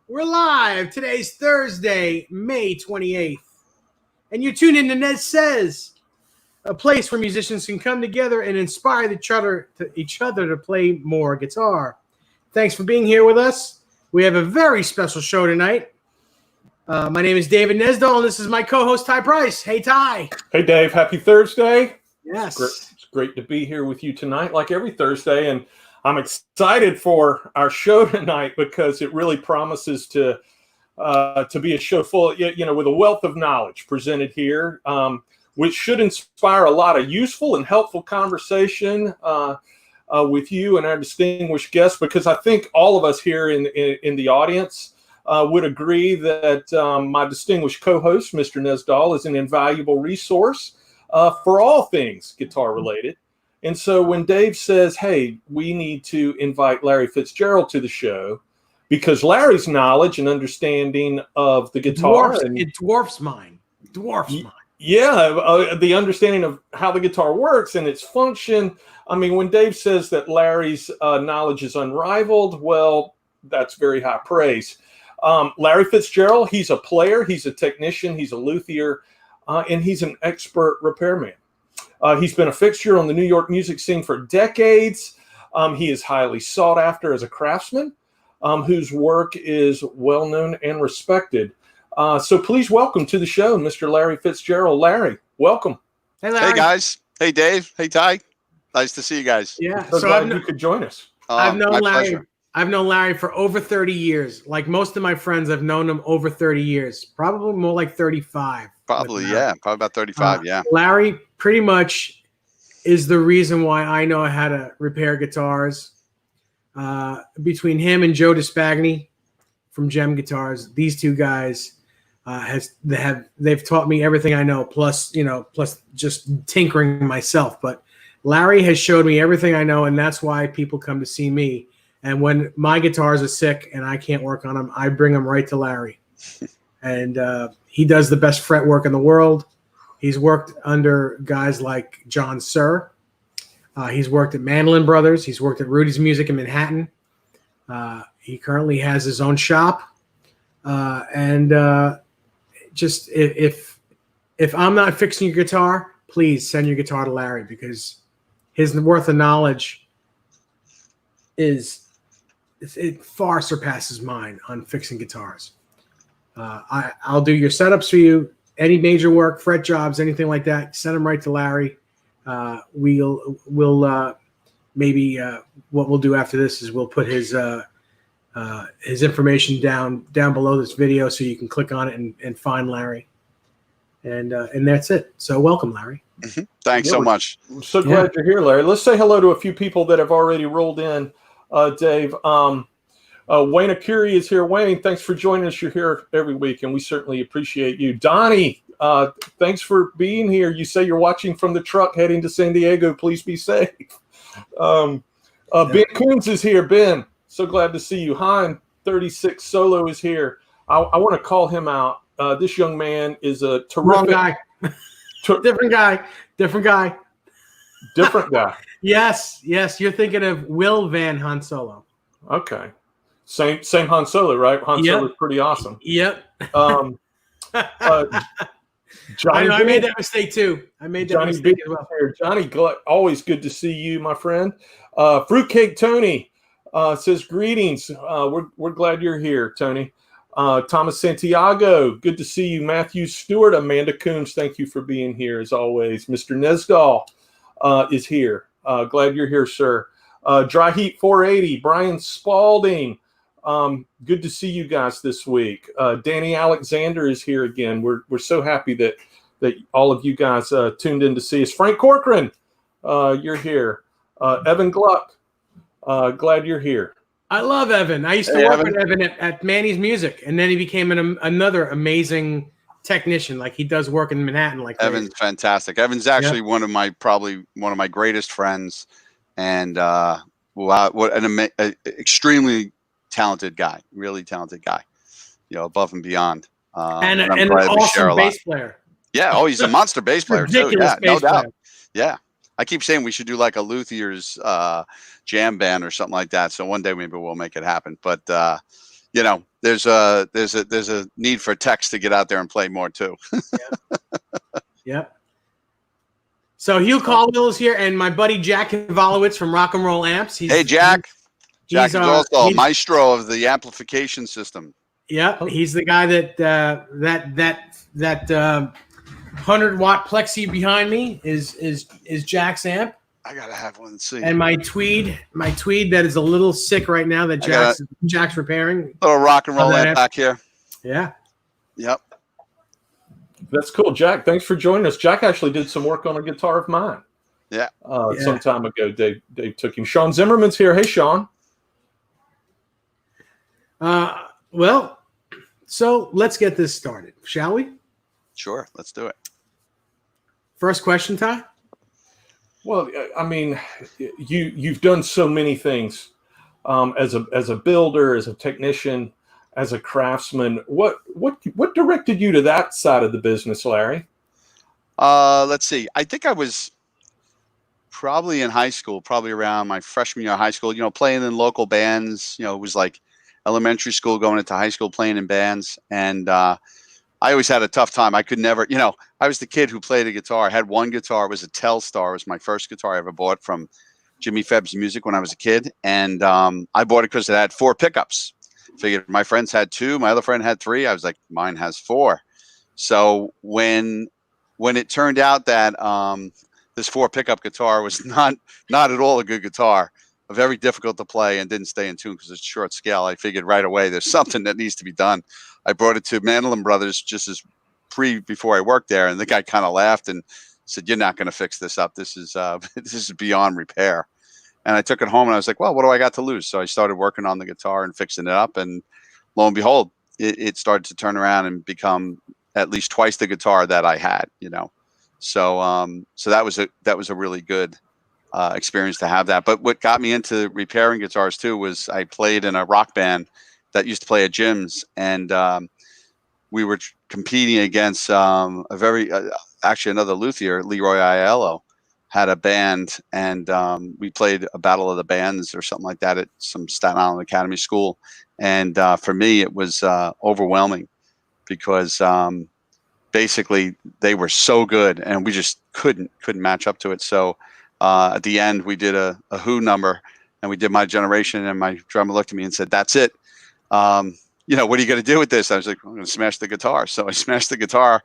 We're live. Today's Thursday, May 28th. And you're tuned in to NEZ SEZ, a place where musicians can come together and inspire each other to play more guitar. Thanks for being here with us. We have a very special show tonight. My name is David Nesdall, and this is my co-host, Ty Price. Hey, Ty. Hey, Dave. Happy Thursday. Yes. It's great to be here with you tonight, like every Thursday. And I'm excited for our show tonight because it really promises to be a show full, with a wealth of knowledge presented here, which should inspire a lot of useful and helpful conversation with you and our distinguished guests, because I think all of us here in the audience would agree that my distinguished co-host, Mr. Nesdall, is an invaluable resource for all things guitar related. And so when Dave says, hey, we need to invite Larry Fitzgerald to the show, because Larry's knowledge and understanding of the guitar dwarfs mine. Yeah, the understanding of how the guitar works and its function. I mean, when Dave says that Larry's knowledge is unrivaled, well, that's very high praise. Larry Fitzgerald, he's a player, he's a technician, he's a luthier, and he's an expert repairman. He's been a fixture on the New York music scene for decades. He is highly sought after as a craftsman, whose work is well known and respected. So please welcome to the show, Mr. Larry Fitzgerald. Larry, welcome. Hey, Larry. Hey, guys. Hey, Dave. Hey, Ty. Nice to see you guys. Yeah. So glad you could join us. I've known my Larry. pleasure. I've known Larry for over 30 years. Like most of my friends, I've known him over 30 years. Probably more like 35. Probably, yeah. Probably about 35, yeah. Larry pretty much is the reason why I know how to repair guitars. Between him and Joe DeSpagni from Gem Guitars, these two guys they've taught me everything I know, plus just tinkering myself. But Larry has showed me everything I know, and that's why people come to see me. And when my guitars are sick and I can't work on them, I bring them right to Larry. And he does the best fret work in the world. He's worked under guys like John Suhr. He's worked at Mandolin Brothers. He's worked at Rudy's Music in Manhattan. He currently has his own shop. Just if I'm not fixing your guitar, please send your guitar to Larry, because his worth of knowledge it far surpasses mine on fixing guitars. I'll do your setups for you. Any major work, fret jobs, anything like that, send them right to Larry. We'll maybe what we'll do after this is we'll put his information down below this video, so you can click on it and find Larry. And that's it. So welcome, Larry. Mm-hmm. Thanks so much. I'm so glad you're here, Larry. Let's say hello to a few people that have already rolled in. Dave, Wayne Akuri is here. Wayne, thanks for joining us. You're here every week, and we certainly appreciate you. Donnie, thanks for being here. You say you're watching from the truck heading to San Diego. Please be safe. Ben Coons is here. Ben, so glad to see you. Han 36 Solo is here. I want to call him out. This young man is a terrific Wrong guy. Different guy. Different guy. Yes. You're thinking of Will Van Han Solo. Okay. Same Han Solo, right? Han Solo's pretty awesome. Yep. Johnny I made that mistake too. Johnny as well. Johnny, always good to see you, my friend. Fruitcake Tony says greetings. We're glad you're here, Tony. Thomas Santiago, good to see you. Matthew Stewart, Amanda Coombs, thank you for being here as always. Mr. Nesdall is here. Glad you're here, sir. Dry Heat 480, Brian Spalding. Good to see you guys this week. Danny Alexander is here again. We're so happy that all of you guys tuned in to see us. Frank Corcoran, you're here. Evan Gluck, glad you're here. I love Evan. I used to work with Evan at Manny's Music, and then he became another amazing technician. Like, he does work in Manhattan. Like, Evan's fantastic. Evan's actually probably one of my greatest friends, and what an extremely talented guy, really talented guy. Above and beyond. And an awesome bass player. Yeah. Oh, he's a monster bass player too. Yeah, no doubt. Player. Yeah. I keep saying we should do like a Luthier's jam band or something like that. So one day maybe we'll make it happen. But you know, there's a need for techs to get out there and play more too. Yep. So Hugh Caldwell is here, and my buddy Jack Kavalowitz from Rock and Roll Amps. Hey, Jack. Jack is also a he's, maestro of the amplification system. Yep, he's the guy that 100-watt plexi behind me is Jack's amp. I gotta have one and see. And my tweed that is a little sick right now that Jack's repairing. Little rock and roll amp back here. Yeah. Yep. That's cool, Jack. Thanks for joining us. Jack actually did some work on a guitar of mine. Yeah. Some time ago. Dave took him. Sean Zimmerman's here. Hey, Sean. Well, so let's get this started, shall we? Sure, let's do it. First question, Ty. Well, I mean, you've done so many things as a builder, as a technician, as a craftsman. What directed you to that side of the business, Larry? Let's see. I think I was probably in high school, probably around my freshman year of high school, you know, playing in local bands. You know, it was like elementary school going into high school playing in bands. And I always had a tough time. I could never, you know, I was the kid who played a guitar. I had one guitar. It was a Telstar. It was my first guitar I ever bought from Jimmy Febb's Music when I was a kid. And I bought it because it had 4 pickups. Figured my friends had 2. My other friend had 3. I was like, mine has 4. So when it turned out that this 4 pickup guitar was not at all a good guitar, very difficult to play and didn't stay in tune because it's short scale, I figured right away there's something that needs to be done. I brought it to Mandolin Brothers just before I worked there, and the guy kind of laughed and said, "You're not going to fix this up. This is this is beyond repair." And I took it home and I was like, "Well, what do I got to lose?" So I started working on the guitar and fixing it up, and lo and behold, it started to turn around and become at least twice the guitar that I had. You know, so so that was a really good experience to have that. But what got me into repairing guitars too was I played in a rock band that used to play at gyms, and we were competing against actually another luthier, Leroy Aiello, had a band, and we played a battle of the bands or something like that at some Staten Island Academy school. And for me, it was overwhelming because basically they were so good, and we just couldn't match up to it. So at the end, we did a Who number, and we did My Generation, and my drummer looked at me and said, "That's it. You know, what are you going to do with this?" I was like, "I'm going to smash the guitar." So I smashed the guitar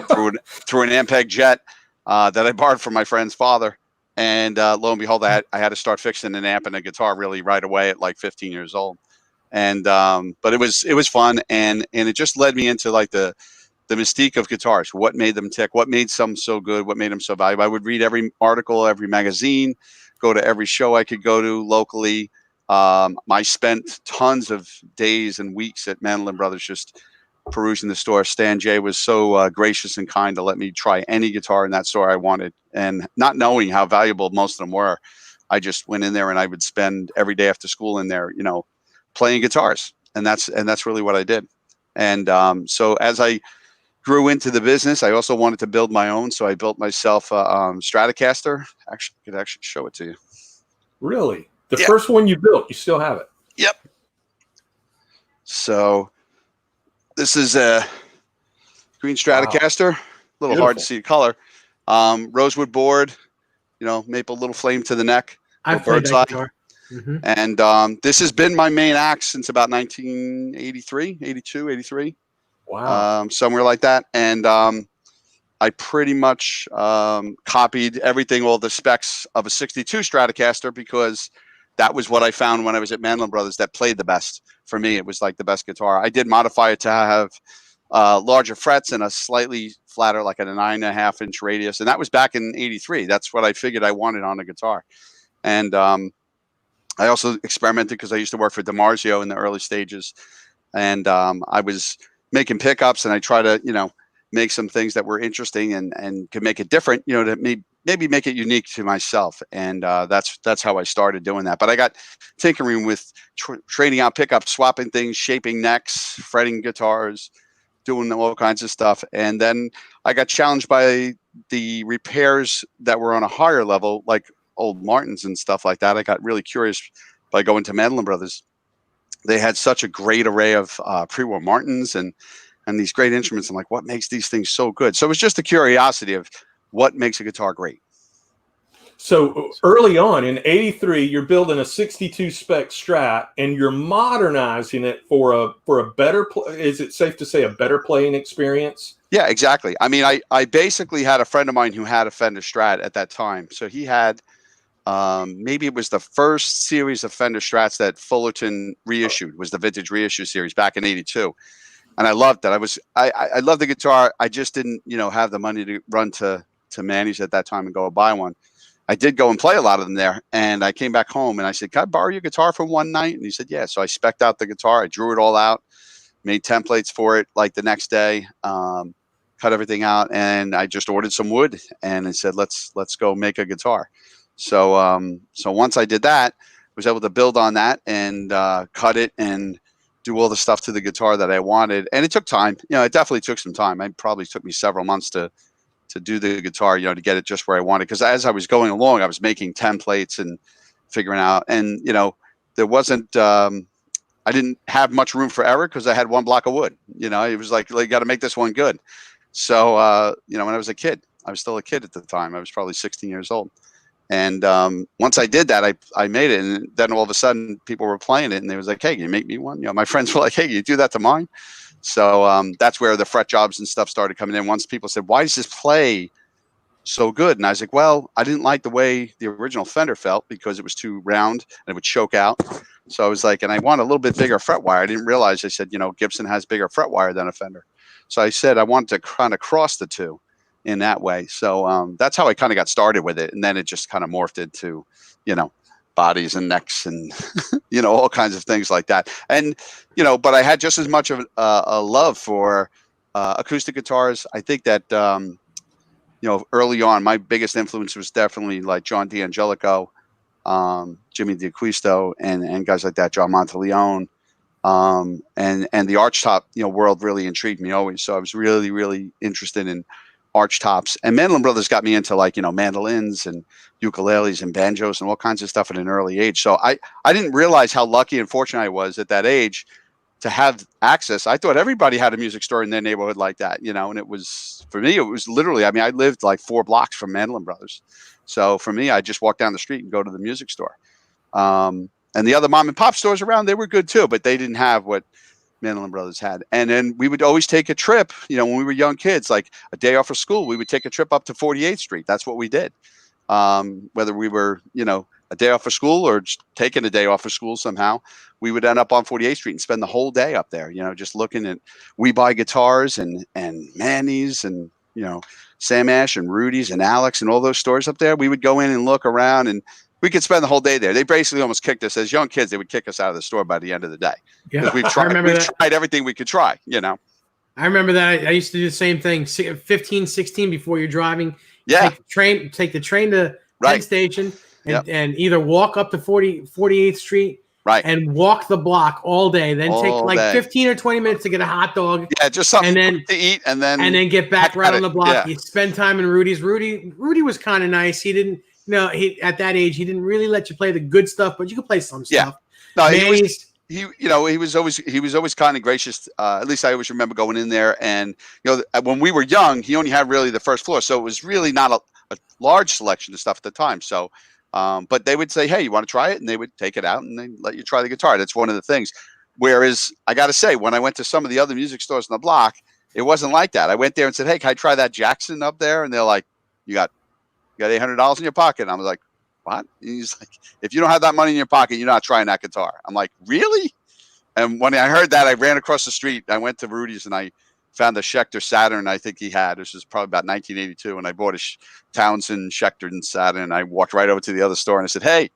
through an Ampeg Jet that I borrowed from my friend's father. And lo and behold, I had to start fixing an amp and a guitar really right away at like 15 years old. And but it was fun, and it just led me into like the mystique of guitars. What made them tick? What made some so good? What made them so valuable? I would read every article, every magazine, go to every show I could go to locally. I spent tons of days and weeks at Mandolin Brothers just perusing the store. Stan J was so gracious and kind to let me try any guitar in that store I wanted, and not knowing how valuable most of them were, I just went in there and I would spend every day after school in there, you know, playing guitars, and that's really what I did. And so as I grew into the business, I also wanted to build my own, so I built myself a Stratocaster. Actually, I could actually show it to you. Really? The first one you built, you still have it? Yep. So this is a green Stratocaster. Wow. A little hard to see color. Rosewood board, you know, maple little flame to the neck. I've played that guitar. Mm-hmm. And this has been my main axe since about 1983, 82, 83. Wow. Somewhere like that. And I pretty much copied everything, all the specs of a 62 Stratocaster, because that was what I found when I was at Mandolin Brothers that played the best. For me, it was like the best guitar. I did modify it to have larger frets and a slightly flatter, like a 9.5-inch radius. And that was back in 83. That's what I figured I wanted on a guitar. And I also experimented because I used to work for DiMarzio in the early stages. And I was making pickups, and I try to, you know, make some things that were interesting and could make it different, you know, to maybe make it unique to myself. And that's how I started doing that. But I got tinkering with trading out pickups, swapping things, shaping necks, fretting guitars, doing all kinds of stuff. And then I got challenged by the repairs that were on a higher level, like old Martins and stuff like that. I got really curious by going to Mandolin Brothers. they had such a great array of pre-war Martins and these great instruments. I'm like, what makes these things so good? So it was just a curiosity of what makes a guitar great. So early on in '83, you're building a 62 spec Strat, and you're modernizing it for a better. Is it safe to say a better playing experience? Yeah, exactly. I mean, I basically had a friend of mine who had a Fender Strat at that time. So he had maybe it was the first series of Fender Strats that Fullerton reissued, was the vintage reissue series back in '82. And I loved it. I loved the guitar. I just didn't, have the money to run to Manny's at that time and go buy one. I did go and play a lot of them there. And I came back home and I said, can I borrow your guitar for one night? And he said, yeah. So I spec'd out the guitar. I drew it all out, made templates for it like the next day, cut everything out. And I just ordered some wood and I said, let's go make a guitar. So, so once I did that, I was able to build on that and cut it and do all the stuff to the guitar that I wanted. And it took time. It definitely took some time. It probably took me several months to do the guitar, to get it just where I wanted. Because as I was going along, I was making templates and figuring out. And, there wasn't, I didn't have much room for error because I had one block of wood. It was like you got to make this one good. So, when I was a kid, I was still a kid at the time. I was probably 16 years old. And once I did that, I made it. And then all of a sudden people were playing it and they was like, hey, can you make me one? My friends were like, hey, can you do that to mine? So that's where the fret jobs and stuff started coming in. Once people said, why does this play so good? And I was like, well, I didn't like the way the original Fender felt because it was too round and it would choke out. So I was like, and I want a little bit bigger fret wire. I didn't realize, I said, Gibson has bigger fret wire than a Fender. So I said, I wanted to kind of cross the two in that way. So that's how I kind of got started with it. And then it just kind of morphed into, bodies and necks and, all kinds of things like that. And, but I had just as much of a love for acoustic guitars. I think that, early on, my biggest influence was definitely like John D'Angelico, Jimmy D'Acquisto and guys like that, John Monteleone. And the archtop, world really intrigued me always. So I was really, really interested in archtops. And Mandolin Brothers got me into like, mandolins and ukuleles and banjos and all kinds of stuff at an early age. So I didn't realize how lucky and fortunate I was at that age to have access. I thought everybody had a music store in their neighborhood like that, and it was, for me, it was literally, I lived like 4 blocks from Mandolin Brothers. So for me, I just walked down the street and go to the music store. And the other mom and pop stores around, they were good too, but they didn't have what Mandolin Brothers had. And then we would always take a trip, when we were young kids, like a day off of school, we would take a trip up to 48th Street. That's what we did. Whether we were, a day off of school or just taking a day off of school somehow, we would end up on 48th Street and spend the whole day up there, just looking at We Buy Guitars and Manny's and, Sam Ash and Rudy's and Alex and all those stores up there. We would go in and look around and we could spend the whole day there. They basically almost kicked us as young kids. They would kick us out of the store by the end of the day. Yeah, we've tried everything we could try, I remember that. I used to do the same thing. 15, 16 before you're driving. Yeah. Take the train to Penn Station and either walk up to 48th Street and walk the block all day. Then take like 15 or 20 minutes to get a hot dog. Yeah, just something to eat and then get back right on the block. Yeah. You spend time in Rudy's. Rudy was kind of nice. He didn't, at that age, he didn't really let you play the good stuff, but you could play some stuff. No, he was always kind of gracious. At least I always remember going in there, and when we were young, he only had really the first floor, so it was really not a large selection of stuff at the time. So, but they would say, "Hey, you want to try it?" And they would take it out and they let you try the guitar. That's one of the things. Whereas I got to say, when I went to some of the other music stores on the block, it wasn't like that. I went there and said, "Hey, can I try that Jackson up there?" And they're like, "You got $800 in your pocket." And I was like, what? And he's like, if you don't have that money in your pocket, you're not trying that guitar. I'm like, really? And when I heard that, I ran across the street. I went to Rudy's and I found a Schecter Saturn I think he had. This was probably about 1982. And I bought a Townsend Schecter and Saturn. And I walked right over to the other store and I said, hey,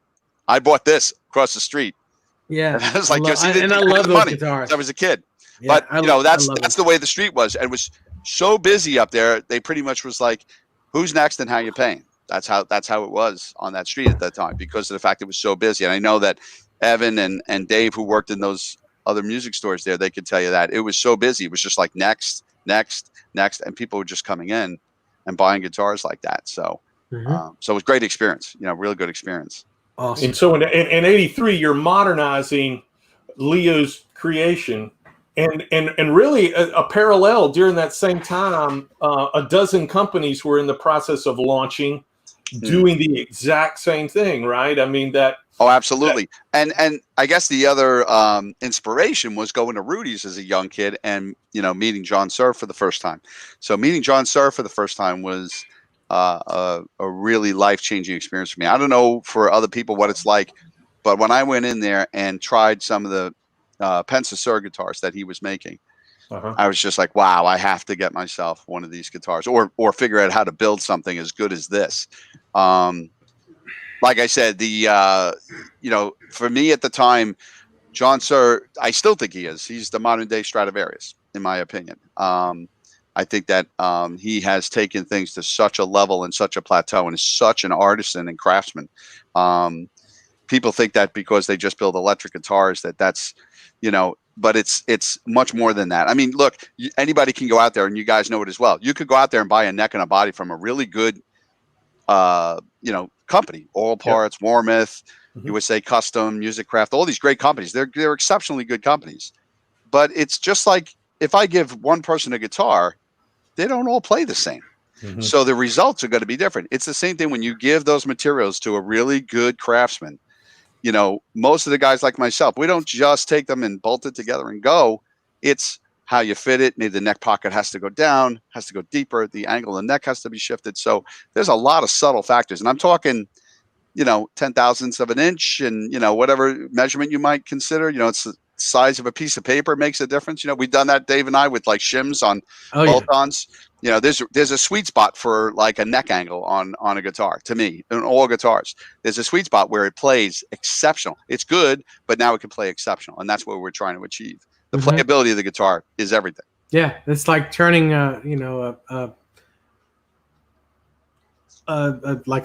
I bought this across the street. Yeah. And I was like, I love those guitars. I was a kid. Yeah, but, that's the way the street was. And it was so busy up there. They pretty much was like, who's next and how you paying? That's how it was on that street at that time because of the fact it was so busy. And I know that Evan and Dave, who worked in those other music stores there, they could tell you that it was so busy. It was just like next, and people were just coming in and buying guitars like that. So, so it was a great experience. Really good experience. Awesome. And so in '83, you're modernizing Leo's creation. And really a parallel during that same time, a dozen companies were in the process of launching, doing the exact same thing, right? I mean that. Oh, absolutely. And I guess the other inspiration was going to Rudy's as a young kid and, meeting John Surf for the first time. So meeting John Surf for the first time was a really life-changing experience for me. I don't know for other people what it's like, but when I went in there and tried some of the Pensasur guitars that he was making, I was just like, wow, I have to get myself one of these guitars or figure out how to build something as good as this. Like I said, for me at the time, John Suhr, I still think he's the modern day Stradivarius, in my opinion. I think that he has taken things to such a level and such a plateau and is such an artisan and craftsman. People think that because they just build electric guitars that's, but it's much more than that. I mean, look, anybody can go out there and you guys know it as well. You could go out there and buy a neck and a body from a really good, company, All Parts, Warmouth, USA Custom, Music Craft, all these great companies. They're exceptionally good companies. But it's just like if I give one person a guitar, they don't all play the same. So the results are going to be different. It's the same thing when you give those materials to a really good craftsman. Most of the guys like myself, we don't just take them and bolt it together and go. It's how you fit it. Maybe the neck pocket has to go down, has to go deeper. The angle of the neck has to be shifted. So there's a lot of subtle factors. And I'm talking, 10,000ths of an inch and, whatever measurement you might consider, it's the size of a piece of paper makes a difference. We've done that, Dave and I, with like shims on bolt-ons. There's a sweet spot for like a neck angle on a guitar, to me, in all guitars. There's a sweet spot where it plays exceptional. It's good, but now it can play exceptional. And that's what we're trying to achieve. The playability of the guitar is everything. Yeah, it's like turning, like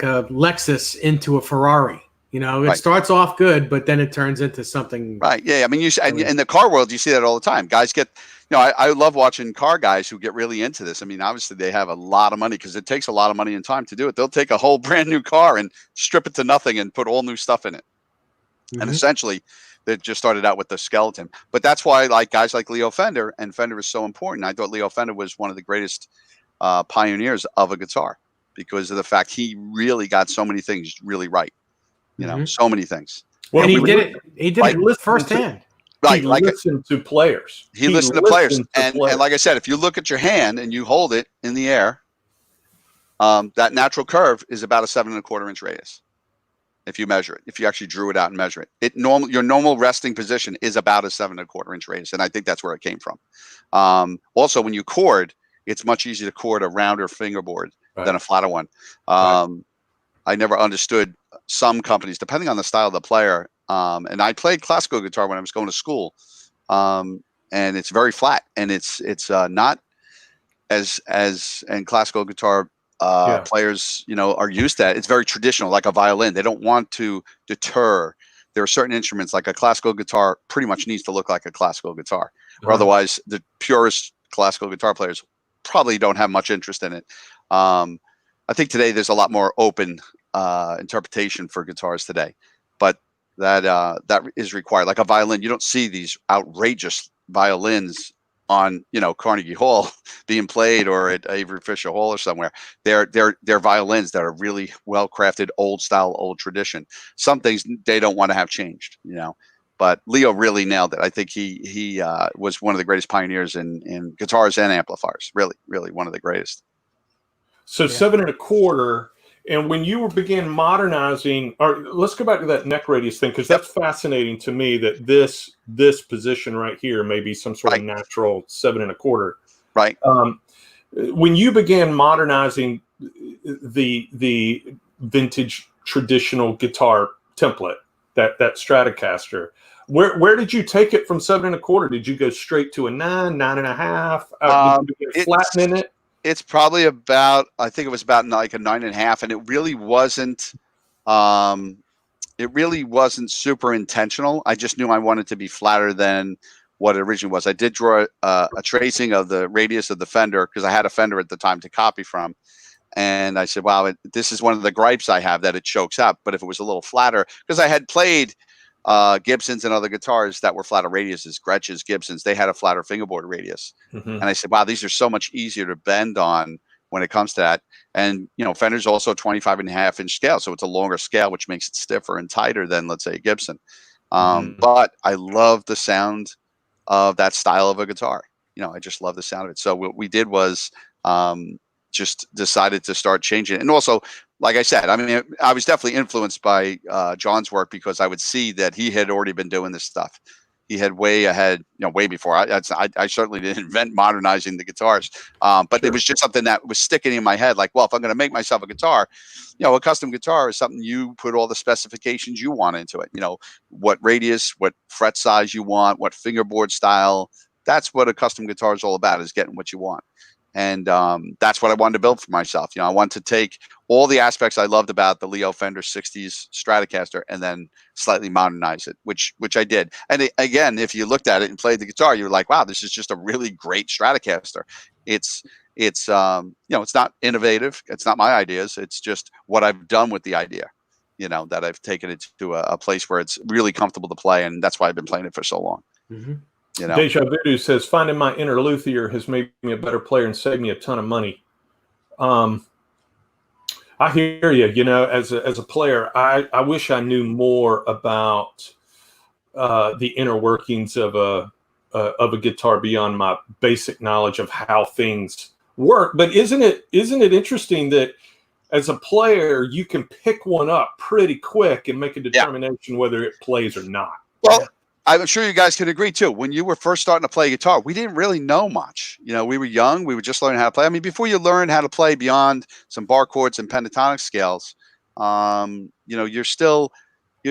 a Lexus into a Ferrari. It starts off good, but then it turns into something. Right. Yeah. I mean, in the car world, you see that all the time. Guys get, I love watching car guys who get really into this. I mean, obviously they have a lot of money because it takes a lot of money and time to do it. They'll take a whole brand new car and strip it to nothing and put all new stuff in it. And essentially, they just started out with the skeleton. But that's why, like guys like Leo Fender, and Fender is so important. I thought Leo Fender was one of the greatest pioneers of a guitar because of the fact he really got so many things really right. So many things. Well, and he did it firsthand. Right, he listened to players. He listened to players. And like I said, if you look at your hand and you hold it in the air, that natural curve is about a 7 1/4 inch radius. If you measure it, if you actually drew it out and measure it, your normal resting position is about a 7 1/4 inch radius, and I think that's where it came from. Also, when you chord, it's much easier to chord a rounder fingerboard than a flatter one. I never understood some companies, depending on the style of the player. And I played classical guitar when I was going to school, and it's very flat, and it's not as and classical guitar. Players, are used to that. It's very traditional, like a violin. They don't want to deter. There are certain instruments, like a classical guitar, pretty much needs to look like a classical guitar, or otherwise the purest classical guitar players probably don't have much interest in it. I think today there's a lot more open interpretation for guitars today, but that is required. Like a violin, you don't see these outrageous violins on Carnegie Hall being played or at Avery Fisher Hall or somewhere. They're violins that are really well crafted, old style, old tradition. Some things they don't want to have changed, But Leo really nailed it. I think he was one of the greatest pioneers in guitars and amplifiers. Really, really one of the greatest. So 7 1/4. And when you began modernizing, or let's go back to that neck radius thing, because that's fascinating to me that this position right here may be some sort of natural 7 1/4. Right. When you began modernizing the vintage traditional guitar template, that Stratocaster, where did you take it from 7 1/4? Did you go straight to a 9, 9.5? Did you begin flattening it? It's probably I think it was about like a 9.5, and it really wasn't super intentional. I just knew I wanted to be flatter than what it originally was. I did draw a tracing of the radius of the Fender because I had a Fender at the time to copy from. And I said, wow, this is one of the gripes I have, that it chokes out. But if it was a little flatter, because I had played Gibsons and other guitars that were flatter radiuses, Gretsch's, Gibsons, they had a flatter fingerboard radius. Mm-hmm. And I said, wow, these are so much easier to bend on when it comes to that. And, Fender's also a 25.5-inch scale. So it's a longer scale, which makes it stiffer and tighter than, let's say, a Gibson. But I love the sound of that style of a guitar. I just love the sound of it. So what we did was just decided to start changing it. And also, like I said, I mean, I was definitely influenced by John's work because I would see that he had already been doing this stuff. He had way ahead, way before. I certainly didn't invent modernizing the guitars, but Sure. It was just something that was sticking in my head. Like, well, if I'm going to make myself a guitar, a custom guitar is something you put all the specifications you want into it. What radius, what fret size you want, what fingerboard style. That's what a custom guitar is all about, is getting what you want. And that's what I wanted to build for myself. I wanted to take all the aspects I loved about the Leo Fender 60s Stratocaster and then slightly modernize it, which I did. And again, if you looked at it and played the guitar, you're like, wow, this is just a really great Stratocaster. It's not innovative. It's not my ideas. It's just what I've done with the idea, that I've taken it to a place where it's really comfortable to play. And that's why I've been playing it for so long. Mm-hmm. Deja Voodoo says, finding my inner luthier has made me a better player and saved me a ton of money. I hear you. As a player, I wish I knew more about the inner workings of a guitar beyond my basic knowledge of how things work. But isn't it interesting that as a player you can pick one up pretty quick and make a determination whether it plays or not? Well, I'm sure you guys could agree too. When you were first starting to play guitar, we didn't really know much. We were young. We were just learning how to play. I mean, before you learn how to play beyond some bar chords and pentatonic scales, you're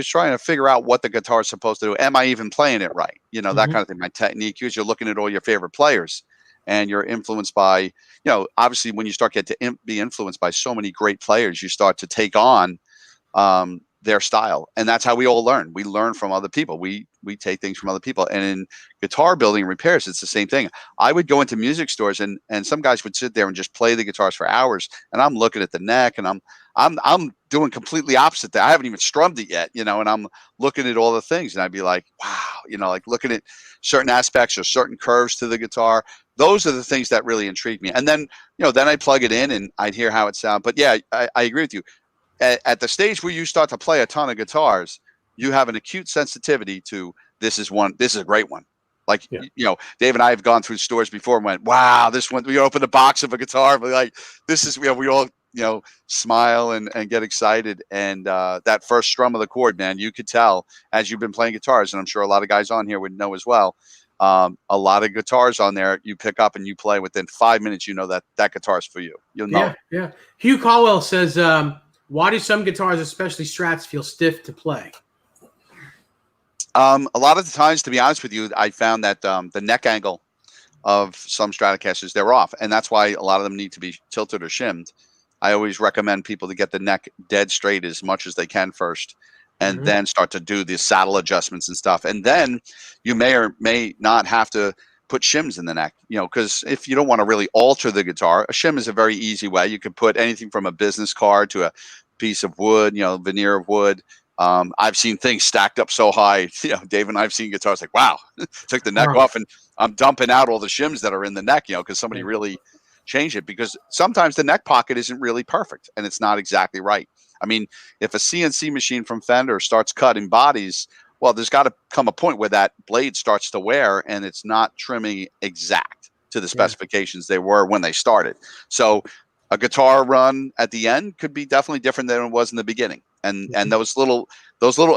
trying to figure out what the guitar is supposed to do. Am I even playing it right? That kind of thing. My technique is you're looking at all your favorite players and you're influenced by, obviously when you start to be influenced by so many great players, you start to take on their style. And that's how we all learn. We learn from other people. We take things from other people. And in guitar building and repairs, it's the same thing. I would go into music stores and some guys would sit there and just play the guitars for hours. And I'm looking at the neck and I'm doing completely opposite that. I haven't even strummed it yet, and I'm looking at all the things and I'd be like, wow, like looking at certain aspects or certain curves to the guitar. Those are the things that really intrigue me. And then, then I plug it in and I'd hear how it sounds. But yeah, I agree with you. At the stage where you start to play a ton of guitars, you have an acute sensitivity to this is a great one. Like, Dave and I have gone through stores before and went, wow, this one, we open the box of a guitar, but like, this is, we all, smile and get excited. And that first strum of the chord, man, you could tell as you've been playing guitars, and I'm sure a lot of guys on here would know as well. A lot of guitars on there you pick up and you play within 5 minutes, that guitar is for you. You'll know. Yeah. Hugh Caldwell says, why do some guitars, especially Strats, feel stiff to play? A lot of the times, to be honest with you, I found that the neck angle of some Stratocasters, they're off. And that's why a lot of them need to be tilted or shimmed. I always recommend people to get the neck dead straight as much as they can first, and then start to do the saddle adjustments and stuff. And then you may or may not have to put shims in the neck, because if you don't want to really alter the guitar, a shim is a very easy way. You can put anything from a business card to a piece of wood, veneer of wood. I've seen things stacked up so high, Dave and I've seen guitars like, wow, took the neck off and I'm dumping out all the shims that are in the neck, because somebody really changed it, because sometimes the neck pocket isn't really perfect and it's not exactly right. I mean, if a CNC machine from Fender starts cutting bodies, well, there's got to come a point where that blade starts to wear and it's not trimming exact to the specifications they were when they started. So a guitar run at the end could be definitely different than it was in the beginning. And those little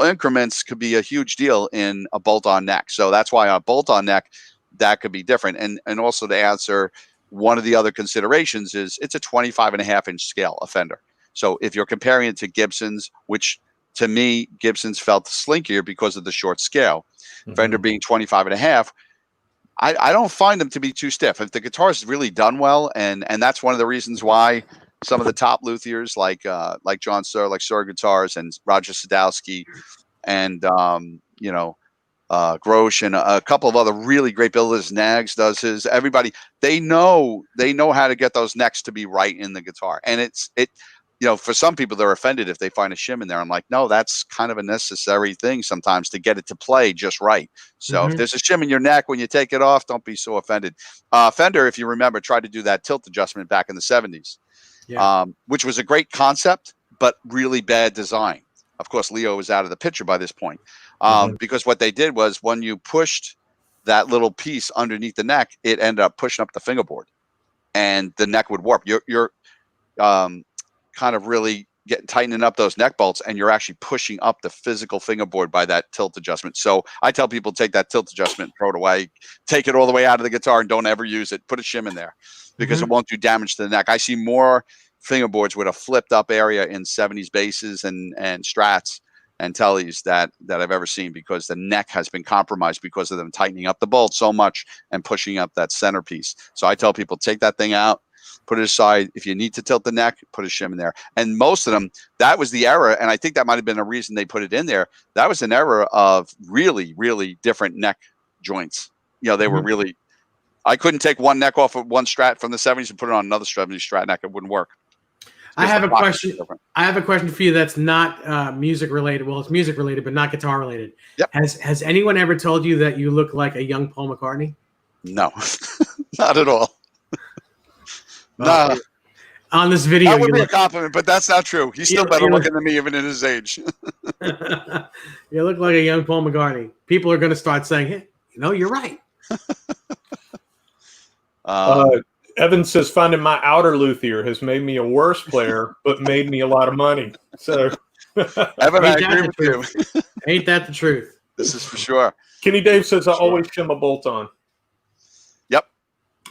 increments could be a huge deal in a bolt-on neck. So that's why a bolt-on neck, that could be different. And also to answer one of the other considerations is it's a 25.5-inch scale, a Fender. So if you're comparing it to Gibson's, which to me, Gibson's felt slinkier because of the short scale, Fender being 25.5, I don't find them to be too stiff. If the guitar is really done well, and that's one of the reasons why some of the top luthiers like John Suhr, like Suhr Guitars and Roger Sadowski and Grosh and a couple of other really great builders, Nags does his, everybody, they know how to get those necks to be right in the guitar. And for some people, they're offended if they find a shim in there. I'm like, no, that's kind of a necessary thing sometimes to get it to play just right. So if there's a shim in your neck when you take it off, don't be so offended. Fender, if you remember, tried to do that tilt adjustment back in the 70s, which was a great concept, but really bad design. Of course, Leo was out of the picture by this point, because what they did was when you pushed that little piece underneath the neck, it ended up pushing up the fingerboard, and the neck would warp. You're kind of really tightening up those neck bolts, and you're actually pushing up the physical fingerboard by that tilt adjustment. So I tell people, take that tilt adjustment, throw it away, take it all the way out of the guitar, and don't ever use it. Put a shim in there because it won't do damage to the neck. I see more fingerboards with a flipped up area in 70s basses and strats and tellies that I've ever seen, because the neck has been compromised because of them tightening up the bolt so much and pushing up that centerpiece. So I tell people, take that thing out, put it aside. If you need to tilt the neck, put a shim in there. And most of them, that was the era. And I think that might have been a reason they put it in there. That was an era of really, really different neck joints. They were really, I couldn't take one neck off of one Strat from the 70s and put it on another 70s Strat neck. It wouldn't work. I have a question. I have a question for you that's not music related. Well, it's music related, but not guitar related. Yep. Has anyone ever told you that you look like a young Paul McCartney? No, not at all. No. On this video, that would be a compliment, but that's not true. He's still better looking than me, even in his age. You look like a young Paul McCartney. People are going to start saying, "Hey, you're right." Evan says, finding my outer luthier has made me a worse player, but made me a lot of money. So, Evan, I agree with you. Ain't that the truth? This is for sure. Kenny Dave says, I always shim a bolt on. Yep.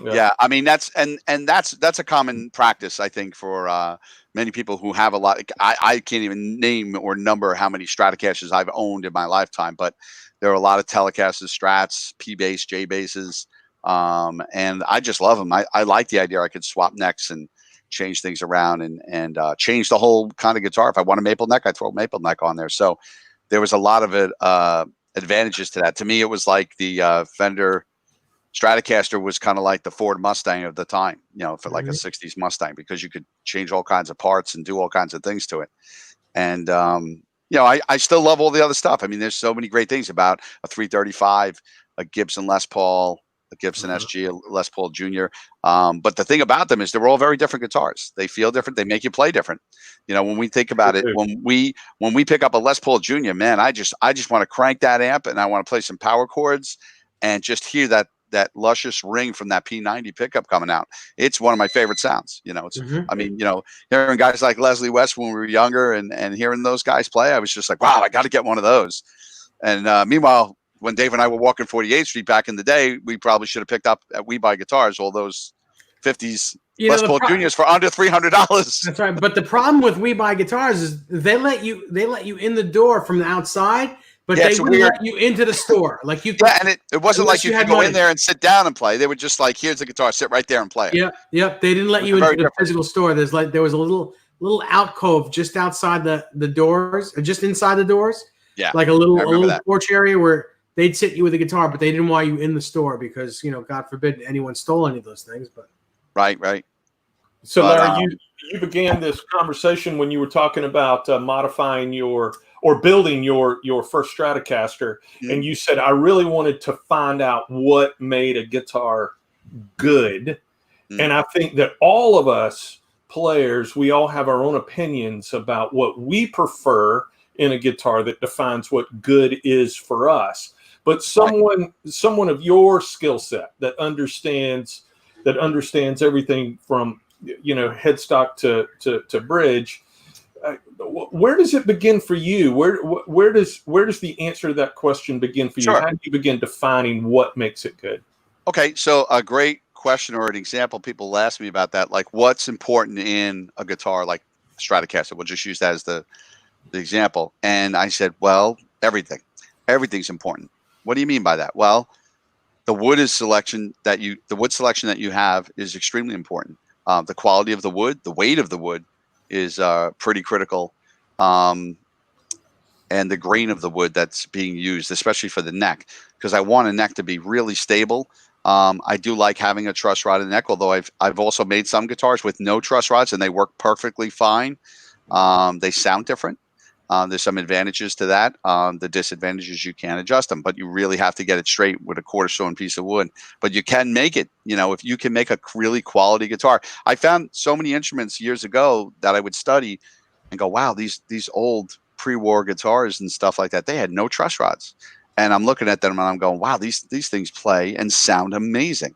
Yeah. I mean, that's a common practice, I think, for many people who have a lot. I can't even name or number how many Stratocasters I've owned in my lifetime, but there are a lot of Telecasters, Strats, P bass, J basses. And I just love them. I like the idea I could swap necks and change things around and change the whole kind of guitar. If I want a maple neck, I throw a maple neck on there. So there was a lot of advantages to that. To me, it was like the Fender Stratocaster was kind of like the Ford Mustang of the time, for like a 60s Mustang, because you could change all kinds of parts and do all kinds of things to it. And, I still love all the other stuff. I mean, there's so many great things about a 335, a Gibson Les Paul, a Gibson SG, a Les Paul Jr. But the thing about them is they're all very different guitars. They feel different. They make you play different. When we think about it, when we pick up a Les Paul Jr., man, I just want to crank that amp and I want to play some power chords and just hear that luscious ring from that P90 pickup coming out. It's one of my favorite sounds. It's I mean, hearing guys like Leslie West when we were younger and hearing those guys play, I was just like, wow, I got to get one of those. And meanwhile, when Dave and I were walking 48th Street back in the day, we probably should have picked up at We Buy Guitars all those 50s Les Paul Juniors for under $300. That's right. But the problem with We Buy Guitars is they let you in the door from the outside, but they wouldn't let you into the store. Like and it wasn't like you could go in there and sit down and play. They were just like, here's the guitar, sit right there and play it. Yep. They didn't let you into the physical store. There was a little alcove just outside the doors, or just inside the doors. Yeah, like a little porch area where they'd sit you with a guitar, but they didn't want you in the store because, God forbid anyone stole any of those things. But right. So, Larry, you began this conversation when you were talking about modifying or building your first Stratocaster, and you said, I really wanted to find out what made a guitar good. And I think that all of us players, we all have our own opinions about what we prefer in a guitar that defines what good is for us. But someone of your skill set that understands everything from headstock to bridge, where does it begin for you? Where does the answer to that question begin for you? Sure. How do you begin defining what makes it good? Okay, so a great question or an example people ask me about that, like what's important in a guitar like Stratocaster. We'll just use that as the example. And I said, well, everything's important. What do you mean by that? Well, the wood selection that you have is extremely important. The quality of the wood, the weight of the wood is pretty critical. And the grain of the wood that's being used, especially for the neck, because I want a neck to be really stable. I do like having a truss rod in the neck, although I've also made some guitars with no truss rods and they work perfectly fine. They sound different. There's some advantages to that. The disadvantages, you can't adjust them, but you really have to get it straight with a quarter stone piece of wood. But you can make it, if you can make a really quality guitar. I found so many instruments years ago that I would study and go, wow, these old pre-war guitars and stuff like that, they had no truss rods. And I'm looking at them and I'm going, wow, these things play and sound amazing.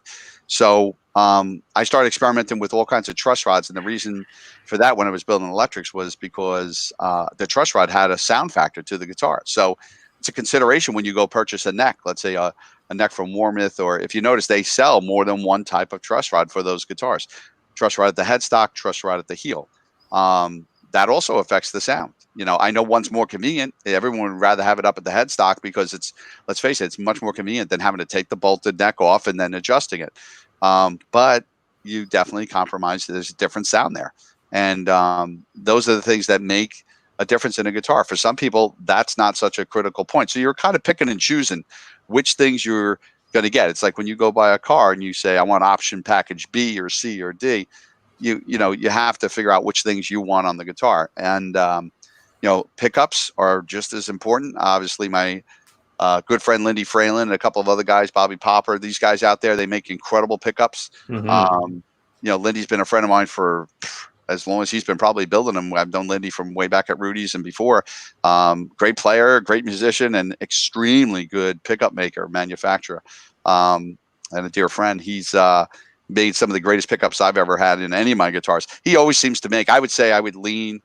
So I started experimenting with all kinds of truss rods. And the reason for that when I was building electrics was because the truss rod had a sound factor to the guitar. So it's a consideration when you go purchase a neck, let's say a neck from Warmouth, or if you notice, they sell more than one type of truss rod for those guitars. Truss rod at the headstock, truss rod at the heel. That also affects the sound. I know one's more convenient. Everyone would rather have it up at the headstock because let's face it, it's much more convenient than having to take the bolted neck off and then adjusting it. But you definitely compromise. There's a different sound there. And those are the things that make a difference in a guitar. For some people, that's not such a critical point. So you're kind of picking and choosing which things you're going to get. It's like when you go buy a car and you say, I want option package B or C or D. You have to figure out which things you want on the guitar. And pickups are just as important. Obviously, my good friend Lindy Fralin and a couple of other guys, Bobby Popper, these guys out there, they make incredible pickups. Lindy's been a friend of mine for as long as he's been probably building them. I've known Lindy from way back at Rudy's and before. Great player, great musician, and extremely good pickup maker, manufacturer, and a dear friend. He's made some of the greatest pickups I've ever had in any of my guitars. He always seems to make, I would say I would lean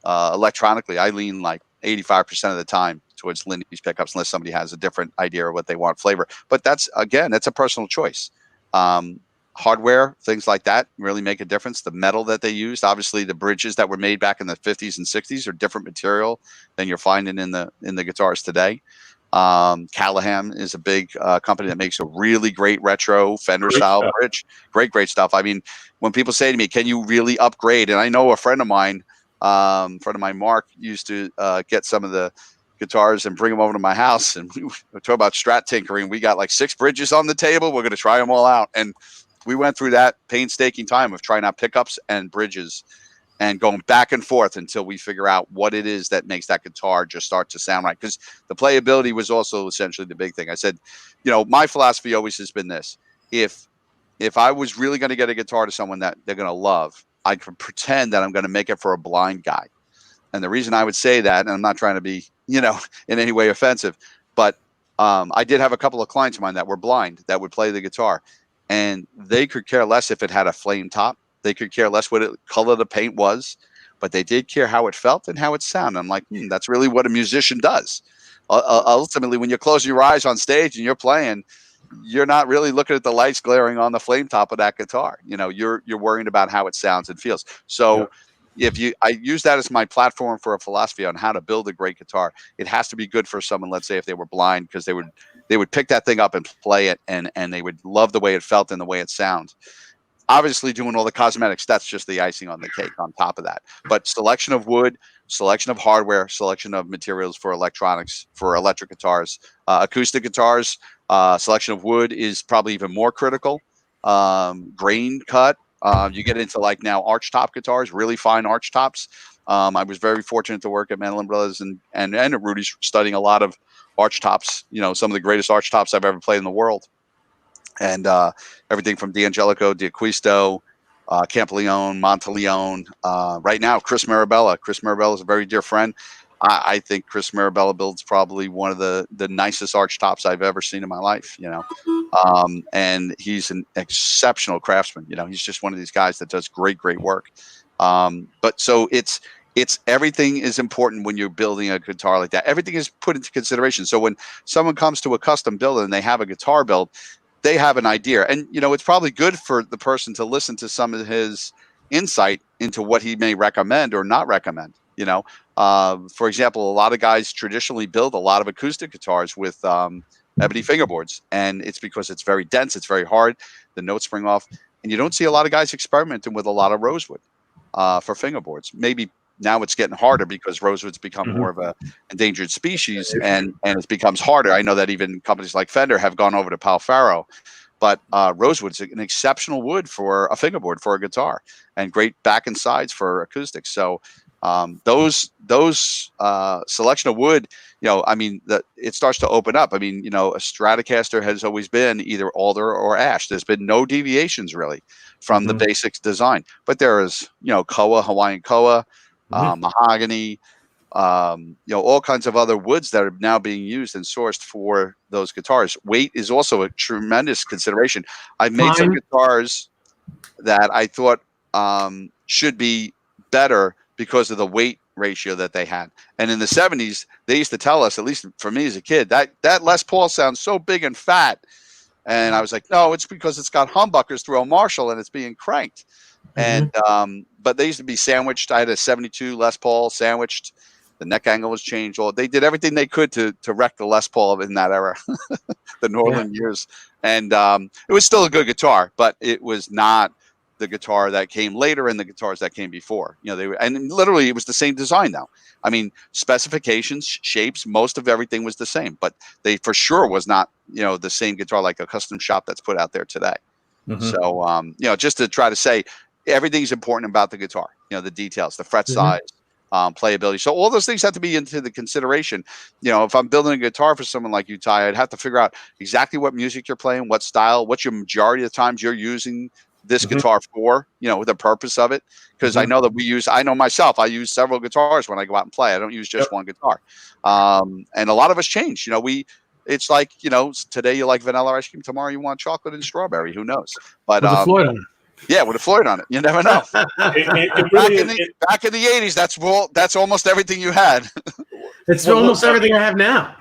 electronically. I lean like 85% of the time towards Lindy's pickups, unless somebody has a different idea of what they want flavor. But that's a personal choice. Hardware, things like that really make a difference. The metal that they used, obviously the bridges that were made back in the 50s and 60s are different material than you're finding in the guitars today. Callahan is a big company that makes a really great retro Fender style bridge. Great stuff. I mean, when people say to me, can you really upgrade? And I know a friend of mine, Mark, used to get some of the guitars and bring them over to my house, and we talk about Strat tinkering. We got like 6 bridges on the table. We're going to try them all out. And we went through that painstaking time of trying out pickups and bridges and going back and forth until we figure out what it is that makes that guitar just start to sound right. Because the playability was also essentially the big thing. I said, my philosophy always has been this. If I was really going to get a guitar to someone that they're going to love, I could pretend that I'm going to make it for a blind guy. And the reason I would say that, and I'm not trying to be, in any way offensive, but I did have a couple of clients of mine that were blind that would play the guitar, and they could care less if it had a flame top. They could care less what color the paint was, but they did care how it felt and how it sounded. I'm like, that's really what a musician does. Ultimately, when you're closing your eyes on stage and you're playing, you're not really looking at the lights glaring on the flame top of that guitar. You're worrying about how it sounds and feels. So I use that as my platform for a philosophy on how to build a great guitar. It has to be good for someone, let's say if they were blind, because they would pick that thing up and play it, and they would love the way it felt and the way it sounds. Obviously, doing all the cosmetics, that's just the icing on the cake on top of that. But selection of wood, selection of hardware, selection of materials for electronics, for electric guitars, acoustic guitars, selection of wood is probably even more critical. Grain cut. You get into like now arch top guitars, really fine arch tops. I was very fortunate to work at Mandolin Brothers and at Rudy's, studying a lot of arch tops, some of the greatest arch tops I've ever played in the world. And everything from D'Angelico, D'Acquisto, Campileone, Monteleone. Right now, Chris Marabella. Chris Marabella is a very dear friend. I think Chris Marabella builds probably one of the nicest arch tops I've ever seen in my life, and he's an exceptional craftsman. He's just one of these guys that does great work. But so it's everything is important when you're building a guitar like that. Everything is put into consideration. So when someone comes to a custom build and they have a guitar build, they have an idea, and it's probably good for the person to listen to some of his insight into what he may recommend or not recommend. For example, a lot of guys traditionally build a lot of acoustic guitars with ebony fingerboards, and it's because it's very dense, it's very hard, the notes spring off, and you don't see a lot of guys experimenting with a lot of rosewood for fingerboards. Maybe now it's getting harder because rosewood's become more of a endangered species, and it becomes harder. I know that even companies like Fender have gone over to Pal Faro, but rosewood is an exceptional wood for a fingerboard for a guitar, and great back and sides for acoustics. So those selection of wood, I mean, it starts to open up. I mean, a Stratocaster has always been either alder or ash. There's been no deviations really from the basics design, but there is, koa, Hawaiian koa, mahogany, all kinds of other woods that are now being used and sourced for those guitars. Weight is also a tremendous consideration. I've made some guitars that I thought should be better because of the weight ratio that they had. And in the 70s, they used to tell us, at least for me as a kid, that Les Paul sounds so big and fat. And I was like, no, it's because it's got humbuckers through a Marshall and it's being cranked. And but they used to be sandwiched. I had a 72 Les Paul sandwiched. The neck angle was changed. They did everything they could to wreck the Les Paul in that era, the Norland years. And it was still a good guitar, but it was not the guitar that came later and the guitars that came before. They were, and literally it was the same design though. I mean, specifications, shapes, most of everything was the same, but they for sure was not, the same guitar like a custom shop that's put out there today. So, just to try to say everything's important about the guitar, the details, the fret size, playability. So all those things have to be into the consideration. If I'm building a guitar for someone like you, Ty, I'd have to figure out exactly what music you're playing, what style, what's your majority of the times you're using this guitar for, the purpose of it. Because I know that I know myself, I use several guitars when I go out and play. I don't use just one guitar. And a lot of us change. It's like, today you like vanilla ice cream, tomorrow you want chocolate and strawberry. Who knows? But with a Floyd on it. Yeah, with a Floyd on it. You never know. Back in the 80s, that's almost everything you had. It's almost everything I have now.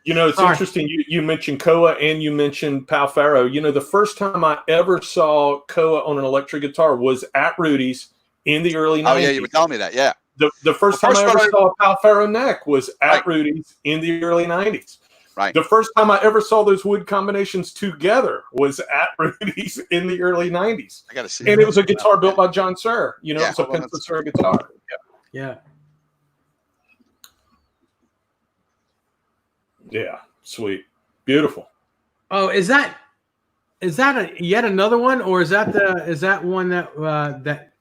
It's interesting. You mentioned Koa and you mentioned Pal Faro. The first time I ever saw Koa on an electric guitar was at Rudy's in the early 90s. Oh, yeah, you were telling me that, yeah. The first time I ever saw a Pal Faro neck was at Rudy's in the early 90s. Right. The first time I ever saw those wood combinations together was at Rudy's in the early 90s. I got to see. And it was a guitar built by John Suhr. It's a pencil Suhr guitar. Yeah. Yeah, sweet, beautiful. Oh, is that yet another one, or is that one that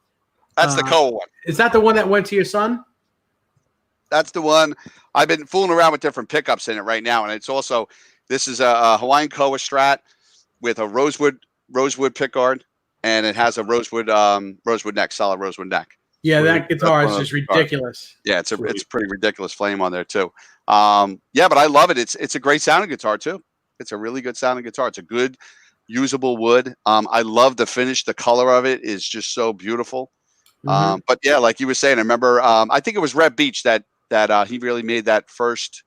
that's the Koa one? Is that the one that went to your son? That's the one. I've been fooling around with different pickups in it right now, and it's also this is a Hawaiian Koa Strat with a rosewood pickguard, and it has a rosewood neck, solid rosewood neck. Yeah, that guitar is just ridiculous. Yeah, it's pretty ridiculous flame on there too. But I love it. It's a great sounding guitar too. It's a really good sounding guitar. It's a good usable wood. I love the finish. The color of it is just so beautiful. But yeah, like you were saying, I remember I think it was Red Beach that he really made that first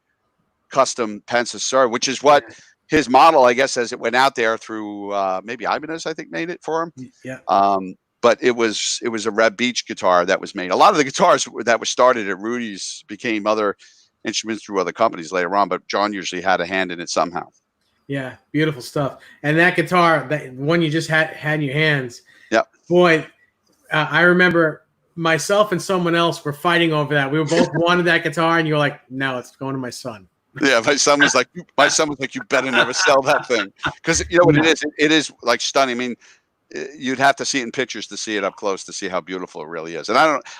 custom Pensa Suhr, which is what his model, I guess, as it went out there through maybe Ibanez, I think, made it for him. Yeah. But it was a Red Beach guitar that was made. A lot of the guitars that were started at Rudy's became other instruments through other companies later on, but John usually had a hand in it somehow. Yeah, beautiful stuff. And that guitar, that one you just had in your hands. Yep. Boy, I remember myself and someone else were fighting over that. We were both wanted that guitar, and you were like, "No, it's going to my son." Yeah, my son was like, "You better never sell that thing," because you know what it is. It is like stunning. I mean, you'd have to see it in pictures to see it up close to see how beautiful it really is. And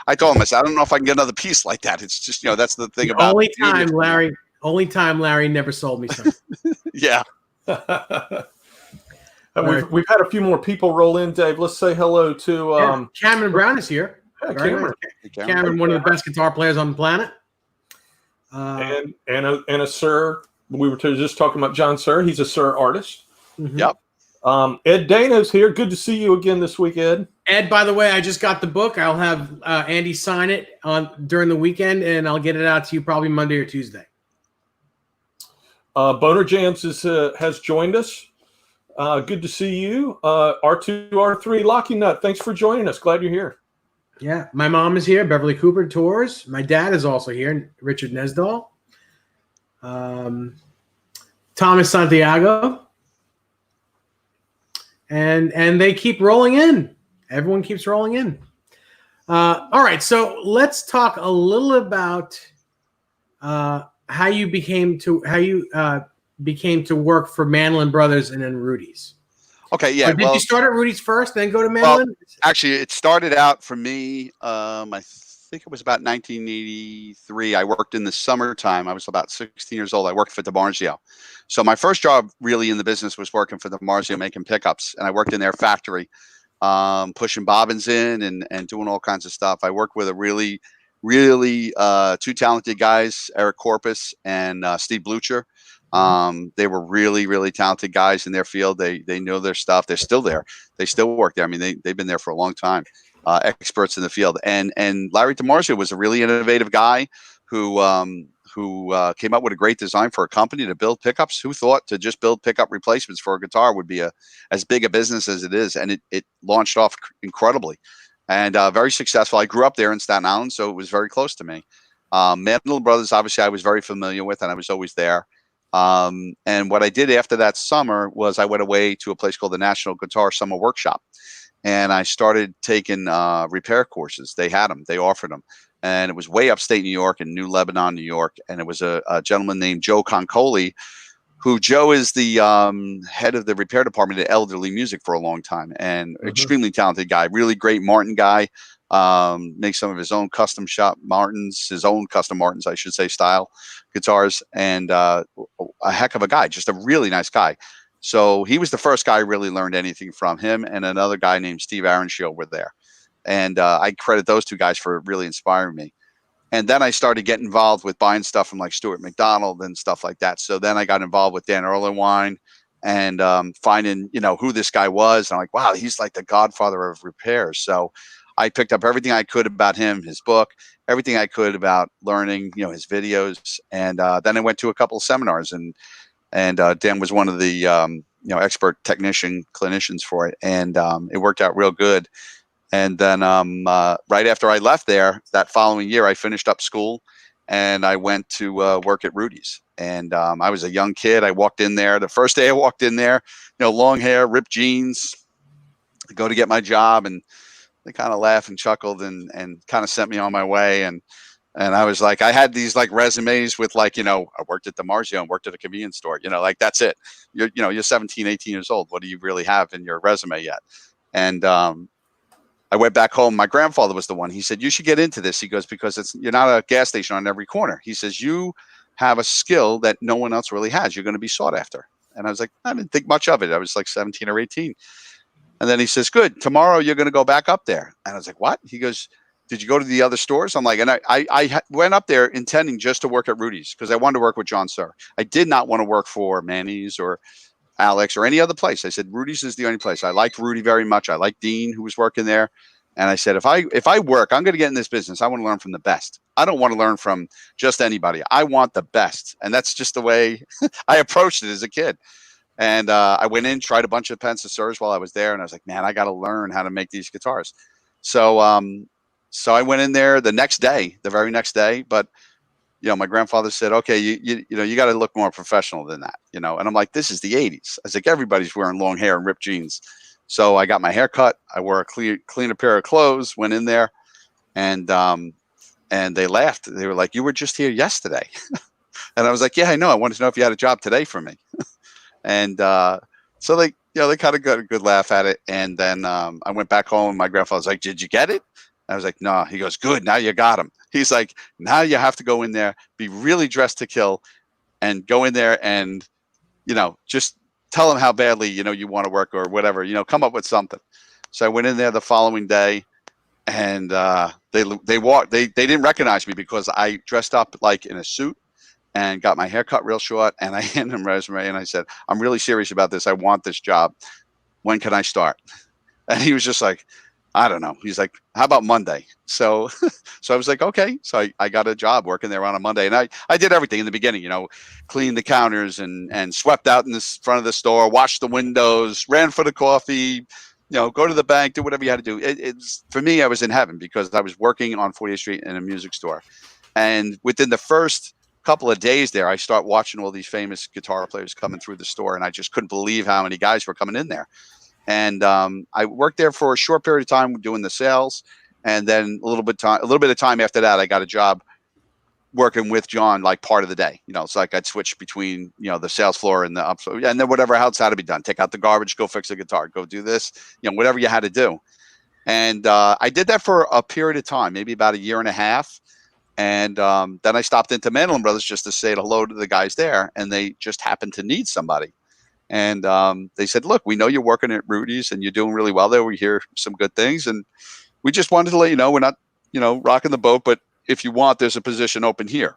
I told him, I said, I don't know if I can get another piece like that. It's just, that's the thing about only time Larry never sold me something. Yeah. We've had a few more people roll in, Dave. Let's say hello to Cameron Brown is here. Yeah, Cameron. Cameron, one of the best guitar players on the planet. And a Suhr. We were just talking about John Suhr. He's a Suhr artist. Mm-hmm. Yep. Ed Dano's here. Good to see you again this week, Ed. Ed, by the way, I just got the book. I'll have Andy sign it during the weekend, and I'll get it out to you probably Monday or Tuesday. Boner Jams has joined us. Good to see you. R2R3 Locky Nut, thanks for joining us. Glad you're here. Yeah, my mom is here. Beverly Cooper tours. My dad is also here. Richard Nesdahl. Thomas Santiago. And they keep rolling in. Everyone keeps rolling in. All right, so let's talk a little about how you became to work for Manlin Brothers and then Rudy's. Okay, yeah. Or did you start at Rudy's first, then go to Manlin? Well, actually, it started out for me. I think it was about 1983. I worked in the summertime. I was about 16 years old. I worked for DiMarzio. So my first job really in the business was working for DiMarzio making pickups, and I worked in their factory, pushing bobbins in and doing all kinds of stuff. I worked with a really two talented guys, Eric Corpus and Steve Blucher. They were really talented guys in their field. They know their stuff. They're still there. They still work there. I mean, they've been there for a long time. Experts in the field. And Larry DiMarzio was a really innovative guy who came up with a great design for a company to build pickups. Who thought to just build pickup replacements for a guitar would be as big a business as it is? And it launched off incredibly and very successful. I grew up there in Staten Island, so it was very close to me. Mandel Brothers, obviously, I was very familiar with, and I was always there. And what I did after that summer was I went away to a place called the National Guitar Summer Workshop. And I started taking repair courses. They had them. They offered them. And it was way upstate New York in New Lebanon, New York. And it was a gentleman named Joe Concoli, who Joe is the head of the repair department at Elderly Music for a long time. And extremely talented guy, really great Martin guy. Makes some of his own custom shop Martins, his own custom Martins, I should say, style guitars. And a heck of a guy, just a really nice guy. So he was the first guy I really learned anything from. Him and another guy named Steve Arenshield were there. And I credit those two guys for really inspiring me. And then I started getting involved with buying stuff from like Stuart McDonald and stuff like that. So then I got involved with Dan Erlewine and finding, who this guy was. And I'm like, wow, he's like the godfather of repairs. So I picked up everything I could about him, his book, everything I could about learning, his videos. And then I went to a couple of seminars and Dan was one of the, expert clinicians for it. And it worked out real good. And then right after I left there, that following year, I finished up school and I went to work at Rudy's. And I was a young kid. I walked in there. The first day I walked in there, long hair, ripped jeans, go to get my job. And they kind of laughed and chuckled and kind of sent me on my way. And I was like, I had these like resumes with like, I worked at DiMarzio and worked at a convenience store, like that's it. You're 17, 18 years old. What do you really have in your resume yet? And I went back home. My grandfather was the one. He said, you should get into this. He goes, because you're not a gas station on every corner. He says, you have a skill that no one else really has. You're going to be sought after. And I was like, I didn't think much of it. I was like 17 or 18. And then he says, good, tomorrow you're going to go back up there. And I was like, what? He goes, did you go to the other stores? I'm like, and I went up there intending just to work at Rudy's because I wanted to work with John Suhr. I did not want to work for Manny's or Alex or any other place. I said, Rudy's is the only place. I liked Rudy very much. I liked Dean, who was working there. And I said, if I work, I'm going to get in this business. I want to learn from the best. I don't want to learn from just anybody. I want the best. And that's just the way I approached it as a kid. And I went in, tried a bunch of Pensacers while I was there. And I was like, man, I got to learn how to make these guitars. So I went in there the very next day. But, my grandfather said, okay, you got to look more professional than that, And I'm like, this is the 80s. I was like, everybody's wearing long hair and ripped jeans. So I got my hair cut. I wore a cleaner pair of clothes, went in there and they laughed. They were like, you were just here yesterday. And I was like, yeah, I know. I wanted to know if you had a job today for me. And so they kind of got a good laugh at it. And then I went back home. My grandfather's like, did you get it? I was like, no. He goes, good. Now you got him. He's like, now you have to go in there, be really dressed to kill and go in there and, just tell them how badly, you want to work or whatever, come up with something. So I went in there the following day and they didn't recognize me because I dressed up like in a suit and got my hair cut real short. And I handed him a resume and I said, I'm really serious about this. I want this job. When can I start? And he was just like, I don't know. He's like, how about Monday? So I was like, okay. So I got a job working there on a Monday. And I did everything in the beginning, cleaned the counters and swept out in the front of the store, washed the windows, ran for the coffee, go to the bank, do whatever you had to do. It's for me, I was in heaven because I was working on 40th Street in a music store. And within the first couple of days there, I start watching all these famous guitar players coming through the store. And I just couldn't believe how many guys were coming in there. And I worked there for a short period of time doing the sales, and then a little bit of time after that, I got a job working with John like part of the day. You know, it's like I'd switch between, you know, the sales floor and the up, and then whatever else had to be done. Take out the garbage, go fix the guitar, go do this, you know, whatever you had to do. And I did that for a period of time, maybe about a year and a half. And then I stopped into Mandolin Brothers just to say hello to the guys there, and they just happened to need somebody. And they said, look, we know you're working at Rudy's and you're doing really well there. We hear some good things. And we just wanted to let you know we're not, you know, rocking the boat, but if you want, there's a position open here.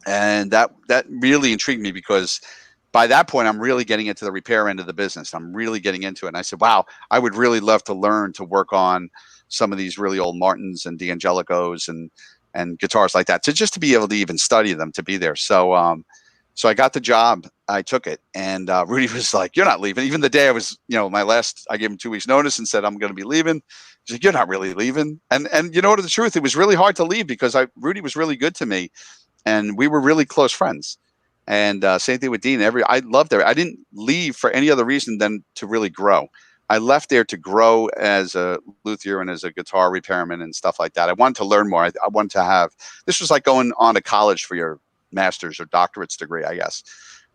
And that really intrigued me, because by that point, I'm really getting into the repair end of the business. I'm really getting into it. And I said, wow, I would really love to learn to work on some of these really old Martins and D'Angelicos and guitars like that, to just to be able to even study them, to be there. So, so I got the job, I took it, and Rudy was like, you're not leaving. Even the day I was, you know, I gave him 2 weeks notice and said, I'm going to be leaving. He's like, you're not really leaving. And you know what, the truth, it was really hard to leave, because Rudy was really good to me and we were really close friends. And same thing with Dean. I loved it. I didn't leave for any other reason than to really grow. I left there to grow as a luthier and as a guitar repairman and stuff like that. I wanted to learn more. I wanted to have, this was like going on to college for your master's or doctorate's degree, I guess.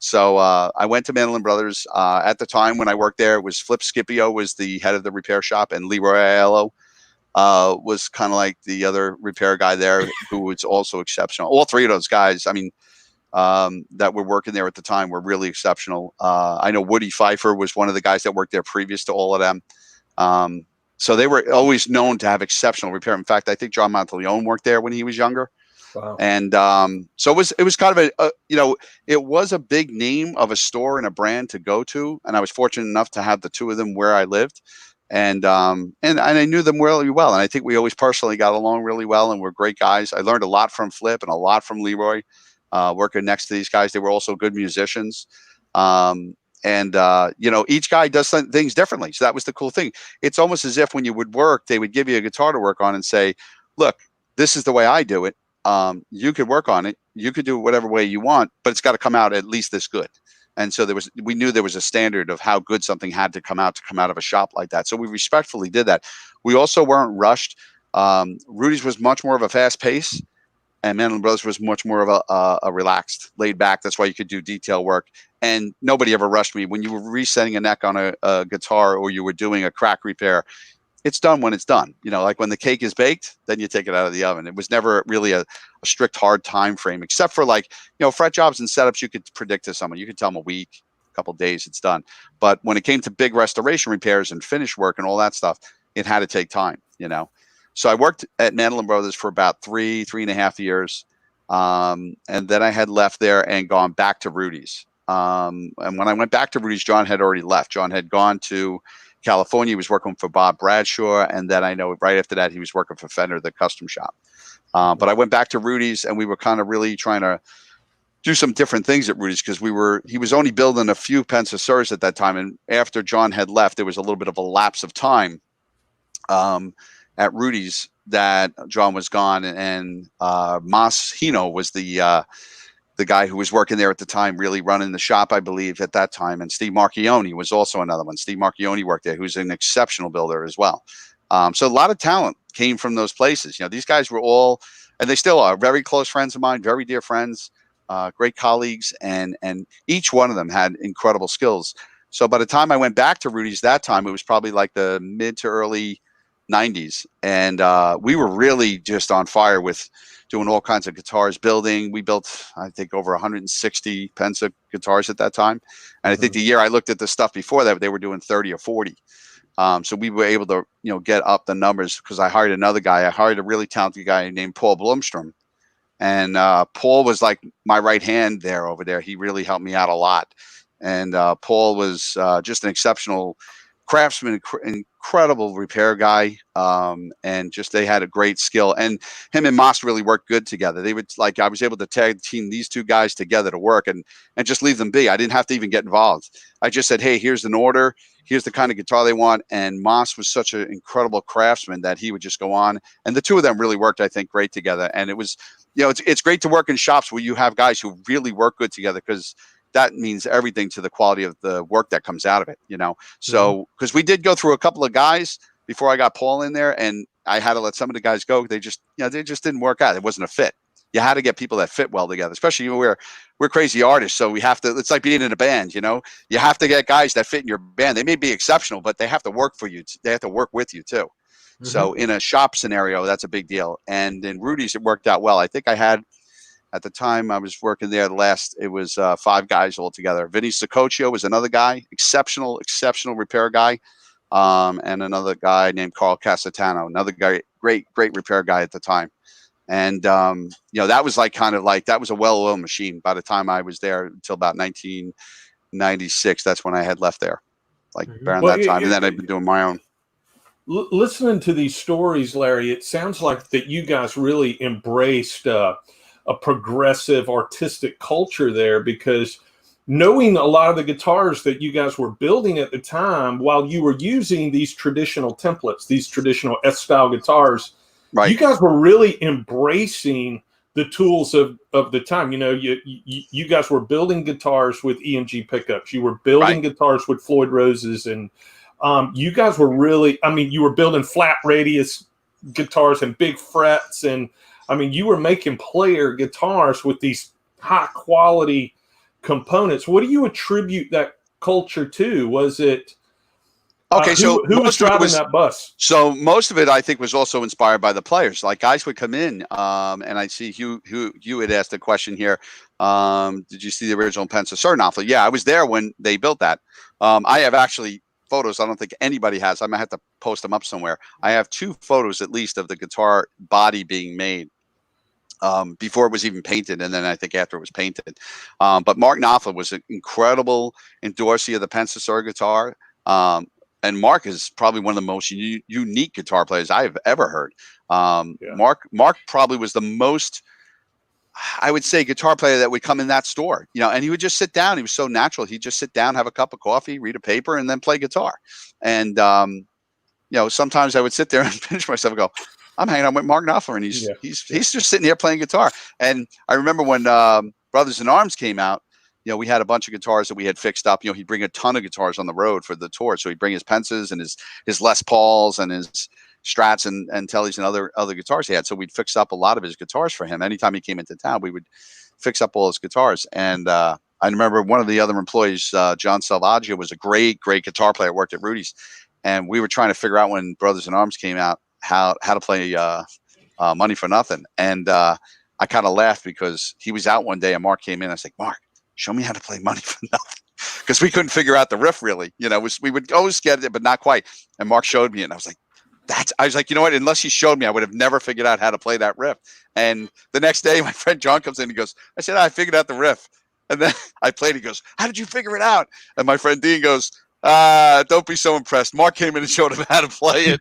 So I went to Mandolin Brothers. At the time when I worked there, it was Flip Scipio was the head of the repair shop, and Leroy Aiello was kind of like the other repair guy there, who was also exceptional. All three of those guys, I mean, that were working there at the time were really exceptional. I know Woody Pfeiffer was one of the guys that worked there previous to all of them. So they were always known to have exceptional repair. In fact, I think John Monteleone worked there when he was younger. Wow. And so it was kind of you know, it was a big name of a store and a brand to go to. And I was fortunate enough to have the two of them where I lived. And I knew them really well. And I think we always personally got along really well, and we're great guys. I learned a lot from Flip and a lot from Leroy, working next to these guys. They were also good musicians. You know, each guy does things differently. So that was the cool thing. It's almost as if when you would work, they would give you a guitar to work on and say, look, this is the way I do it. You could work on it. You could do it whatever way you want, but it's got to come out at least this good. And so we knew there was a standard of how good something had to come out of a shop like that. So we respectfully did that. We also weren't rushed. Rudy's was much more of a fast pace, and Mandolin Brothers was much more of a relaxed, laid back. That's why you could do detail work. And nobody ever rushed me. When you were resetting a neck on a guitar, or you were doing a crack repair, it's done when it's done. You know, like when the cake is baked, then you take it out of the oven. It was never really a strict, hard time frame, except for, like, you know, fret jobs and setups you could predict to someone. You could tell them a week, a couple of days, it's done. But when it came to big restoration repairs and finish work and all that stuff, it had to take time, you know. So I worked at Mandolin Brothers for about 3.5 years. And then I had left there and gone back to Rudy's. And when I went back to Rudy's, John had already left. John had gone to California. He was working for Bob Bradshaw. And then I know right after that, he was working for Fender, the custom shop. But I went back to Rudy's, and we were kind of really trying to do some different things at Rudy's, because he was only building a few Pensacers at that time. And after John had left, there was a little bit of a lapse of time at Rudy's that John was gone. And Mas Hino was the guy who was working there at the time, really running the shop, I believe, at that time. And Steve Marchione was also another one. Steve Marchione worked there, who's an exceptional builder as well. So a lot of talent came from those places. You know, these guys were all, and they still are, very close friends of mine, very dear friends, great colleagues, and each one of them had incredible skills. So by the time I went back to Rudy's that time, it was probably like the mid to early 90s. And we were really just on fire with doing all kinds of guitars, building. We built, I think, over 160 Pensa guitars at that time. And I think the year I looked at the stuff before that, they were doing 30 or 40. So we were able to, you know, get up the numbers, because I hired another guy. I hired a really talented guy named Paul Blomstrom. And Paul was like my right hand over there. He really helped me out a lot. And Paul was just an exceptional craftsman, incredible repair guy, and just they had a great skill. And him and Moss really worked good together. They would, like, I was able to tag team these two guys together to work and just leave them be. I didn't have to even get involved. I just said, hey, here's an order, here's the kind of guitar they want. And Moss was such an incredible craftsman that he would just go on. And the two of them really worked, I think, great together. And it was, you know, it's great to work in shops where you have guys who really work good together, because that means everything to the quality of the work that comes out of it, you know? So, because we did go through a couple of guys before I got Paul in there, and I had to let some of the guys go. They just, you know, they just didn't work out. It wasn't a fit. you had to get people that fit well together, especially we're crazy artists. So we have to, it's like being in a band, you know, you have to get guys that fit in your band. They may be exceptional, but they have to work for you. They have to work with you too. So in a shop scenario, that's a big deal. And in Rudy's, it worked out well. I think I had, at the time I was working there, it was 5 guys altogether. Vinny Sicoccio was another guy, exceptional repair guy. And another guy named Carl Casatano, another guy, great repair guy at the time. And, you know, that was that was a well-oiled machine by the time I was there until about 1996. That's when I had left there, around that time. And then I've been doing my own. Listening to these stories, Larry, it sounds like that you guys really embraced a progressive artistic culture there, because knowing a lot of the guitars that you guys were building at the time, while you were using these traditional templates, these traditional S-style guitars, right, you guys were really embracing the tools of the time. You know, you guys were building guitars with EMG pickups. You were building guitars with Floyd Roses, and you guys were really, I mean, you were building flat radius guitars and big frets, and I mean, you were making player guitars with these high quality components. What do you attribute that culture to? Was it okay? So who was driving that bus? So most of it, I think, was also inspired by the players. Like guys would come in, and I see Hugh had asked a question here. Did you see the original Pensacola Knopfler? Yeah, I was there when they built that. I have actually photos. I don't think anybody has. I might have to post them up somewhere. I have 2 photos at least of the guitar body being made. Before it was even painted, and then I think after it was painted. But Mark Knopfler was an incredible endorsee of the Pensacola guitar. And Mark is probably one of the most unique guitar players I've ever heard. Mark probably was the most, I would say, guitar player that would come in that store, you know, and he would just sit down. He was so natural. He'd just sit down, have a cup of coffee, read a paper, and then play guitar. And, you know, sometimes I would sit there and pinch myself and go, I'm hanging out with Mark Knopfler, and he's just sitting here playing guitar. And I remember when Brothers in Arms came out, you know, we had a bunch of guitars that we had fixed up. You know, he'd bring a ton of guitars on the road for the tour. So he'd bring his Pensas and his Les Pauls and his Strats and Tellys and other guitars he had. So we'd fix up a lot of his guitars for him. Anytime he came into town, we would fix up all his guitars. And I remember one of the other employees, John Salvaggio, was a great guitar player, worked at Rudy's. And we were trying to figure out when Brothers in Arms came out, how to play Money for Nothing. And I kind of laughed because he was out one day and Mark came in. I was like, Mark, show me how to play Money for Nothing. Because we couldn't figure out the riff really. You know, we would always get it, but not quite. And Mark showed me, and I was like, you know what? Unless he showed me, I would have never figured out how to play that riff. And the next day, my friend John comes in and he goes, I said, I figured out the riff. And then I played. He goes, how did you figure it out? And my friend Dean goes, don't be so impressed. Mark came in and showed him how to play it.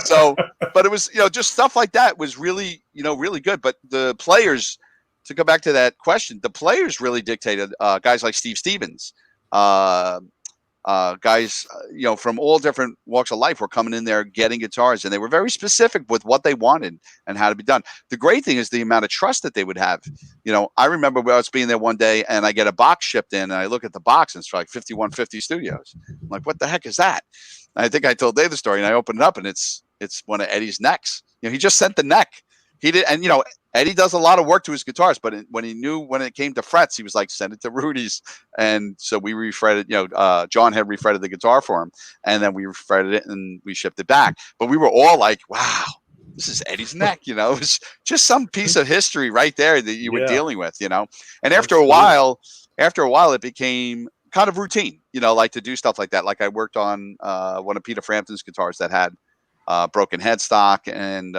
So, but it was, you know, just stuff like that was really, you know, really good. But the players, to go back to that question, the players really dictated. Guys like Steve Stevens, guys, you know, from all different walks of life were coming in there getting guitars, and they were very specific with what they wanted and how to be done. The great thing is the amount of trust that they would have. You know, I remember I was being there one day and I get a box shipped in, and I look at the box and it's like 5150 Studios. I'm like, what the heck is that? And I think I told Dave the story, and I opened it up and it's one of Eddie's necks. You know, he just sent the neck. He did, and you know, Eddie does a lot of work to his guitars, but when he knew when it came to frets, he was like, send it to Rudy's. And so we refretted, you know, John had refretted the guitar for him, and then we refretted it and we shipped it back. But we were all like, wow, this is Eddie's neck, you know. It was just some piece of history right there that you were dealing with, you know. And after a while, it became kind of routine, you know, like to do stuff like that. Like I worked on one of Peter Frampton's guitars that had broken headstock, and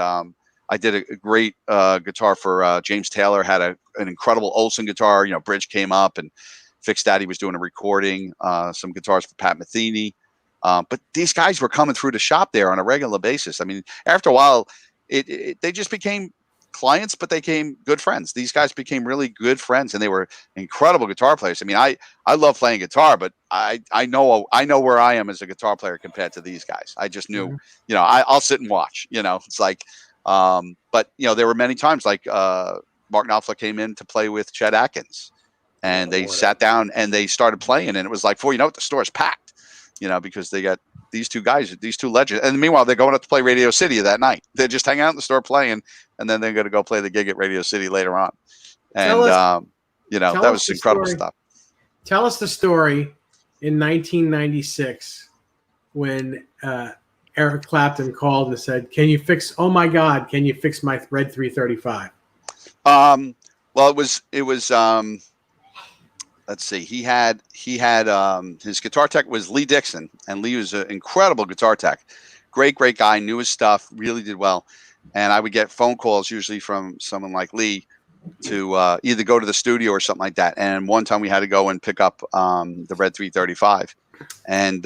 I did a great guitar for James Taylor, had an incredible Olsen guitar. You know, bridge came up and fixed that. He was doing a recording, some guitars for Pat Metheny. But these guys were coming through the shop there on a regular basis. I mean, after a while, they just became clients, but they became good friends. These guys became really good friends, and they were incredible guitar players. I mean, I love playing guitar, but I know where I am as a guitar player compared to these guys. I just knew, you know, I'll sit and watch. You know, it's like. But you know, there were many times like Mark Knopfler came in to play with Chet Atkins, and they sat down and they started playing, and it was like, before you know it, the store's packed, you know, because they got these two guys, these two legends. And meanwhile, they're going up to play Radio City that night. They're just hanging out in the store playing, and then they're going to go play the gig at Radio City later on. And that was incredible stuff. Tell us the story in 1996 when Eric Clapton called and said, "Can you fix? Oh my God, can you fix my Red 335?" Well, it was. Let's see. He had his guitar tech was Lee Dixon, and Lee was an incredible guitar tech. Great guy, knew his stuff, really did well. And I would get phone calls usually from someone like Lee to either go to the studio or something like that. And one time we had to go and pick up the Red 335, and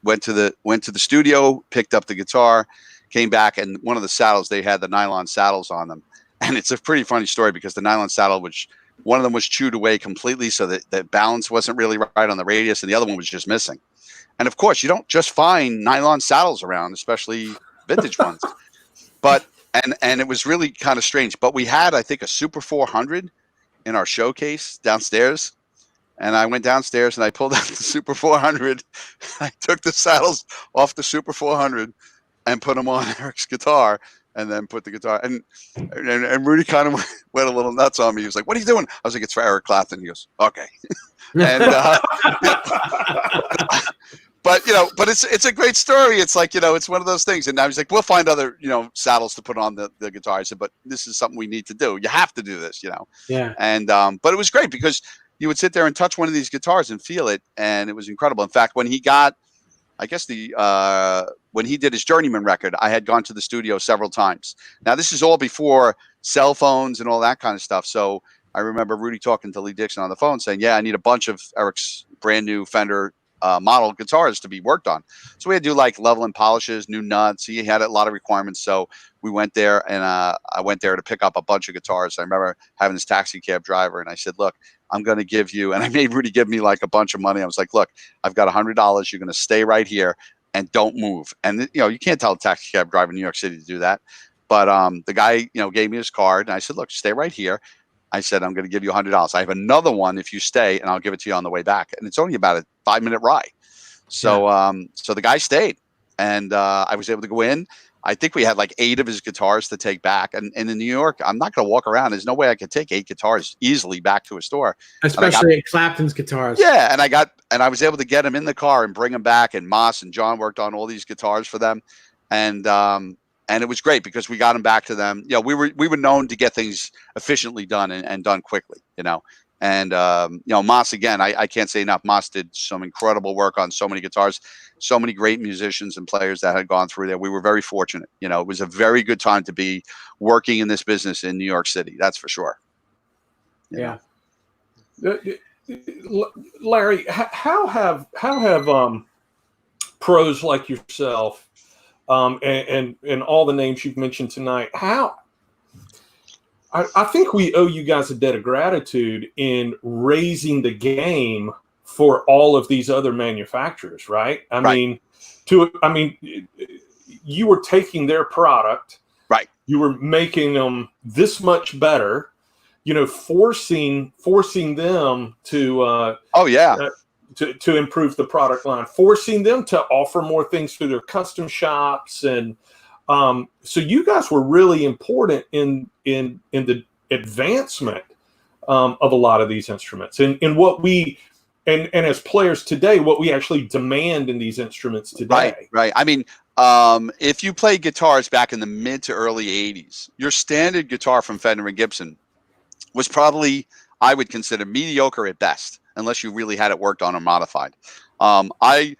went to the studio, picked up the guitar, came back, and one of the saddles, they had the nylon saddles on them. And it's a pretty funny story because the nylon saddle, which one of them was chewed away completely, so that the balance wasn't really right on the radius, and the other one was just missing. And of course, you don't just find nylon saddles around, especially vintage ones. But and it was really kind of strange. But we had, I think, a Super 400 in our showcase downstairs. And I went downstairs and I pulled out the Super 400. I took the saddles off the Super 400 and put them on Eric's guitar, and then put the guitar. And Rudy kind of went a little nuts on me. He was like, "What are you doing?" I was like, "It's for Eric Clapton." He goes, "Okay." And but it's a great story. It's like, it's one of those things. And I was like, "We'll find other, saddles to put on the guitar." I said, "But this is something we need to do. You have to do this, Yeah. And but it was great because you would sit there and touch one of these guitars and feel it, and it was incredible. In fact, when he got, I guess when he did his Journeyman record, I had gone to the studio several times. Now, this is all before cell phones and all that kind of stuff. So I remember Rudy talking to Lee Dixon on the phone saying, "Yeah, I need a bunch of Eric's brand new Fender model guitars to be worked on." So we had to do like level and polishes, new nuts. He had a lot of requirements. So we went there, and I went there to pick up a bunch of guitars. I remember having this taxi cab driver, and I said, "Look, I'm going to give you," and I made Rudy give me like a bunch of money. I was like, "Look, I've got $100. You're going to stay right here and don't move." And you can't tell a taxi cab driver in New York City to do that. But the guy, gave me his card, and I said, "Look, stay right here." I said, "I'm going to give you $100. I have another one if you stay, and I'll give it to you on the way back." And it's only about a 5-minute ride. So, so the guy stayed, and I was able to go in. I think we had like 8 of his guitars to take back. And in New York, I'm not going to walk around. There's no way I could take 8 guitars easily back to a store. Especially Clapton's guitars. Yeah. And I was able to get them in the car and bring them back. And Moss and John worked on all these guitars for them. And it was great because we got them back to them. We were known to get things efficiently done and done quickly, And, Moss, again, I can't say enough. Moss did some incredible work on so many guitars, so many great musicians and players that had gone through there. We were very fortunate. It was a very good time to be working in this business in New York City. That's for sure. Yeah. Larry, how have pros like yourself and all the names you've mentioned tonight, I think we owe you guys a debt of gratitude in raising the game for all of these other manufacturers, right? I mean, you were taking their product, right? You were making them this much better, forcing them to to improve the product line, forcing them to offer more things through their custom shops. And so you guys were really important in the advancement of a lot of these instruments, and what we and as players today, what we actually demand in these instruments today. Right. I mean, if you play guitars back in the mid to early 80s, your standard guitar from Fender and Gibson was probably, I would consider, mediocre at best, unless you really had it worked on or modified. I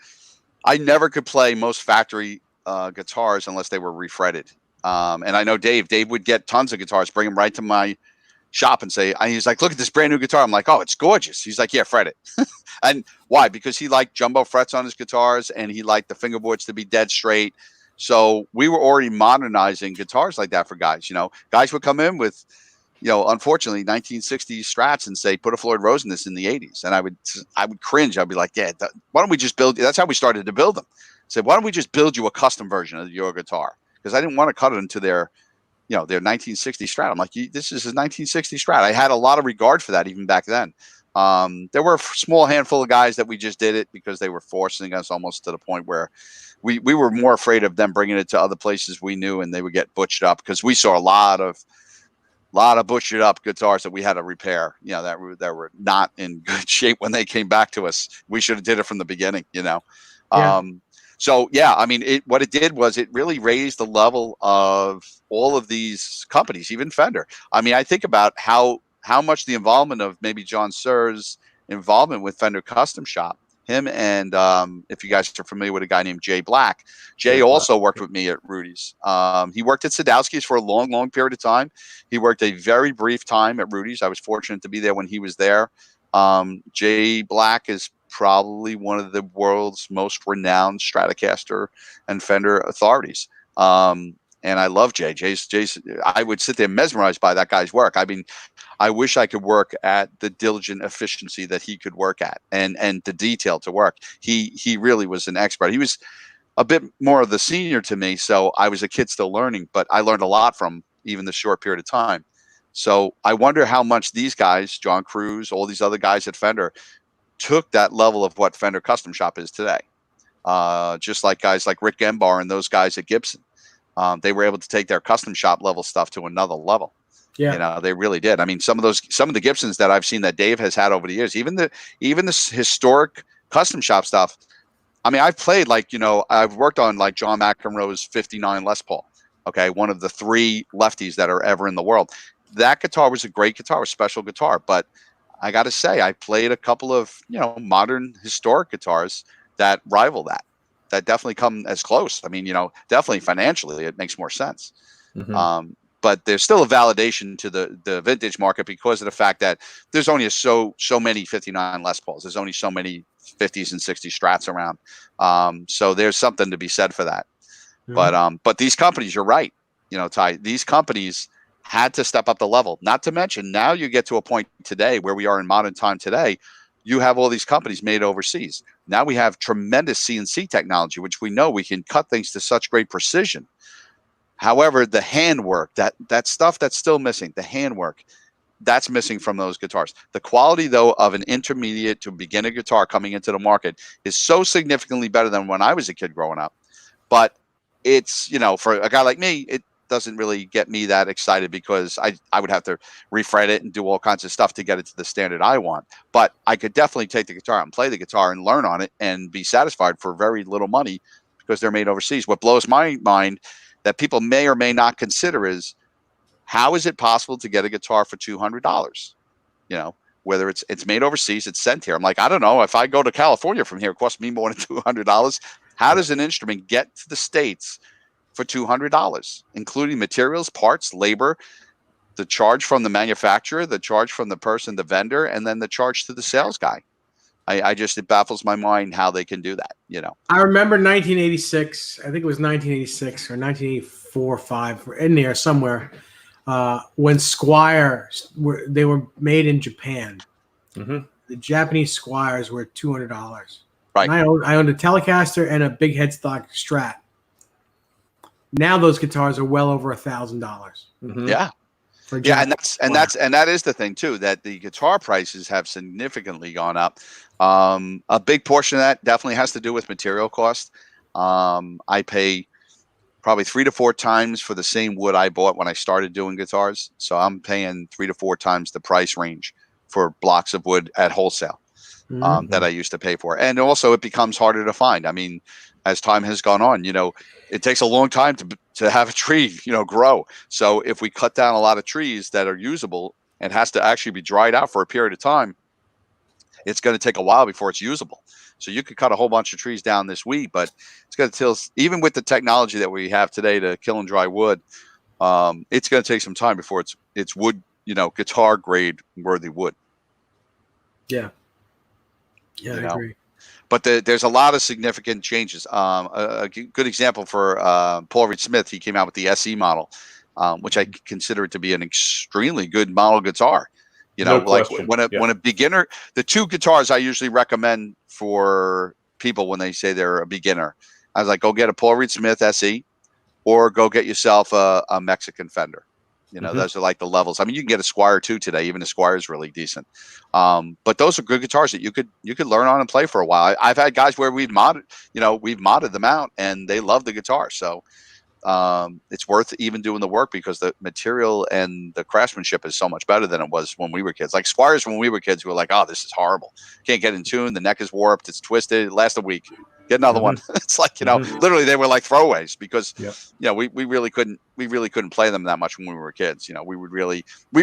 never could play most factory guitars unless they were refretted. And I know Dave would get tons of guitars, bring them right to my shop and say, he's like, "Look at this brand new guitar." I'm like, "Oh, it's gorgeous." He's like, "Yeah, fret it." And why? Because he liked jumbo frets on his guitars, and he liked the fingerboards to be dead straight. So we were already modernizing guitars like that for guys. Guys would come in with, unfortunately, 1960s Strats and say, "Put a Floyd Rose in this in the 80s." And I would cringe. I'd be like, "Yeah, why don't we just build?" That's how we started to build them. Said, "Why don't we just build you a custom version of your guitar?" Because I didn't want to cut it into their 1960 Strat. I'm like, "This is a 1960 Strat." I had a lot of regard for that even back then. There were a small handful of guys that we just did it because they were forcing us almost to the point where we were more afraid of them bringing it to other places we knew and they would get butchered up, because we saw a lot of butchered up guitars that we had to repair, that were not in good shape when they came back to us. We should have did it from the beginning, Yeah. So yeah, I mean, what it did was it really raised the level of all of these companies, even Fender. I mean, I think about how much the involvement of maybe John Sir's involvement with Fender Custom Shop, him and if you guys are familiar with a guy named Jay Black. Jay also worked with me at Rudy's. He worked at Sadowski's for a long period of time. He worked a very brief time at Rudy's. I was fortunate to be there when he was there. Jay Black is probably one of the world's most renowned Stratocaster and Fender authorities. And I love Jay. Jay's, I would sit there mesmerized by that guy's work. I mean, I wish I could work at the diligent efficiency that he could work at, and the detail to work. He really was an expert. He was a bit more of the senior to me, so I was a kid still learning, but I learned a lot from even the short period of time. So I wonder how much these guys, John Cruz, all these other guys at Fender, took that level of what Fender Custom Shop is today. Just like guys like Rick Gembar and those guys at Gibson. They were able to take their custom shop level stuff to another level. Yeah, they really did. I mean, some of the Gibsons that I've seen that Dave has had over the years, even this historic custom shop stuff. I mean, I've played I've worked on like John McEnroe's 59 Les Paul. Okay, one of the 3 lefties that are ever in the world. That guitar was a great guitar, a special guitar. But I got to say, I played a couple of modern historic guitars that rival that. That definitely come as close. I mean, definitely financially, it makes more sense. Mm-hmm. But there's still a validation to the vintage market because of the fact that there's only so many 59 Les Pauls. There's only so many 50s and 60s Strats around. So there's something to be said for that. Mm-hmm. But these companies, you're right. Ty, these companies had to step up the level. Not to mention, now you get to a point today where we are in modern time today. You have all these companies made overseas. Now we have tremendous CNC technology, which we know we can cut things to such great precision. However, the handwork, that stuff that's still missing, the handwork, that's missing from those guitars. The quality, though, of an intermediate to beginner guitar coming into the market is so significantly better than when I was a kid growing up. But it's, for a guy like me, it doesn't really get me that excited because I would have to refret it and do all kinds of stuff to get it to the standard I want. But I could definitely take the guitar out and play the guitar and learn on it and be satisfied for very little money because they're made overseas. What blows my mind that people may or may not consider is, how is it possible to get a guitar for $200? Whether it's made overseas, it's sent here. I'm like, I don't know. If I go to California from here, it costs me more than $200. How does an instrument get to the States for $200, including materials, parts, labor, the charge from the manufacturer, the charge from the person, the vendor, and then the charge to the sales guy? It baffles my mind how they can do that. I remember 1986. I think it was 1986 or 1984, 5, in there somewhere. When Squire, they were made in Japan. Mm-hmm. The Japanese Squires were $200. Right. And I owned a Telecaster and a big headstock Strat. Now those guitars are well over $1,000. Mm-hmm. Yeah. Yeah, and that is the thing too, that the guitar prices have significantly gone up. A big portion of that definitely has to do with material cost. I pay probably 3 to 4 times for the same wood I bought when I started doing guitars. So I'm paying 3 to 4 times the price range for blocks of wood at wholesale that I used to pay for. And also it becomes harder to find. I mean, as time has gone on, it takes a long time to have a tree, grow. So if we cut down a lot of trees that are usable and has to actually be dried out for a period of time, it's going to take a while before it's usable. So you could cut a whole bunch of trees down this week, but it's going to even with the technology that we have today to kill and dry wood, it's going to take some time before it's wood, guitar grade worthy wood. Yeah. Yeah, I agree. But there's a lot of significant changes. A good example for Paul Reed Smith, he came out with the SE model, which I consider it to be an extremely good model guitar. When a beginner, the 2 guitars I usually recommend for people when they say they're a beginner, I was like, go get a Paul Reed Smith SE or go get yourself a Mexican Fender. You know, those are like the levels. I mean, you can get a Squire 2 today. Even a Squire is really decent. But those are good guitars that you could learn on and play for a while. I've had guys where we've modded them out and they love the guitar. So it's worth even doing the work because the material and the craftsmanship is so much better than it was when we were kids. Like Squires, when we were kids, we were like, oh, this is horrible. Can't get in tune. The neck is warped. It's twisted. It lasts a week. Get another one. It's like, literally they were like throwaways because, we really couldn't play them that much when we were kids. You know, we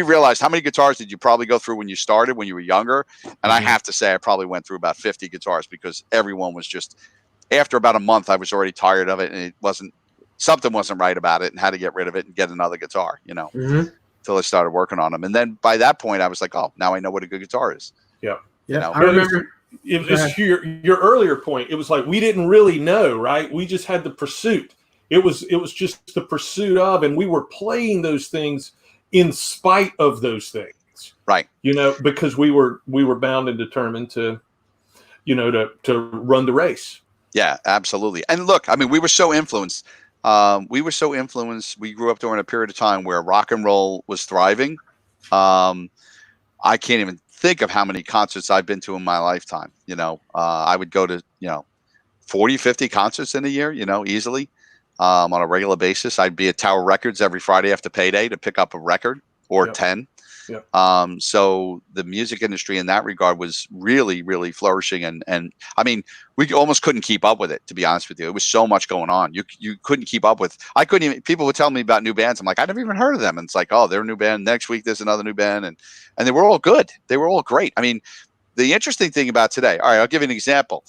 realized how many guitars did you probably go through when you started, when you were younger? And I have to say, I probably went through about 50 guitars because everyone was just, after about a month, I was already tired of it. And something wasn't right about it and had to get rid of it and get another guitar, until I started working on them. And then by that point I was like, oh, now I know what a good guitar is. Yeah. I remember. It was your earlier point. It was like we didn't really know, right? We just had the pursuit. It was just the pursuit of, and we were playing those things in spite of those things, right? Because we were bound and determined to run the race. Yeah, absolutely. And look, I mean, we were so influenced. We grew up during a period of time where rock and roll was thriving. I can't even think of how many concerts I've been to in my lifetime. I would go to 40, 50 concerts in a year, easily, on a regular basis. I'd be at Tower Records every Friday after payday to pick up a record or 10. Yep. So the music industry in that regard was really, really flourishing. And I mean, we almost couldn't keep up with it, to be honest with you. It was so much going on. You couldn't keep up with, people would tell me about new bands. I'm like, I never even heard of them. And it's like, oh, they're a new band. Next week, there's another new band. And they were all good. They were all great. I mean, the interesting thing about today, all right, I'll give you an example.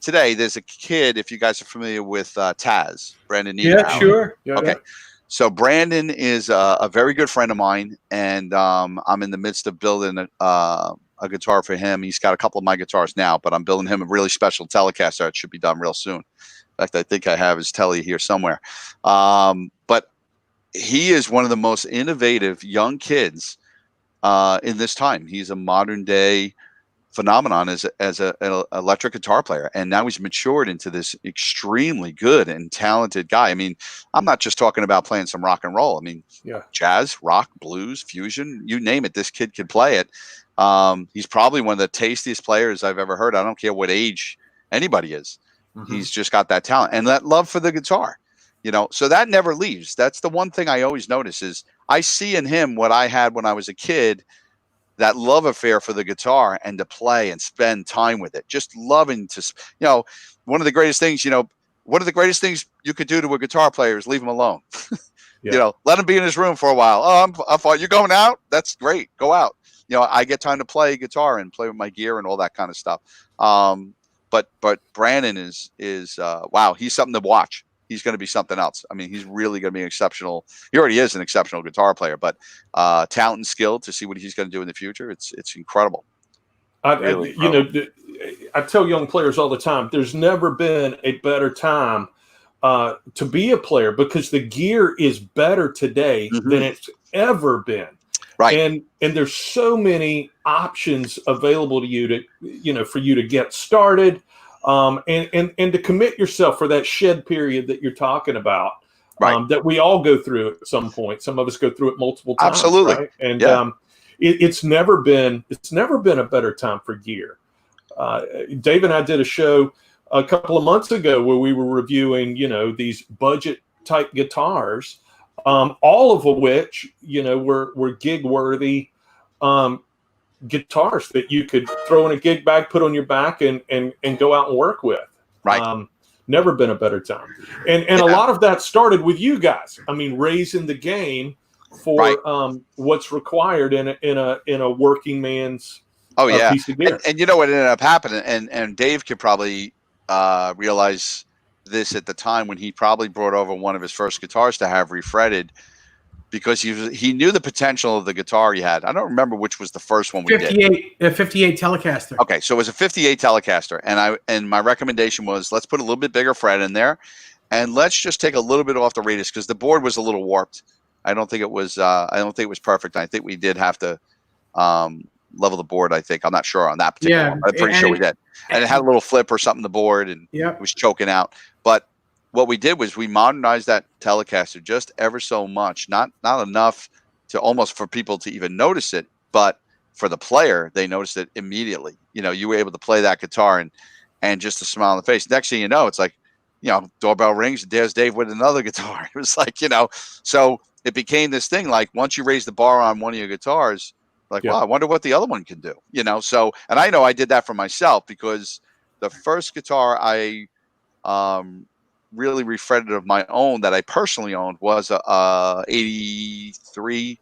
Today, there's a kid, if you guys are familiar with Taz, Brandon Niederauer. Yeah, sure. Yeah, okay. Yeah. So Brandon is a very good friend of mine, and I'm in the midst of building a guitar for him. He's got a couple of my guitars now, but I'm building him a really special Telecaster that should be done real soon. In fact, I think I have his Tele here somewhere. But he is one of the most innovative young kids in this time. He's a modern day phenomenon as an electric guitar player, and now he's matured into this extremely good and talented guy. I mean, I'm not just talking about playing some rock and roll. I mean, jazz, rock, blues, fusion, you name it, this kid could play it. He's probably one of the tastiest players I've ever heard. I don't care what age anybody is. He's just got that talent and that love for the guitar, so that never leaves. That's the one thing I always notice is I see in him what I had when I was a kid, that love affair for the guitar and to play and spend time with it. Just loving to, one of the greatest things you could do to a guitar player is leave him alone. Let him be in his room for a while. Oh, you're going out? That's great. Go out. I get time to play guitar and play with my gear and all that kind of stuff. But Brandon is wow, he's something to watch. He's going to be something else. I mean, he's really going to be an exceptional. He already is an exceptional guitar player, but talent and skill to see what he's going to do in the future. It's incredible. Really incredible. I tell young players all the time, there's never been a better time to be a player because the gear is better today than it's ever been. Right. And there's so many options available to you to, for you to get started. And to commit yourself for that shed period that you're talking about, right. That we all go through at some point. Some of us go through it multiple times. Absolutely. Right? And it's never been a better time for gear. Dave and I did a show a couple of months ago where we were reviewing, these budget type guitars, all of which, were gig worthy, guitars that you could throw in a gig bag, put on your back and go out and work with. Right. Never been a better time. And a lot of that started with you guys. I mean, raising the game for what's required in a working man's piece of gear. And you know what ended up happening, and Dave could probably realize this at the time when he probably brought over one of his first guitars to have refretted, because he knew the potential of the guitar he had. I don't remember which was the first one we did. 58 Telecaster. Okay, so it was a 58 Telecaster, and my recommendation was let's put a little bit bigger fret in there, and let's just take a little bit off the radius because the board was a little warped. I don't think it was. I don't think it was perfect. I think we did have to level the board. I think I'm not sure on that particular one. I'm pretty sure we did, and it had a little flip or something. The board and it was choking out, but. What we did was we modernized that Telecaster just ever so much, not enough to almost for people to even notice it, but for the player, they noticed it immediately. You were able to play that guitar and just a smile on the face. Next thing you know, it's like, doorbell rings, there's Dave with another guitar. It was like, so it became this thing. Like once you raise the bar on one of your guitars, like, wow, I wonder what the other one can do, So, and I know I did that for myself because the first guitar I really refretted of my own that I personally owned was a 83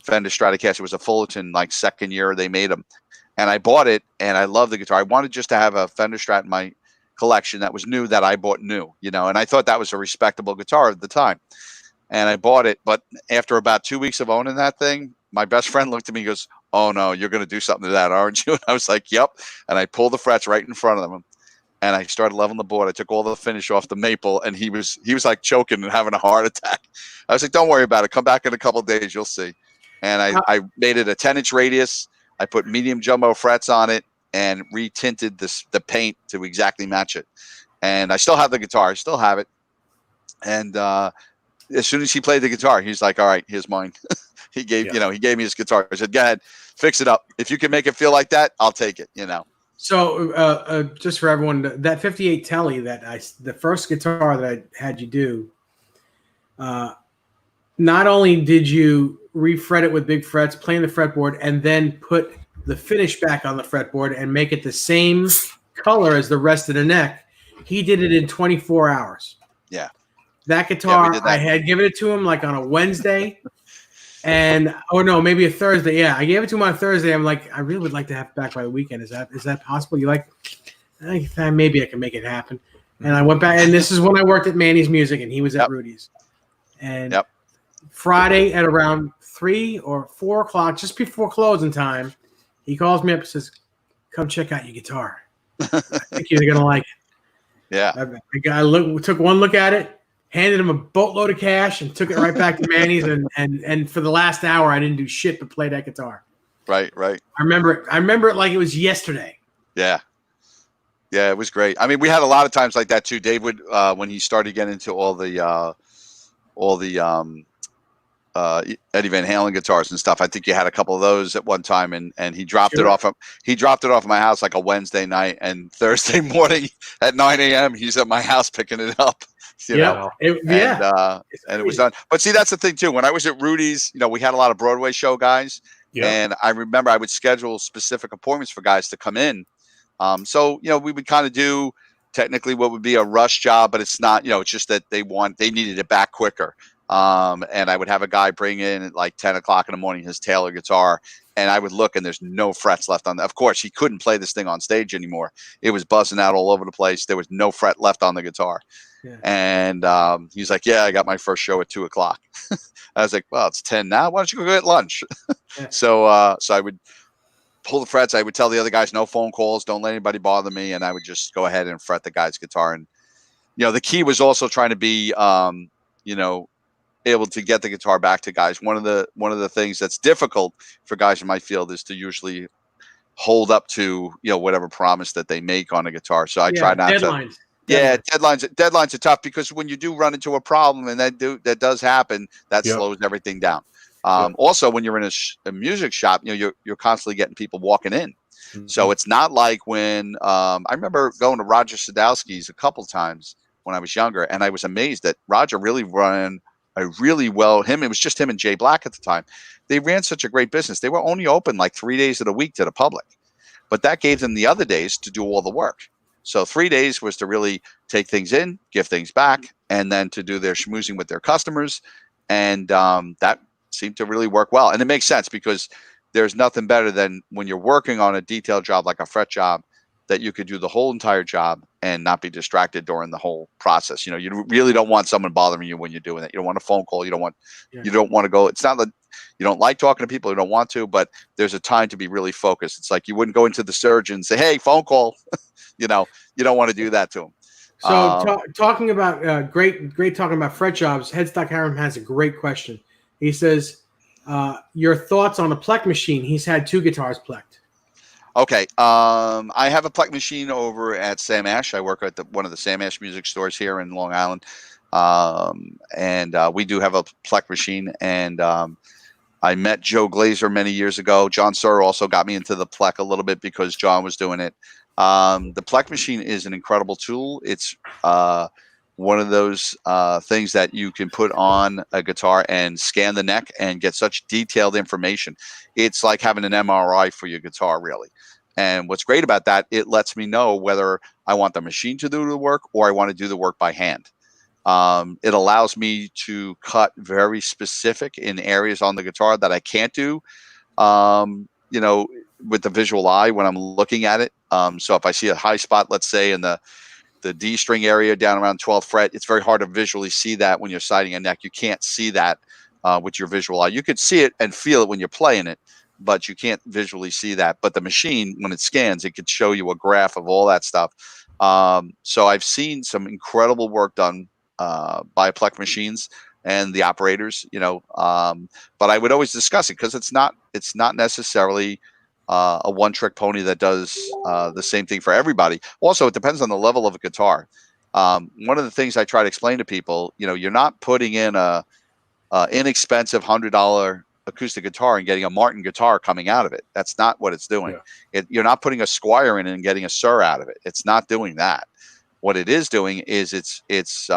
Fender Stratocaster. It was a Fullerton, like second year they made them, and I bought it and I love the guitar. I wanted just to have a Fender Strat in my collection that was new, that I bought new, and I thought that was a respectable guitar at the time, and I bought it. But after about 2 weeks of owning that thing, my best friend looked at me and goes, "Oh no, you're going to do something to that, aren't you?" And I was like, "Yep." And I pulled the frets right in front of them, and I started leveling the board. I took all the finish off the maple, and he was like choking and having a heart attack. I was like, "Don't worry about it. Come back in a couple of days, you'll see." And I made it a 10-inch radius. I put medium jumbo frets on it and retinted the paint to exactly match it. And I still have the guitar. I still have it. And as soon as he played the guitar, he's like, "All right, here's mine." He gave me his guitar. I said, "Go ahead, fix it up. If you can make it feel like that, I'll take it." So just for everyone, that 58 Telly the first guitar that I had you do, not only did you refret it with big frets, playing the fretboard, and then put the finish back on the fretboard and make it the same color as the rest of the neck, he did it in 24 hours. Yeah. That guitar, that. I had given it to him like on a Wednesday. And maybe a Thursday. Yeah, I gave it to him on Thursday. I'm like, I really would like to have it back by the weekend. Is that possible? You like? Maybe I can make it happen. And I went back, and this is when I worked at Manny's Music, and he was at Rudy's. And Friday at around 3 or 4 o'clock, just before closing time, he calls me up and says, "Come check out your guitar. I think you're gonna like it." Yeah. I took one look at it, handed him a boatload of cash, and took it right back to Manny's. And for the last hour, I didn't do shit but play that guitar. Right. I remember it like it was yesterday. Yeah. Yeah, it was great. I mean, we had a lot of times like that too. Dave would, when he started getting into all the Eddie Van Halen guitars and stuff. I think you had a couple of those at one time, and he dropped it off. He dropped it off at my house like a Wednesday night, and Thursday morning at 9 a.m. he's at my house picking it up. And it was done. But see, that's the thing too. When I was at Rudy's, we had a lot of Broadway show guys, and I remember I would schedule specific appointments for guys to come in. So we would kind of do technically what would be a rush job, but it's not. It's just that they needed it back quicker. And I would have a guy bring in at like 10 o'clock in the morning his Taylor guitar, and I would look, and there's no frets left on that. Of course, he couldn't play this thing on stage anymore. It was buzzing out all over the place. There was no fret left on the guitar. Yeah. And he's like, "Yeah, I got my first show at 2 o'clock." I was like, "Well, it's 10 now. Why don't you go get lunch?" Yeah. So I would pull the frets. I would tell the other guys, no phone calls, don't let anybody bother me, and I would just go ahead and fret the guy's guitar. And the key was also trying to be able to get the guitar back to guys. One of the things that's difficult for guys in my field is to usually hold up to whatever promise that they make on a guitar. So I try not deadlines. Deadlines are tough, because when you do run into a problem, and that does happen, that slows everything down. Also, when you're in a music shop, you're constantly getting people walking in. Mm-hmm. So it's not like when I remember going to Roger Sadowski's a couple times when I was younger, and I was amazed that Roger really ran a really well. It was just him and Jay Black at the time. They ran such a great business. They were only open like 3 days of the week to the public, but that gave them the other days to do all the work. So 3 days was to really take things in, give things back, and then to do their schmoozing with their customers. And that seemed to really work well. And it makes sense, because there's nothing better than when you're working on a detailed job like a fret job, that you could do the whole entire job and not be distracted during the whole process. You really don't want someone bothering you when you're doing that. You don't want a phone call. You don't want to go. It's not that you don't like talking to people, you don't want to, but there's a time to be really focused. It's like you wouldn't go into the surgeon and say, "Hey, phone call." You don't want to do that to them. So talking about great talking about fret jobs, Headstock Harem has a great question. He says, your thoughts on a Plek machine. He's had 2 guitars plecked. Okay. I have a Plek machine over at Sam Ash. I work at one of the Sam Ash music stores here in Long Island. And we do have a Plek machine. And I met Joe Glazer many years ago. John Suhr also got me into the Plek a little bit because John was doing it. The Plek machine is an incredible tool. It's one of those things that you can put on a guitar and scan the neck and get such detailed information. It's like having an MRI for your guitar, really. And what's great about that, it lets me know whether I want the machine to do the work or I want to do the work by hand. It allows me to cut very specific in areas on the guitar that I can't do, you know, with the visual eye when I'm looking at it. So if I see a high spot, let's say in the D string area down around 12th fret, it's very hard to visually see that when you're sighting a neck. You can't see that with your visual eye. You could see it and feel it when you're playing it, but you can't visually see that. But the machine, when it scans, it could show you a graph of all that stuff. So I've seen some incredible work done by Plek machines and the operators, you know, but I would always discuss it because it's not necessarily a one-trick pony that does the same thing for everybody. Also, it depends on the level of a guitar. One of the things I try to explain to people, you know, you're not putting in a inexpensive $100 acoustic guitar and getting a Martin guitar coming out of it. That's not what it's doing. Yeah. You're not putting a Squier in and getting a Suhr out of it. It's not doing that. What it is doing is it's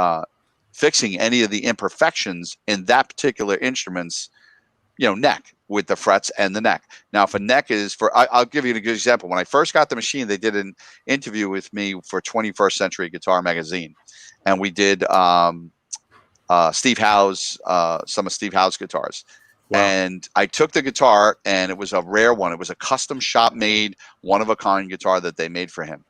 fixing any of the imperfections in that particular instrument's, you know, neck with the frets and the neck. Now, if a neck is I'll give you a good example. When I first got the machine, they did an interview with me for 21st Century Guitar magazine, and we did Steve Howe's, some of Steve Howe's guitars. Wow. And I took the guitar, and it was a rare one. It was a custom shop made, one of a kind guitar that they made for him.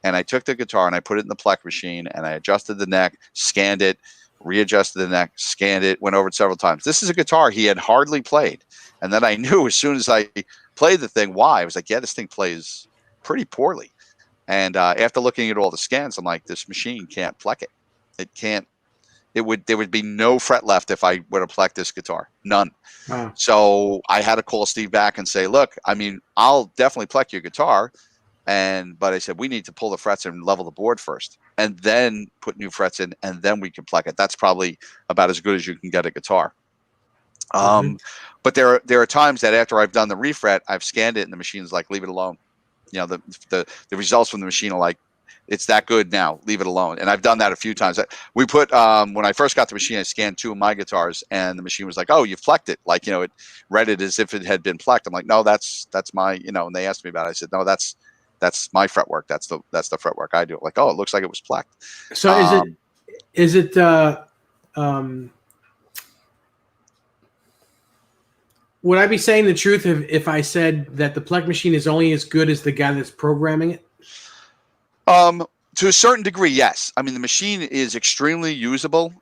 And I took the guitar and I put it in the Plek machine and I adjusted the neck, scanned it, readjusted the neck, scanned it, went over it several times. This is a guitar he had hardly played. And then I knew as soon as I played the thing, why. I was like, yeah, this thing plays pretty poorly. And after looking at all the scans, I'm like, this machine can't Plek it. It can't. There would be no fret left if I were to Plek this guitar. None. So I had to call Steve back and say, look, I mean, I'll definitely Plek your guitar. But I said, we need to pull the frets and level the board first and then put new frets in, and then we can Plek it. That's probably about as good as you can get a guitar. But there are times that after I've done the refret, I've scanned it and the machine's like, leave it alone. You know, the results from the machine are like, it's that good now, leave it alone. And I've done that a few times. We put, when I first got the machine, I scanned 2 of my guitars and the machine was like, oh, you've Pleked it. Like, you know, it read it as if it had been Pleked. I'm like, no, that's my, you know, and they asked me about it. I said, no, that's my fretwork. That's the fretwork I do. Like, oh, it looks like it was Pleked. So is it would I be saying the truth if I said that the Plek machine is only as good as the guy that's programming it? To a certain degree, yes. I mean, the machine is extremely usable.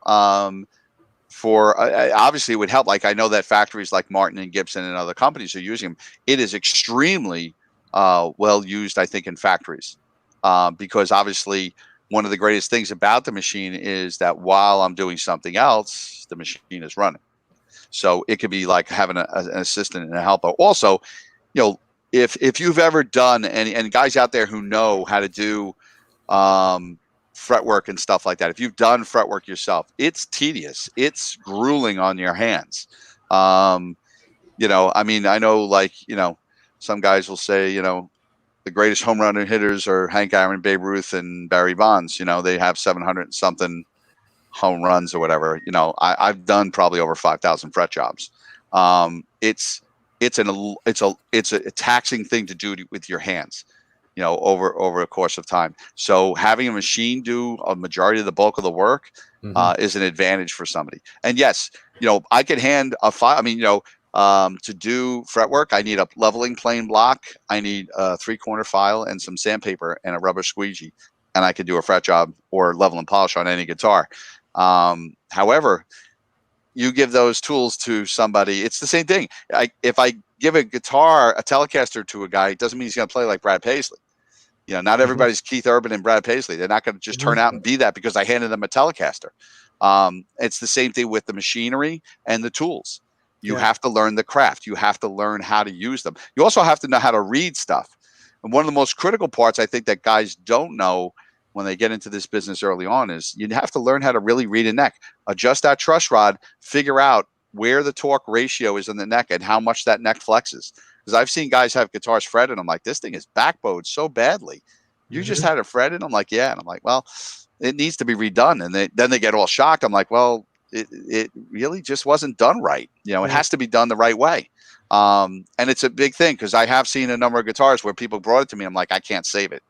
For obviously, it would help. Like, I know that factories like Martin and Gibson and other companies are using them. It is extremely well used, I think, in factories, because obviously one of the greatest things about the machine is that while I'm doing something else, the machine is running. So it could be like having an assistant and a helper. Also, you know, if you've ever done and guys out there who know how to do fretwork and stuff like that, if you've done fretwork yourself, it's tedious. It's grueling on your hands. You know, I mean, I know, like, you know, some guys will say, you know, the greatest home run hitters are Hank Aaron, Babe Ruth, and Barry Bonds. You know, they have 700 and something home runs or whatever. You know, I've done probably over 5,000 fret jobs. It's a taxing thing to do with your hands, you know, over a course of time. So having a machine do a majority of the bulk of the work is an advantage for somebody. And yes, you know, I could hand a file. I mean, you know, to do fretwork, I need a leveling plane block. I need a 3-corner file and some sandpaper and a rubber squeegee, and I could do a fret job or level and polish on any guitar. However, you give those tools to somebody, it's the same thing. If I give a guitar, a Telecaster to a guy, it doesn't mean he's going to play like Brad Paisley. You know, not everybody's Keith Urban and Brad Paisley. They're not going to just turn out and be that because I handed them a Telecaster. It's the same thing with the machinery and the tools. You have to learn the craft. You have to learn how to use them. You also have to know how to read stuff. And one of the most critical parts, I think, that guys don't know when they get into this business early on is you have to learn how to really read a neck, adjust that truss rod, figure out where the torque ratio is in the neck and how much that neck flexes. Because I've seen guys have guitars fretted. I'm like, this thing is backbowed so badly. You just had it fretted? I'm like, yeah. And I'm like, well, it needs to be redone. And then they get all shocked. I'm like, well, it really just wasn't done right. You know, it has to be done the right way. And it's a big thing because I have seen a number of guitars where people brought it to me. I'm like, I can't save it.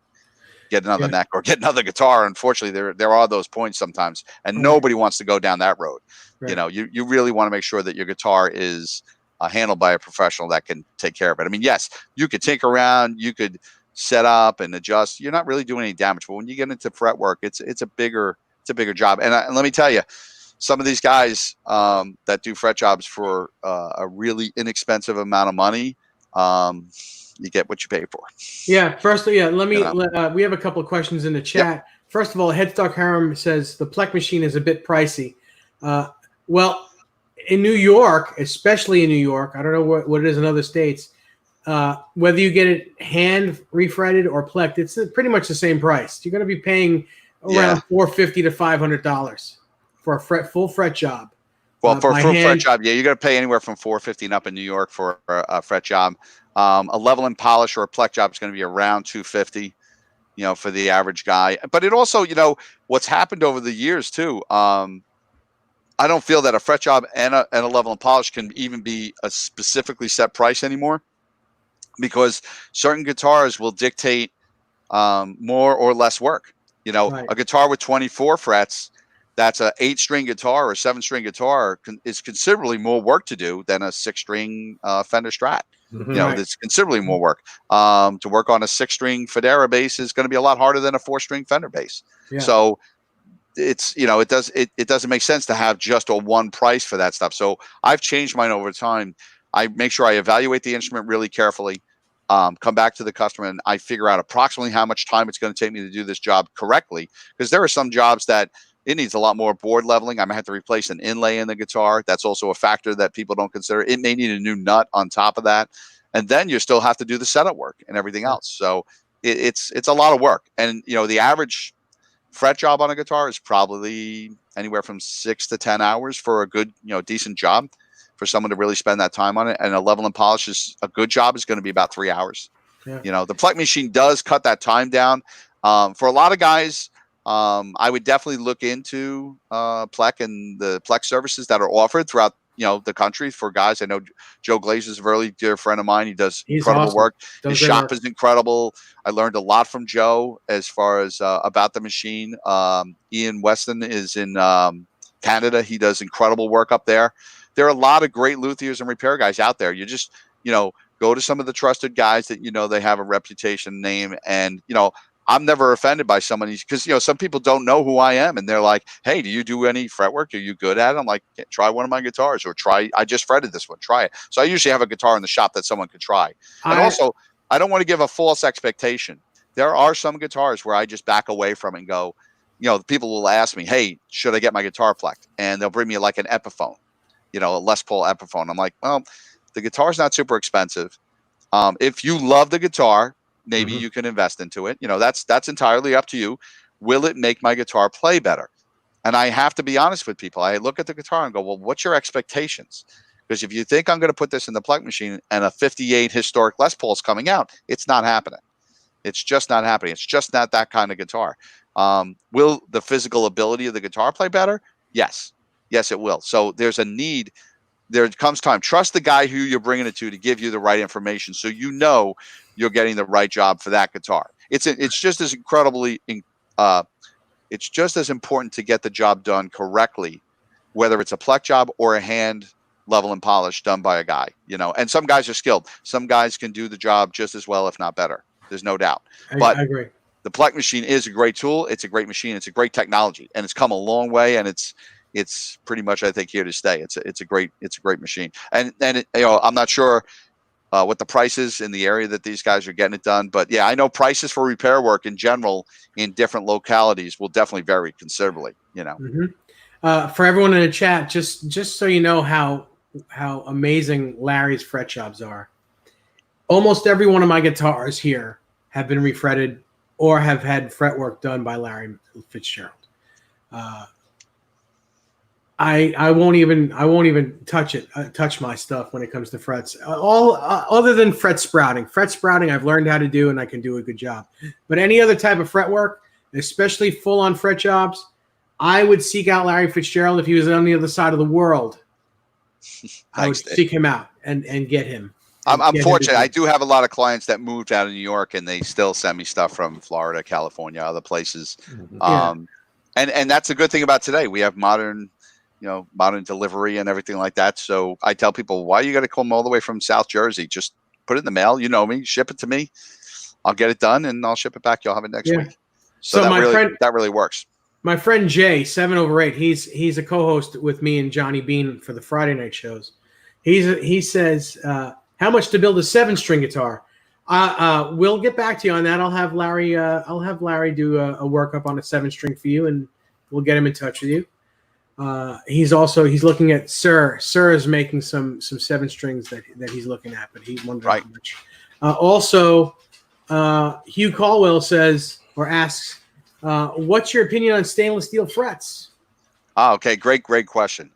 Get another neck or get another guitar. Unfortunately, there are those points sometimes, and nobody wants to go down that road. You know, you really want to make sure that your guitar is handled by a professional that can take care of it. I mean, yes, you could tinker around, you could set up and adjust. You're not really doing any damage, but when you get into fret work, it's a bigger job. And let me tell you, some of these guys that do fret jobs for a really inexpensive amount of money, you get what you pay for. Yeah. First, let me. We have a couple of questions in the chat. Yep. First of all, Headstock Harem says the Plek machine is a bit pricey. Well, in New York, especially in New York, I don't know what it is in other states. Whether you get it hand refretted or Plek, it's pretty much the same price. You're going to be paying around $450 to $500 for a full fret job. Well, for a fret job, you're going to pay anywhere from $450 and up in New York for a fret job. A level and polish or a Plek job is going to be around $250, you know, for the average guy. But it also, you know, what's happened over the years too. I don't feel that a fret job and a level and polish can even be a specifically set price anymore, because certain guitars will dictate more or less work. You know, a guitar with 24 frets, that's a 8-string guitar or 7-string guitar is considerably more work to do than a 6-string Fender Strat. You know, it's considerably more work. To work on a 6-string Federa bass is going to be a lot harder than a 4-string Fender bass. So it's, you know, it doesn't make sense to have just a one price for that stuff. So I've changed mine over time. I make sure I evaluate the instrument really carefully, come back to the customer, and I figure out approximately how much time it's going to take me to do this job correctly. Because there are some jobs that it needs a lot more board leveling. I might have to replace an inlay in the guitar. That's also a factor that people don't consider. It may need a new nut on top of that. And then you still have to do the setup work and everything else. So it's a lot of work. And, you know, the average fret job on a guitar is probably anywhere from 6 to 10 hours for a good, you know, decent job for someone to really spend that time on it. And a level and polish is a good job is going to be about 3 hours. You know, the Plek machine does cut that time down. For a lot of guys, I would definitely look into Plek and the Plek services that are offered throughout, you know, the country for guys. I know Joe Glazer is a very dear friend of mine. He's incredible awesome work. His shop is incredible. I learned a lot from Joe as far as about the machine. Ian Weston is in Canada. He does incredible work up there. There are a lot of great luthiers and repair guys out there. You just, you know, go to some of the trusted guys that, you know, they have a reputation, name, and, you know, I'm never offended by somebody because, you know, some people don't know who I am and they're like, hey, do you do any fretwork? Are you good at it? I'm like, try one of my guitars or I just fretted this one. Try it. So I usually have a guitar in the shop that someone could try. And also, I don't want to give a false expectation. There are some guitars where I just back away from and go, you know, people will ask me, hey, should I get my guitar plecked? And they'll bring me like an Epiphone, you know, a Les Paul Epiphone. I'm like, well, the guitar's not super expensive. If you love the guitar, maybe you can invest into it. You know, that's entirely up to you. Will it make my guitar play better? And I have to be honest with people. I look at the guitar and go, well, what's your expectations? Because if you think I'm going to put this in the Plek machine and a 58 historic Les Paul is coming out, it's not happening. It's just not happening. It's just not that kind of guitar. Will the physical ability of the guitar play better? Yes. Yes, it will. So there's a need. There comes time. Trust the guy who you're bringing it to give you the right information so you know you're getting the right job for that guitar. It's just as incredibly it's just as important to get the job done correctly, whether it's a Plek job or a hand level and polish done by a guy, you know. And some guys are skilled. Some guys can do the job just as well, if not better. There's no doubt. But I agree. The Plek machine is a great tool. It's a great machine. It's a great technology, and it's come a long way. And it's pretty much, I think, here to stay. It's a great machine. And you know, I'm not sure what the price is in the area that these guys are getting it done, but yeah, I know prices for repair work in general in different localities will definitely vary considerably. You know, for everyone in the chat, just so you know how amazing Larry's fret jobs are. Almost every one of my guitars here have been refretted or have had fretwork done by Larry Fitzgerald. I won't even touch my stuff when it comes to frets. All other than fret sprouting. Fret sprouting I've learned how to do and I can do a good job. But any other type of fret work, especially full on fret jobs, I would seek out Larry Fitzgerald if he was on the other side of the world. I would seek him out and get him. I'm fortunate. I do have a lot of clients that moved out of New York and they still send me stuff from Florida, California, other places. And that's a good thing about today. We have modern delivery and everything like that. So I tell people, why you got to come all the way from South Jersey? Just put it in the mail. You know me, ship it to me. I'll get it done and I'll ship it back. You'll have it next week. So that really works. My friend Jay, 7/8, he's a co-host with me and Johnny Bean for the Friday night shows. He says, how much to build a 7-string guitar? We'll get back to you on that. I'll have Larry do a workup on a 7-string for you, and we'll get him in touch with you. He's looking at Sir. Sir is making some 7 strings that he's looking at, but he wonders how much. Also, Hugh Caldwell asks, what's your opinion on stainless steel frets? Oh, okay, great question.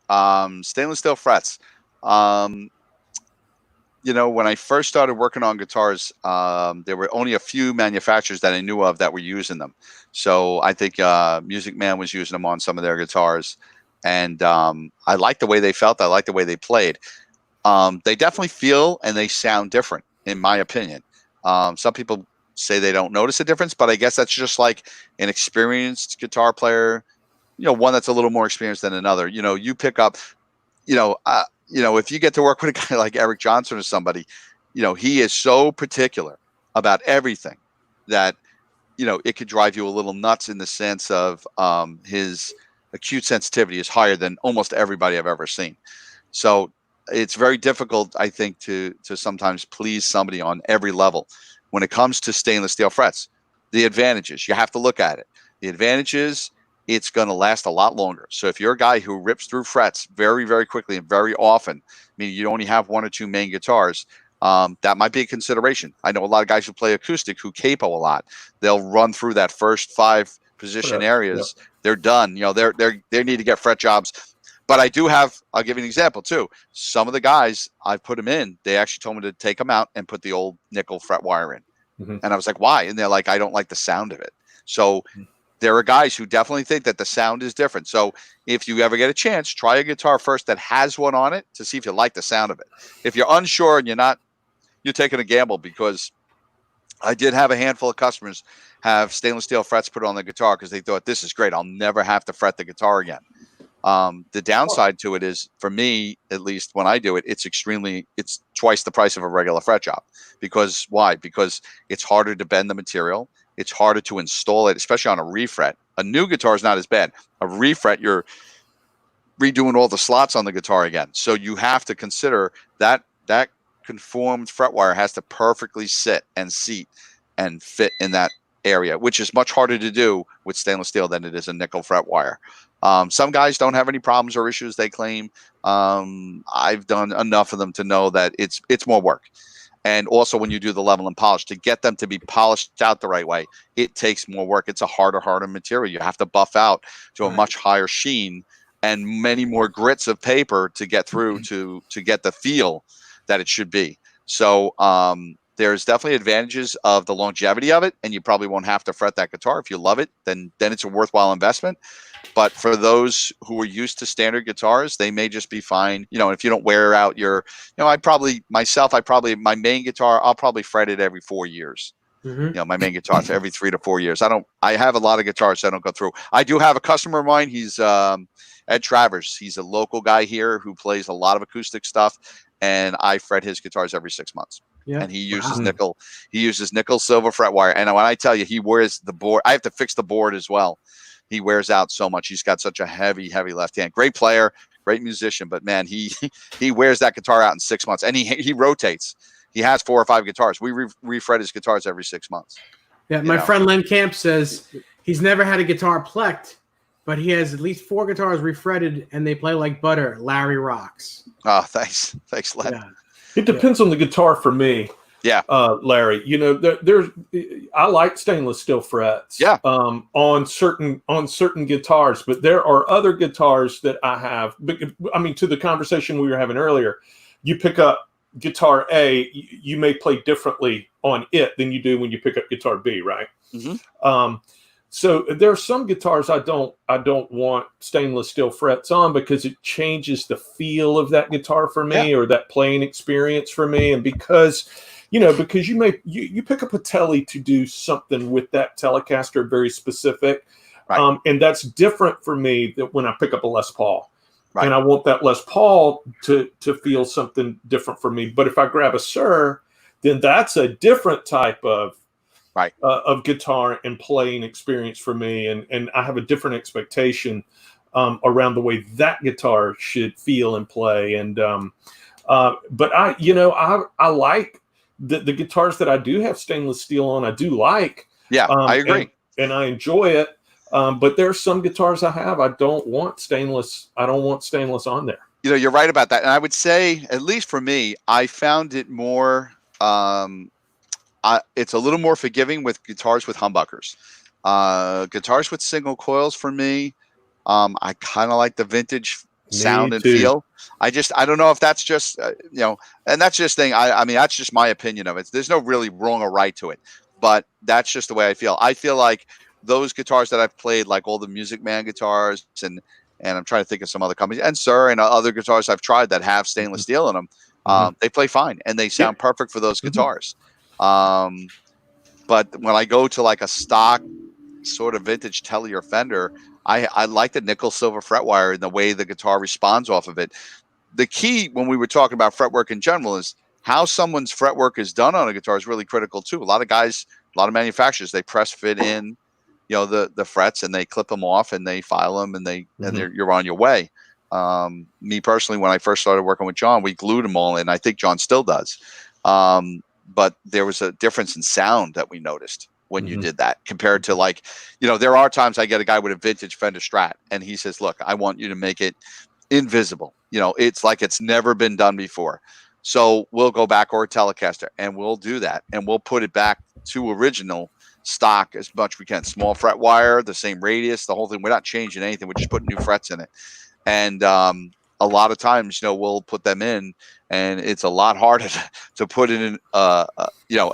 Stainless steel frets. When I first started working on guitars, there were only a few manufacturers that I knew of that were using them. So I think Music Man was using them on some of their guitars. And I like the way they felt. I like the way they played. They definitely feel and they sound different, in my opinion. Some people say they don't notice a difference, but I guess that's just like an experienced guitar player, one that's a little more experienced than another. You pick up, if you get to work with a guy like Eric Johnson or somebody, he is so particular about everything that, it could drive you a little nuts in the sense of his acute sensitivity is higher than almost everybody I've ever seen. So it's very difficult, I think, to sometimes please somebody on every level. When it comes to stainless steel frets, the advantages, you have to look at it. The advantages, it's going to last a lot longer. So if you're a guy who rips through frets very, very quickly and very often, meaning you only have 1 or 2 main guitars, that might be a consideration. I know a lot of guys who play acoustic who capo a lot. They'll run through that first 5 position areas. Yep. They're done. They need to get fret jobs. But I'll give you an example too. Some of the guys, I put them in, they actually told me to take them out and put the old nickel fret wire in. Mm-hmm. And I was like, why? And they're like, I don't like the sound of it. So there are guys who definitely think that the sound is different. So if you ever get a chance, try a guitar first that has one on it to see if you like the sound of it. If you're unsure and you're taking a gamble, because I did have a handful of customers have stainless steel frets put on the guitar because they thought, this is great. I'll never have to fret the guitar again. The downside to it is, for me, at least when I do it, it's twice the price of a regular fret job. Because why? Because it's harder to bend the material. It's harder to install it, especially on a refret. A new guitar is not as bad. A refret, you're redoing all the slots on the guitar again. So you have to consider that conformed fret wire has to perfectly sit and seat and fit in that area, which is much harder to do with stainless steel than it is a nickel fret wire. Some guys don't have any problems or issues, they claim. I've done enough of them to know that it's more work. And also when you do the level and polish, to get them to be polished out the right way, it takes more work. It's a harder material. You have to buff out to a much higher sheen and many more grits of paper to get through to get the feel that it should be. So there's definitely advantages of the longevity of it, and you probably won't have to fret that guitar. If you love it, then it's a worthwhile investment. But for those who are used to standard guitars, they may just be fine. If you don't wear out your, my main guitar, I'll probably fret it every 4 years. Mm-hmm. My main guitar for every 3 to 4 years. I have a lot of guitars that I don't go through. I do have a customer of mine. He's Ed Travers. He's a local guy here who plays a lot of acoustic stuff, and I fret his guitars every 6 months. Yeah. And he uses nickel. He uses nickel silver fret wire. And when I tell you, he wears the board, I have to fix the board as well. He wears out so much. He's got such a heavy left hand. Great player, great musician, but man, he wears that guitar out in 6 months, and he rotates. He has 4 or 5 guitars. We refret his guitars every 6 months. Yeah, my friend Len Camp says he's never had a guitar plecked, but he has at least 4 guitars refretted, and they play like butter. Larry rocks. Oh, thanks, Len. Yeah. It depends on the guitar for me. Yeah. Larry, you know, there's I like stainless steel frets. Yeah. On certain guitars, but there are other guitars that I have. I mean, to the conversation we were having earlier, you pick up guitar A, you may play differently on it than you do when you pick up guitar B, right? Mm-hmm. So there are some guitars I don't want stainless steel frets on because it changes the feel of that guitar for me, or that playing experience for me. And because you pick up a Tele to do something with that Telecaster very specific, Right. and that's different for me than when I pick up a Les Paul. Right. And I want that Les Paul to feel something different for me. But if I grab a Sir, then that's a different type of guitar and playing experience for me, and I have a different expectation around the way that guitar should feel and play. And but I like the guitars that I do have stainless steel on. I do like. Yeah, I agree, and I enjoy it. But there are some guitars I have I don't want stainless. I don't want stainless on there. You know, you're right about that, and I would say, at least for me, I found it more. It's a little more forgiving with guitars with humbuckers. Guitars with single coils for me, I kind of like the vintage sound and feel. I don't know if that's just and that's just thing. I mean, that's just my opinion of it. There's no really wrong or right to it, but that's just the way I feel. I feel like those guitars that I've played, like all the Music Man guitars, and I'm trying to think of some other companies, and Sir, and other guitars I've tried that have stainless steel in them. They play fine and they sound perfect for those guitars. But when I go to like a stock sort of vintage Tele or Fender, I like the nickel silver fretwire and the way the guitar responds off of it. The key when we were talking about fretwork in general is how someone's fretwork is done on a guitar is really critical too. A lot of manufacturers, they press fit in, the frets, and they clip them off and they file them, and you're on your way. Me personally, when I first started working with John, we glued them all in. I think John still does. But there was a difference in sound that we noticed when you did that compared to there are times I get a guy with a vintage Fender Strat and he says, look, I want you to make it invisible. It's like it's never been done before. So we'll go back, or a Telecaster, and we'll do that. And we'll put it back to original stock as much as we can. Small fret wire, the same radius, the whole thing. We're not changing anything. We're just putting new frets in it. And a lot of times, we'll put them in, and it's a lot harder to put in a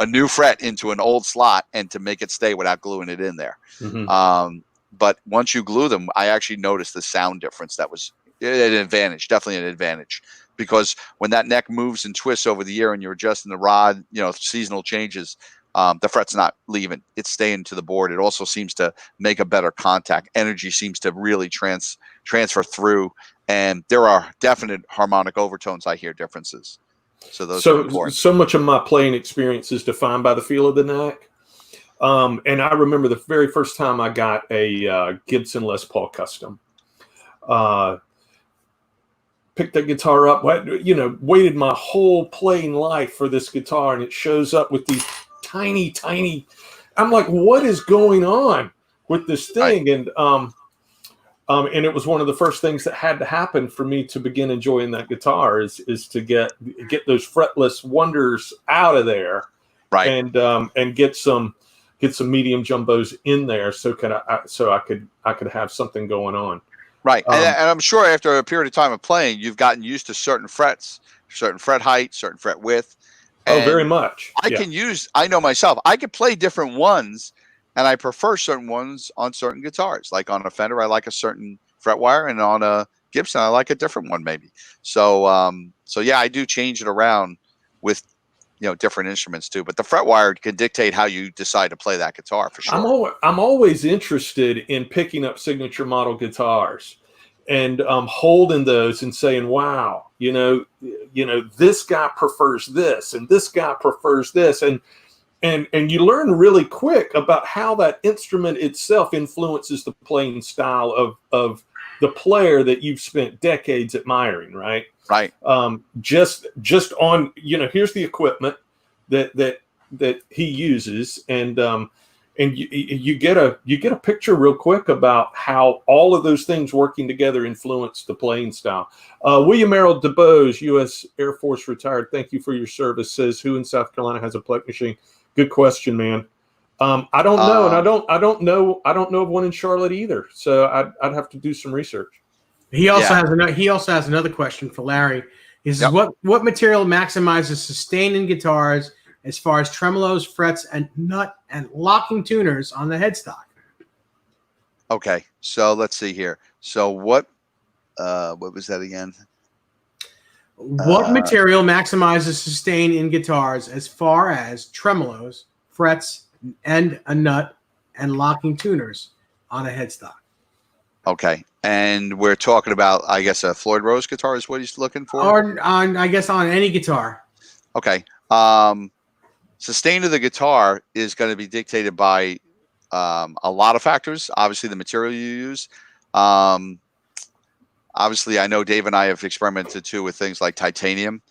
new fret into an old slot and to make it stay without gluing it in there. But once you glue them, I actually noticed the sound difference. That was an advantage, definitely an advantage, because when that neck moves and twists over the year and you're adjusting the rod, seasonal changes, the fret's not leaving, it's staying to the board. It also seems to make a better contact. Energy seems to really transfer through, and there are definite harmonic overtones. I hear differences. So those are important. So much of my playing experience is defined by the feel of the neck. And I remember the very first time I got a Gibson Les Paul Custom. Picked that guitar up, waited my whole playing life for this guitar, and it shows up with these tiny, I'm like, what is going on with this thing? Right. And it was one of the first things that had to happen for me to begin enjoying that guitar is to get those fretless wonders out of there, right? And get some medium jumbos in there, so I could have something going on. Right. And I'm sure after a period of time of playing, you've gotten used to certain frets, certain fret height, certain fret width. Oh, very much. I know myself, I could play different ones, and I prefer certain ones on certain guitars. Like on a Fender, I like a certain fret wire, and on a Gibson, I like a different one maybe. So yeah, I do change it around with different instruments too. But the fret wire can dictate how you decide to play that guitar for sure. I'm always interested in picking up signature model guitars and holding those and saying, wow, this guy prefers this and this guy prefers this, and you learn really quick about how that instrument itself influences the playing style of the player that you've spent decades admiring, right? Right. Just on, here's the equipment that he uses, and and you get a picture real quick about how all of those things working together influence the playing style. William Errol DeBose, U.S. Air Force retired. Thank you for your service. Says, who in South Carolina has a plate machine? Good question, man. I don't know, and I don't know of one in Charlotte either. So I'd have to do some research. He also has another question for Larry. He says, what material maximizes sustain in guitars as far as tremolos, frets, and nut and locking tuners on the headstock? Okay, so let's see here. So what was that again? What material maximizes sustain in guitars as far as tremolos, frets, and a nut and locking tuners on a headstock? Okay, and we're talking about, I guess, a Floyd Rose guitar is what he's looking for? Or I guess on any guitar. Okay. Sustain of the guitar is going to be dictated by a lot of factors. Obviously, the material you use. Obviously, I know Dave and I have experimented too with things like titanium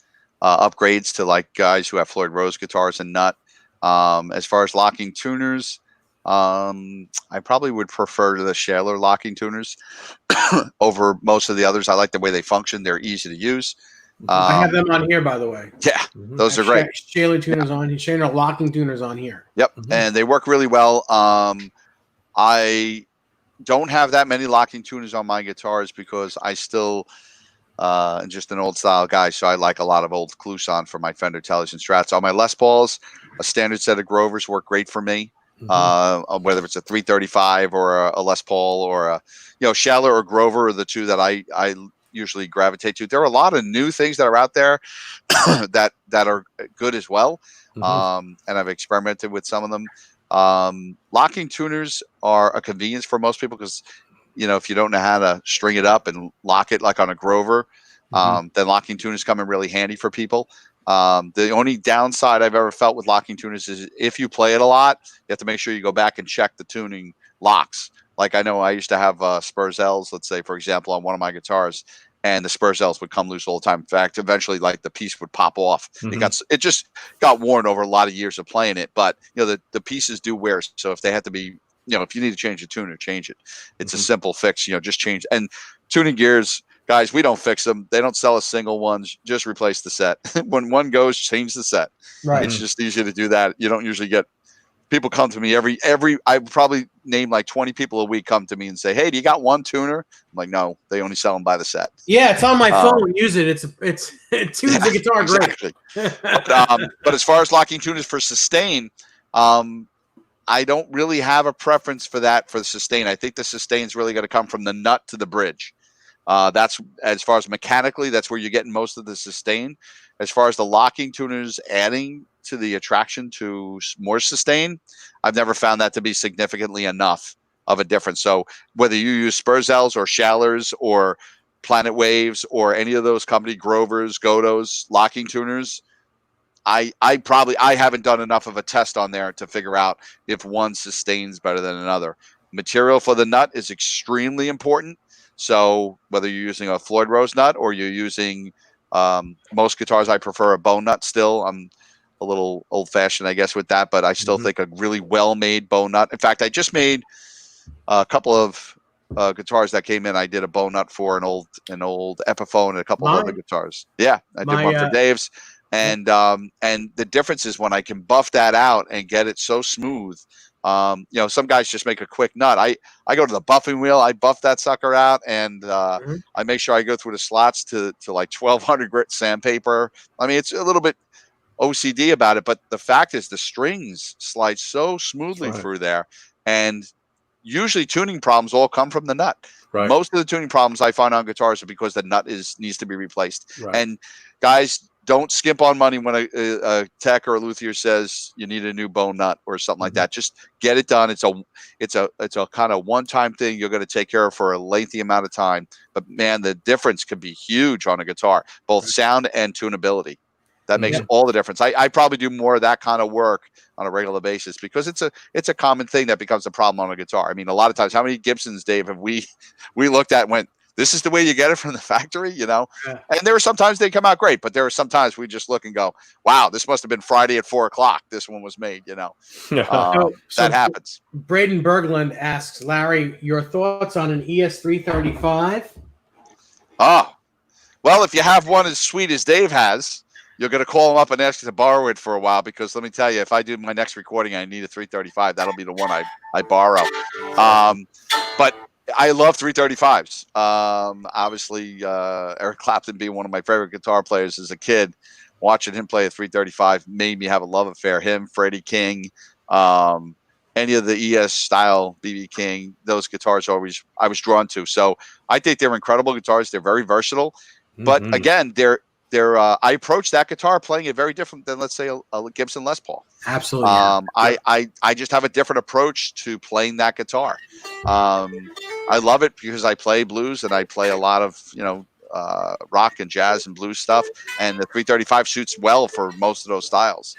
upgrades to like guys who have Floyd Rose guitars and nut. As far as locking tuners, I probably would prefer the Shaler locking tuners over most of the others. I like the way they function. They're easy to use. I have them on here, by the way. Yeah, those are great. Shaler tuners on here. Shaler locking tuners on here. Yep, and they work really well. I don't have that many locking tuners on my guitars because I still just an old style guy, so I like a lot of old Kluson for my Fender Tellies and Strats. On my Les Pauls, a standard set of Grovers work great for me. Whether it's a 335 or a Les Paul or a Shaler or Grover are the two that I usually gravitate to. There are a lot of new things that are out there that are good as well, and I've experimented with some of them. Locking tuners are a convenience for most people because if you don't know how to string it up and lock it like on a Grover, then locking tuners come in really handy for people. The only downside I've ever felt with locking tuners is if you play it a lot, you have to make sure you go back and check the tuning locks. Like I know I used to have Spurzels, let's say, for example, on one of my guitars, and the Spurzels would come loose all the time. In fact, eventually, like the piece would pop off. It just got worn over a lot of years of playing it. But the pieces do wear. So if they have to be, if you need to change the tuner, change it. It's a simple fix. Just change. And tuning gears, guys, we don't fix them. They don't sell us single ones. Just replace the set. When one goes, change the set. Right. It's just easy to do that. You don't usually get people come to me every. I probably name like 20 people a week come to me and say, "Hey, do you got one tuner?" I'm like, "No, they only sell them by the set." Yeah, it's on my phone. Use it. It tunes the guitar exactly. great. But as far as locking tuners for sustain, I don't really have a preference for that for the sustain. I think the sustain is really going to come from the nut to the bridge. That's as far as mechanically, that's where you're getting most of the sustain. As far as the locking tuners adding to the attraction to more sustain, I've never found that to be significantly enough of a difference. So whether you use Spurzels or Shalers or Planet Waves or any of those company Grovers, Godos, locking tuners, I haven't done enough of a test on there to figure out if one sustains better than another. Material for the nut is extremely important. So whether you're using a Floyd Rose nut or you're using most guitars, I prefer a bone nut still. I'm a little old-fashioned, I guess, with that, but I still think a really well-made bone nut. In fact, I just made a couple of guitars that came in. I did a bone nut for an old Epiphone and a couple of other guitars. Yeah, I did one for Dave's. And the difference is when I can buff that out and get it so smooth. Some guys just make a quick nut. I go to the buffing wheel, I buff that sucker out, and I make sure I go through the slots to like 1200 grit sandpaper. I mean, it's a little bit OCD about it, but the fact is the strings slide so smoothly through there, and usually tuning problems all come from the nut. Right. Most of the tuning problems I find on guitars are because the nut needs to be replaced. Right. And guys, don't skimp on money when a tech or a luthier says you need a new bone nut or something like that. Just get it done. It's a kind of one-time thing you're going to take care of for a lengthy amount of time. But man, the difference can be huge on a guitar, both sound and tunability. That makes all the difference. I probably do more of that kind of work on a regular basis because it's a common thing that becomes a problem on a guitar. I mean, a lot of times, how many Gibsons, Dave, have we looked at and went, this is the way you get it from the factory, you know? Yeah. And there are sometimes they come out great, but there are sometimes we just look and go, wow, this must have been Friday at 4:00. This one was made, you know? That happens. Braden Berglund asks, Larry, your thoughts on an ES335? Oh, well, if you have one as sweet as Dave has, you're going to call him up and ask to borrow it for a while, because let me tell you, if I do my next recording, I need a 335. That'll be the one I borrow. But I love 335s. Obviously, Eric Clapton being one of my favorite guitar players as a kid, watching him play a 335 made me have a love affair. Him, Freddie King, any of the ES style BB King, those guitars I was drawn to. So I think they're incredible guitars. They're very versatile. But again, I approach that guitar playing it very different than, let's say, a Gibson Les Paul. Absolutely. I just have a different approach to playing that guitar. I love it because I play blues and I play a lot of, rock and jazz and blues stuff. And the 335 suits well for most of those styles,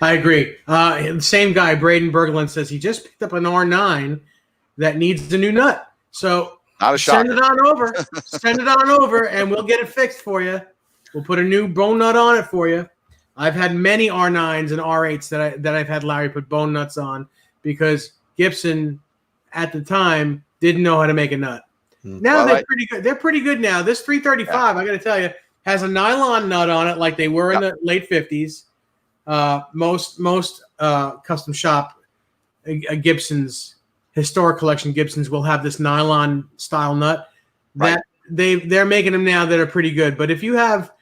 I agree. The same guy, Braden Berglund, says he just picked up an R9 that needs a new nut. So send it on over. Send it on over, and we'll get it fixed for you. We'll put a new bone nut on it for you. I've had many R9s and R8s that I've had Larry put bone nuts on because Gibson at the time didn't know how to make a nut. Now they're pretty good. They're pretty good now. This 335, I got to tell you, has a nylon nut on it like they were in the late 50s. Most custom shop Gibsons, historic collection Gibsons will have this nylon style nut that they're making them now that are pretty good. But if you have,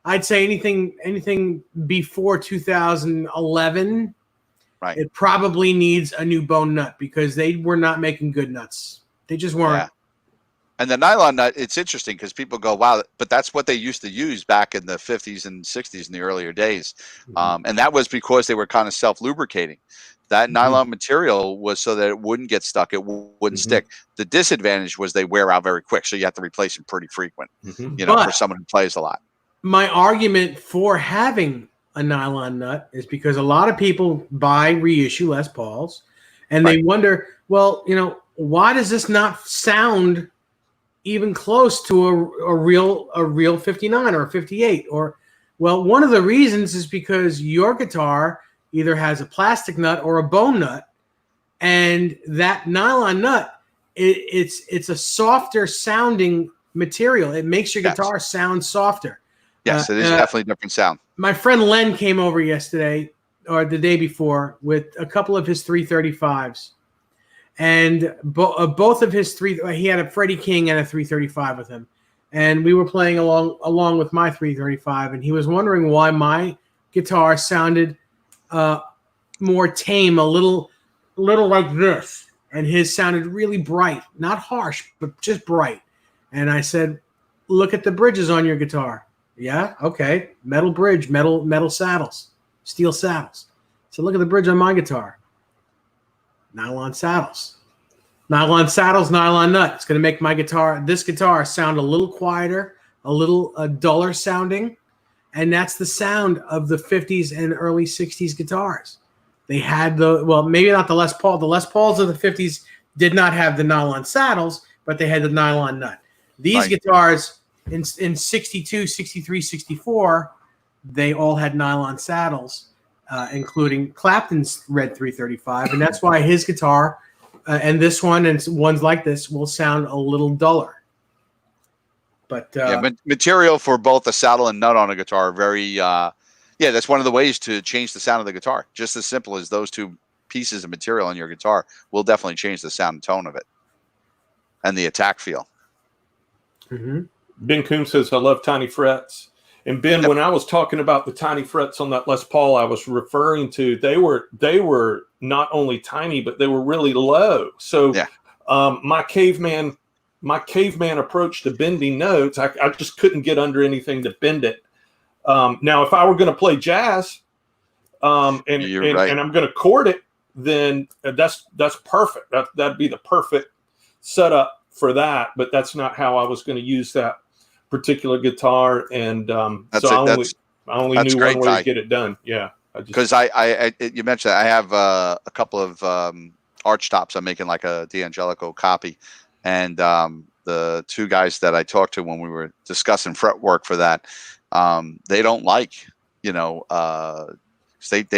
I'd say anything before 2011, it probably needs a new bone nut because they were not making good nuts. They just weren't. Yeah. And the nylon nut, it's interesting because people go, wow, but that's what they used to use back in the 50s and 60s in the earlier days. And that was because they were kind of self-lubricating. That nylon material was so that it wouldn't get stuck, it wouldn't stick. The disadvantage was they wear out very quick, so you have to replace them pretty frequent, for someone who plays a lot. My argument for having a nylon nut is because a lot of people buy reissue Les Pauls, and they wonder, well, why does this not sound even close to a real 59 or a 58? Well, one of the reasons is because your guitar either has a plastic nut or a bone nut, and that nylon nut, it's a softer sounding material. It makes your guitar sound softer. Yes, it is definitely a different sound. My friend Len came over yesterday or the day before with a couple of his 335s. And both of his he had a Freddie King and a 335 with him. And we were playing along with my 335. And he was wondering why my guitar sounded more tame, a little like this. And his sounded really bright, not harsh, but just bright. And I said, look at the bridges on your guitar. Yeah, okay. Metal bridge, metal saddles, steel saddles. So look at the bridge on my guitar. Nylon saddles, nylon nut. It's going to make this guitar sound a little quieter, a little duller sounding. And that's the sound of the 50s and early 60s guitars. They had maybe not the Les Paul. The Les Pauls of the 50s did not have the nylon saddles, but they had the nylon nut. These guitars in 62, 63, 64, they all had nylon saddles, including Clapton's Red 335. And that's why his guitar and this one and ones like this will sound a little duller. But material for both the saddle and nut on a guitar are very, that's one of the ways to change the sound of the guitar. Just as simple as those two pieces of material on your guitar will definitely change the sound and tone of it and the attack feel. Ben Coombs says, I love tiny frets. And Ben, when I was talking about the tiny frets on that Les Paul, I was referring to, they were not only tiny, but they were really low. So my caveman approach to bending notes, I just couldn't get under anything to bend it. Now, if I were going to play jazz and I'm going to chord it, then that's perfect. That'd be the perfect setup for that. But that's not how I was going to use that particular guitar, and I only knew one way to get it done. Yeah, because you mentioned that I have a couple of arch tops. I'm making like a D'Angelico copy, And the two guys that I talked to when we were discussing fretwork for that, they don't like, they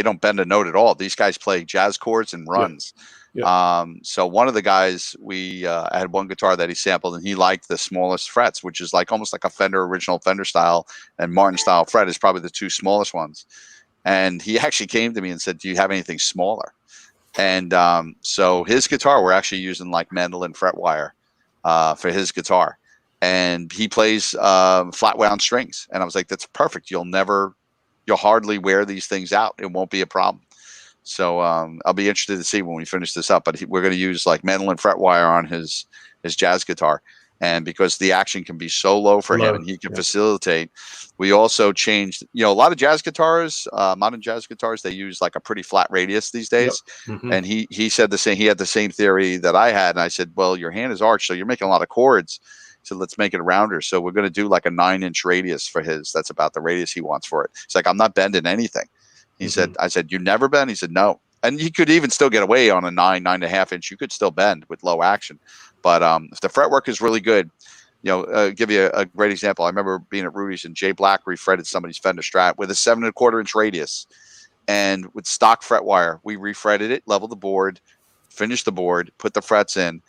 don't bend a note at all. These guys play jazz chords and runs. Yeah. So one of the guys, I had one guitar that he sampled, and he liked the smallest frets, which is like almost like a original Fender style, and Martin style fret is probably the two smallest ones. And he actually came to me and said, "Do you have anything smaller?" And so his guitar, we're actually using like mandolin fret wire for his guitar, and he plays flat wound strings. And I was like, "That's perfect. You'll hardly wear these things out. It won't be a problem." So I'll be interested to see when we finish this up. But we're going to use like mandolin fret wire on his jazz guitar, and because the action can be so low for him, and he can facilitate. We also changed, a lot of jazz guitars, modern jazz guitars, they use like a pretty flat radius these days. Yep. Mm-hmm. And he said the same. He had the same theory that I had, and I said, "Well, your hand is arched, so you're making a lot of chords. So let's make it rounder." So we're going to do like a 9-inch radius for his. That's about the radius he wants for it. It's like, "I'm not bending anything." He said, I said, "You never bend?" He said, "No." And you could even still get away on a 9.5 inch. You could still bend with low action. But if the fretwork is really good, give you a great example. I remember being at Rudy's, and Jay Black refretted somebody's Fender Strat with a 7.25 inch radius. And with stock fret wire, we refretted it, leveled the board, finished the board, put the frets in.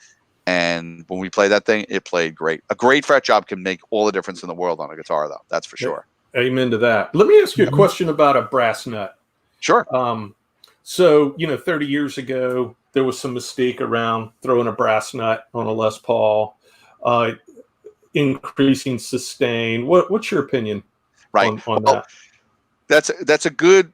And when we played that thing, it played great. A great fret job can make all the difference in the world on a guitar, though. That's for sure. Amen to that. Let me ask you a question about a brass nut. Sure. So, 30 years ago, there was some mystique around throwing a brass nut on a Les Paul, increasing sustain. What's your opinion on that? That's a good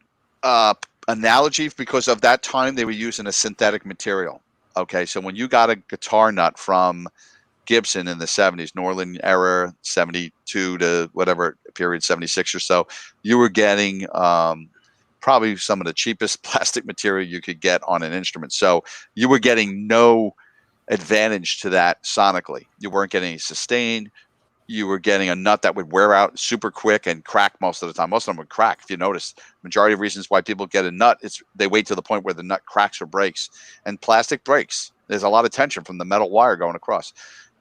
analogy, because of that time they were using a synthetic material. Okay, so when you got a guitar nut from Gibson in the 70s, Norland era, 72 to whatever period, 76 or so, you were getting probably some of the cheapest plastic material you could get on an instrument. So you were getting no advantage to that sonically. You weren't getting any sustain. You were getting a nut that would wear out super quick and crack most of the time. Most of them would crack. If you notice, majority of reasons why people get a nut, they wait to the point where the nut cracks or breaks. And plastic breaks. There's a lot of tension from the metal wire going across.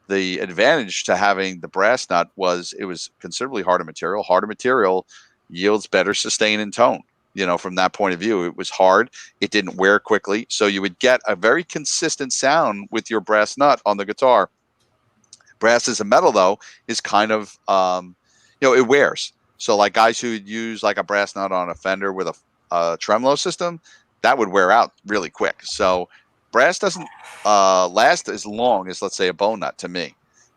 The advantage to having the brass nut was it was considerably harder material. Harder material yields better sustain and tone. From that point of view, it was hard. It didn't wear quickly. So you would get a very consistent sound with your brass nut on the guitar. Brass as a metal, though, is kind of, it wears. So like guys who would use like a brass nut on a Fender with a tremolo system, that would wear out really quick. So brass doesn't last as long as, let's say, a bone nut. To me,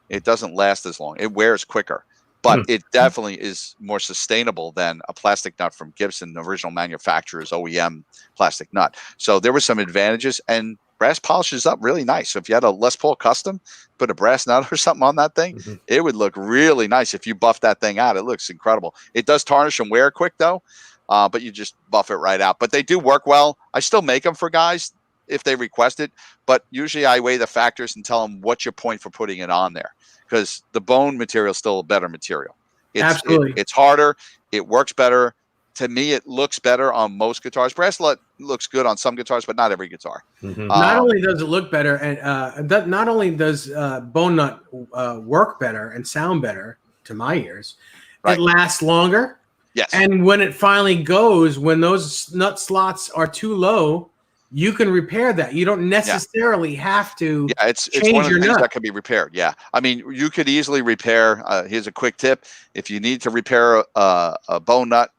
it doesn't last as long. It wears quicker. But it definitely is more sustainable than a plastic nut from Gibson, the original manufacturer's OEM plastic nut. So there were some advantages, and brass polishes up really nice. So if you had a Les Paul custom, put a brass nut or something on that thing, it would look really nice. If you buff that thing out, it looks incredible. It does tarnish and wear quick, though, but you just buff it right out. But they do work well. I still make them for guys if they request it, but usually I weigh the factors and tell them what's your point for putting it on there. Because the bone material is still a better material. Absolutely. It's harder. It works better. To me, it looks better on most guitars. Brass looks good on some guitars, but not every guitar. Not only does it look better, and not only does bone nut work better and sound better to my ears, it lasts longer. Yes. And when it finally goes, when those nut slots are too low, you can repair that. You don't necessarily have to it's change one of the your things nut. that can be repaired. Yeah. I mean, you could easily repair. Here's a quick tip. If you need to repair a bone nut,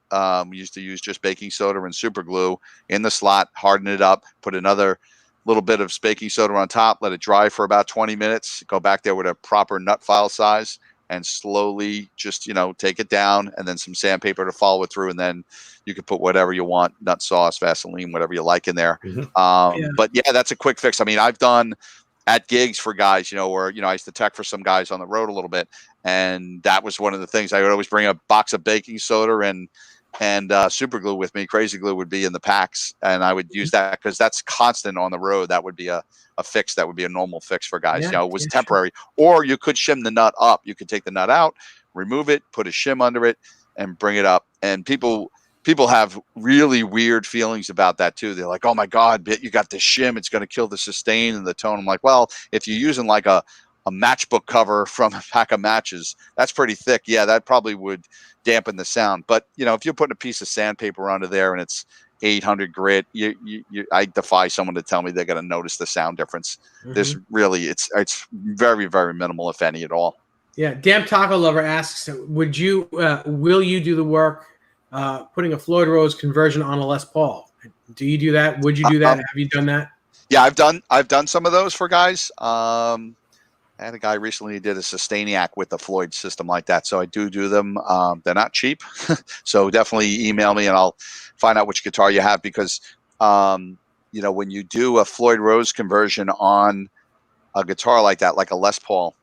we used to use just baking soda and super glue in the slot, harden it up, put another little bit of baking soda on top, let it dry for about 20 minutes, go back there with a proper nut file size, and slowly just, take it down, and then some sandpaper to follow it through. And then you can put whatever you want, nut sauce, Vaseline, whatever you like in there. But that's a quick fix. I mean, I've done at gigs for guys, where, I used to tech for some guys on the road a little bit. And that was one of the things. I would always bring a box of baking soda and super glue with me. Crazy glue would be in the packs, and I would use that because that's constant on the road. That would be a fix. That would be a normal fix for guys. It was temporary. Or you could shim the nut up. You could take the nut out, remove it, put a shim under it, and bring it up. And people have really weird feelings about that too. They're like, "Oh my God, you got this shim. It's going to kill the sustain and the tone." I'm like, well, if you're using like a a matchbook cover from a pack of matches, that's pretty thick. Yeah, that probably would dampen the sound. But if you're putting a piece of sandpaper onto there and it's 800 grit, I defy someone to tell me they're going to notice the sound difference. This really, it's very, very minimal, if any at all. Yeah, Damn Taco Lover asks, will you do the work putting a Floyd Rose conversion on a Les Paul? Do you do that? Would you do that? Have you done that? Yeah, I've done some of those for guys. I had a guy recently who did a Sustainiac with a Floyd system like that, so I do them. They're not cheap, so definitely email me and I'll find out which guitar you have, because when you do a Floyd Rose conversion on a guitar like that, like a Les Paul,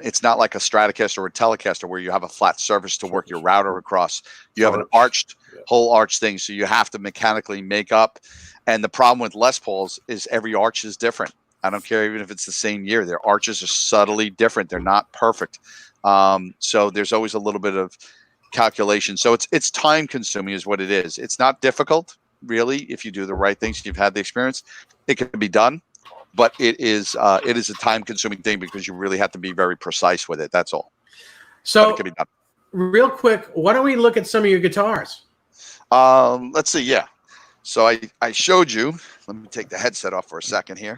it's not like a Stratocaster or a Telecaster where you have a flat surface to work your router across. You have an arched, whole arch thing, so you have to mechanically make up. And the problem with Les Pauls is every arch is different. I don't care even if it's the same year. Their arches are subtly different. They're not perfect. So there's always a little bit of calculation. So it's time consuming is what it is. It's not difficult, really, if you do the right things. You've had the experience. It can be done. But it is a time-consuming thing because you really have to be very precise with it. That's all. So, it can be done. Real quick, why don't we look at some of your guitars? Let's see. Yeah. So I showed you. Let me take the headset off for a second here.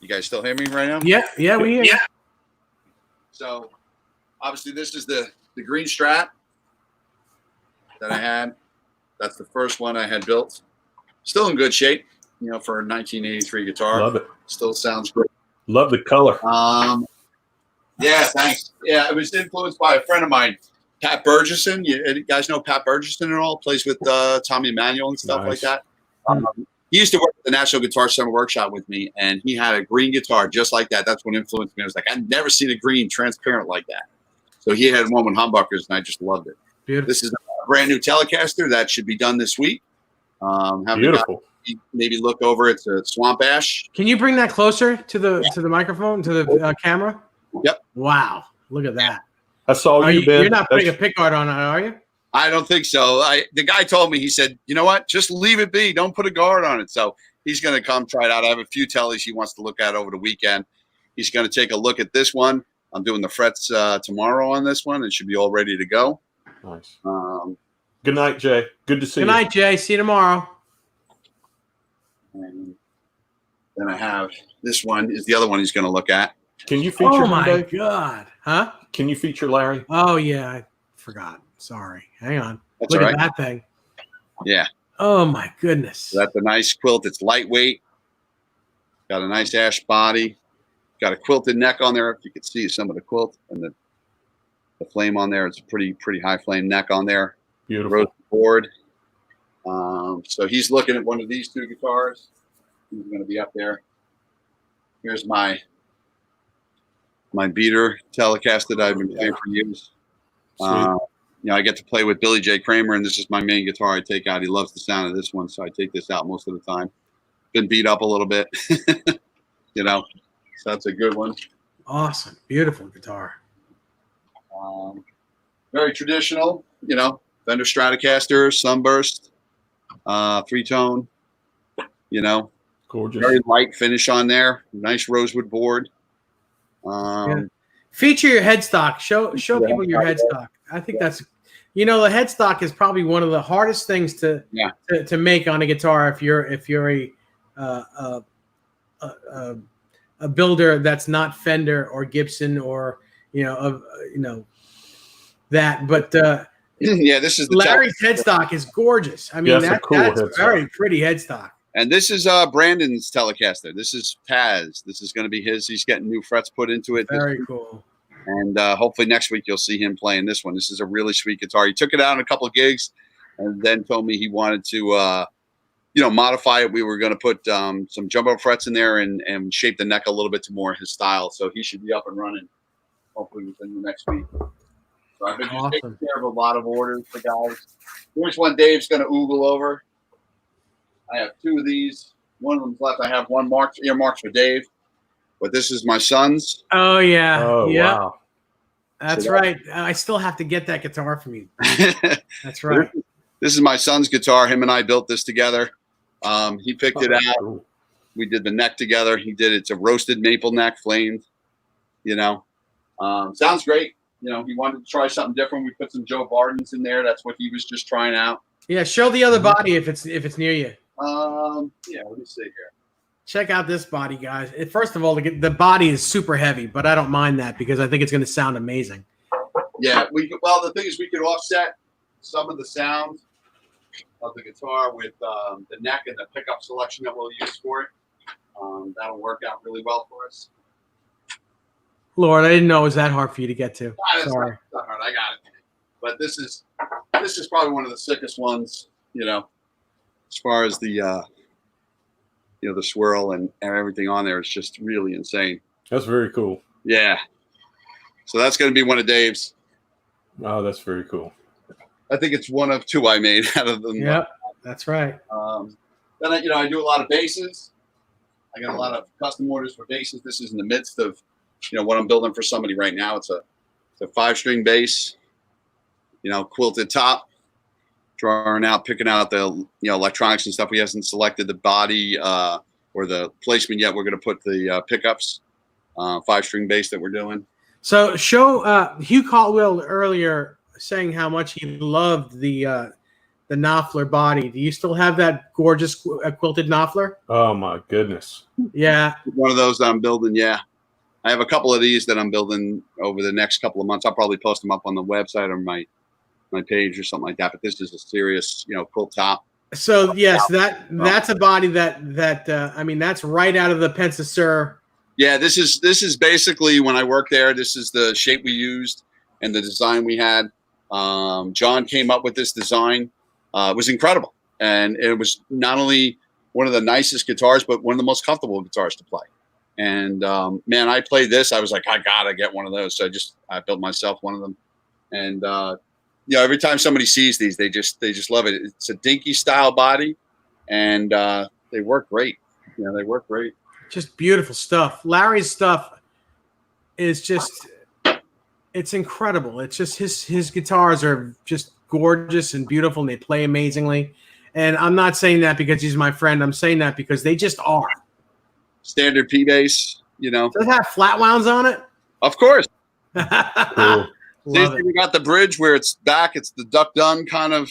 You guys still hear me right now? Yeah, we hear you. So obviously this is the green Strat that I had. That's the first one I had built. Still in good shape. For a 1983 guitar. Love it. Still sounds great. Love the color. Yeah, thanks. Yeah, it was influenced by a friend of mine, Pat Burgesson. You guys know Pat Burgesson at all? Plays with Tommy Emmanuel and stuff like that. He used to work at the National Guitar Center Workshop with me, and he had a green guitar just like that. That's what influenced me. I was like, I've never seen a green transparent like that. So he had one with humbuckers, and I just loved it. Beautiful. This is a brand new Telecaster that should be done this week. Beautiful. Maybe look over. It's a Swamp Ash. Can you bring that closer to the microphone, to the camera? Yep. Wow, look at that. That's all you're not putting a pickguard on it, are you? I don't think so. The guy told me, he said, you know what? Just leave it be. Don't put a guard on it. So he's going to come try it out. I have a few tellies he wants to look at over the weekend. He's going to take a look at this one. I'm doing the frets tomorrow on this one. It should be all ready to go. Nice. Good night, Jay. Good to see you. Good night, Jay. See you tomorrow. And then I have this one is the other one he's going to look at. Can you feature? Oh my God! Huh? Can you feature Larry? Oh yeah, I forgot. Sorry. Hang on. That's look all at right. that thing. Yeah. Oh my goodness. So that's a nice quilt. It's lightweight. Got a nice ash body. Got a quilted neck on there. If you can see some of the quilt and the flame on there, it's a pretty high flame neck on there. Beautiful. Rose board. So he's looking at one of these two guitars. He's going to be up there. Here's my beater Telecaster that I've been playing for years. I get to play with Billy J. Kramer, and this is my main guitar I take out. He loves the sound of this one, so I take this out most of the time. Been beat up a little bit, so that's a good one. Awesome. Beautiful guitar. Very traditional, Fender Stratocaster, Sunburst, 3-tone, Gorgeous. Very light finish on there. Nice rosewood board. Feature your headstock. Show people your headstock. I think that's, the headstock is probably one of the hardest things to make on a guitar if you're a builder that's not Fender or Gibson or that. But this is Larry's headstock is gorgeous. I mean, that's a very pretty headstock. And this is Brandon's Telecaster. This is Taz. This is going to be his. He's getting new frets put into it. Very cool. And hopefully next week you'll see him playing this one. This is a really sweet guitar. He took it out in a couple of gigs and then told me he wanted to, modify it. We were going to put some jumbo frets in there and shape the neck a little bit to more his style. So he should be up and running hopefully within the next week. So I've been just taking care of a lot of orders for guys. Here's one Dave's going to oogle over. I have two of these. One of them's left. I have one earmarked for Dave, but this is my son's. Oh yeah. Oh yeah. Wow. That's right. I still have to get that guitar from you. That's right. This is my son's guitar. Him and I built this together. He picked it out. Cool. We did the neck together. It's a roasted maple neck, flamed. You know, sounds great. You know, he wanted to try something different. We put some Joe Bardens in there. That's what he was just trying out. Yeah, show the other body if it's near you. Yeah, let me see here. Check out this body, guys. First of all, the body is super heavy, but I don't mind that because I think it's going to sound amazing. Yeah, the thing is we could offset some of the sound of the guitar with the neck and the pickup selection that we'll use for it. That'll work out really well for us. Lord, I didn't know it was that hard for you to get to. Sorry. Not hard. I got it. But this is probably one of the sickest ones, you know, as far as the the swirl and everything on there. It's just really insane. That's very cool. Yeah. So that's going to be one of Dave's. Oh, that's very cool. I think it's one of two I made out of them. Yep, that's right. Then I do a lot of basses. I got a lot of custom orders for basses. This is in the midst of, what I'm building for somebody right now. It's a 5-string bass, quilted top, picking out the electronics and stuff. He hasn't selected the body or the placement yet. We're going to put the pickups, 5-string bass that we're doing. So show Hugh Caldwell earlier saying how much he loved the Knopfler body. Do you still have that gorgeous quilted Knopfler? Oh my goodness! Yeah, one of those that I'm building. Yeah, I have a couple of these that I'm building over the next couple of months. I'll probably post them up on the website or my page or something like that. But this is a serious, quilt top. So yes, that's a body that I mean that's right out of the Pensasur. Yeah, this is basically when I worked there. This is the shape we used and the design we had. John came up with this design. It was incredible, and it was not only one of the nicest guitars, but one of the most comfortable guitars to play. And man, I played this. I was like, I gotta get one of those. So I built myself one of them. And every time somebody sees these, they just love it. It's a dinky style body, and they work great. They work great. Just beautiful stuff. Larry's stuff is it's incredible. It's just his guitars are just gorgeous and beautiful, and they play amazingly. And I'm not saying that because he's my friend. I'm saying that because they just are. Standard P bass, Does it have flat wounds on it? Of course. Cool. We got the bridge where it's back. It's the Duck Dunn kind of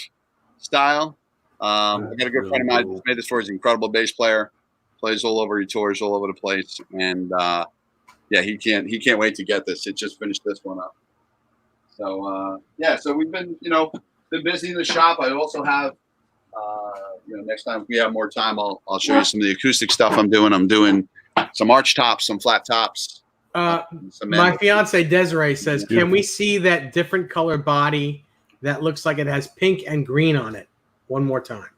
style. I got a good friend of mine who's made this for. He's an incredible bass player. Plays all over. He tours all over the place. And he can't wait to get this. It just finished this one up. So so we've been been busy in the shop. I also have next time if we have more time, I'll show you some of the acoustic stuff I'm doing. I'm doing some arch tops, some flat tops. My fiance Desiree says, "Can we see that different color body that looks like it has pink and green on it one more time?"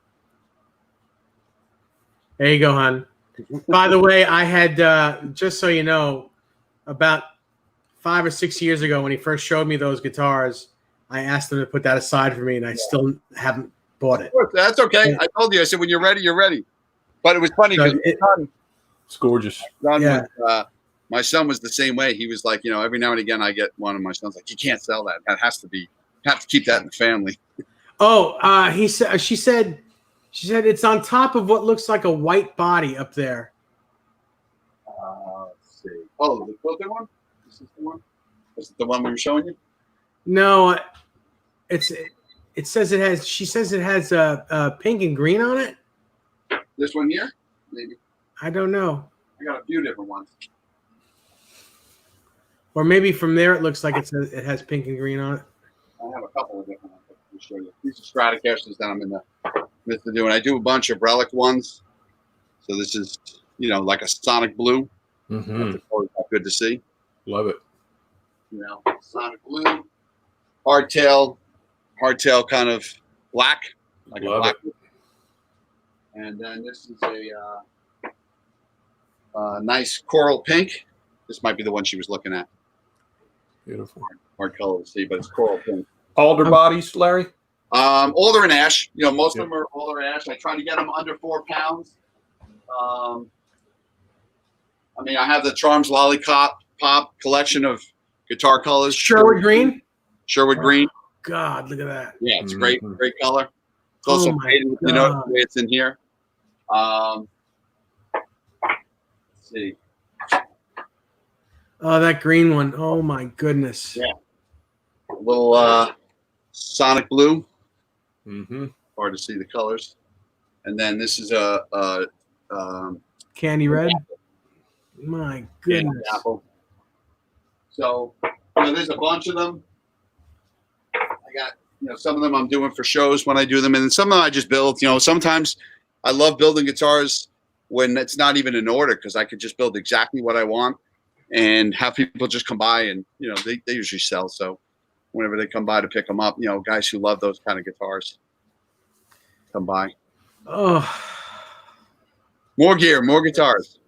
There you go, hon. By the way, I had just so you know, about 5 or 6 years ago when he first showed me those guitars, I asked him to put that aside for me, and I still haven't bought it. That's okay. I told you. I said when you're ready, you're ready. But it was funny because it's gorgeous. My son was the same way. He was like, every now and again I get one of my sons like, you can't sell that. That has to be. Have to keep that in the family. Oh, she said it's on top of what looks like a white body up there. Let's see. Oh, the quilted one? This is the one? Is it the one we were showing you? No, it says it has. She says it has pink and green on it. This one here, maybe. I don't know. I got a few different ones. Or maybe from there it looks like it has pink and green on it. I have a couple of different ones. Let me show you. These are Stratocasters that I'm in the midst of doing. I do a bunch of relic ones. So this is, like a Sonic Blue. Mm-hmm. That's always good to see. Love it. Sonic Blue, hardtail kind of black, like Love a black. it. And then this is a nice coral pink. This might be the one she was looking at. Beautiful. Hard color to see, but it's coral pink. Alder bodies, Larry? Alder and ash. Most of them are alder ash. I try to get them under 4 pounds. I have the Charms Lollipop Pop collection of guitar colors. Sherwood green. Green. God, look at that. Yeah, it's great color. It's also faded, the way it's in here. see. Oh, that green one. Oh my goodness. Yeah. A little Sonic Blue. Mm-hmm. Hard to see the colors. And then this is a Candy red. My goodness. apple. So there's a bunch of them. I got some of them I'm doing for shows when I do them, and some of them I just build. Sometimes I love building guitars when it's not even in order because I could just build exactly what I want and have people just come by and they usually sell. So whenever they come by to pick them up, guys who love those kind of guitars come by. Oh. More gear, more guitars.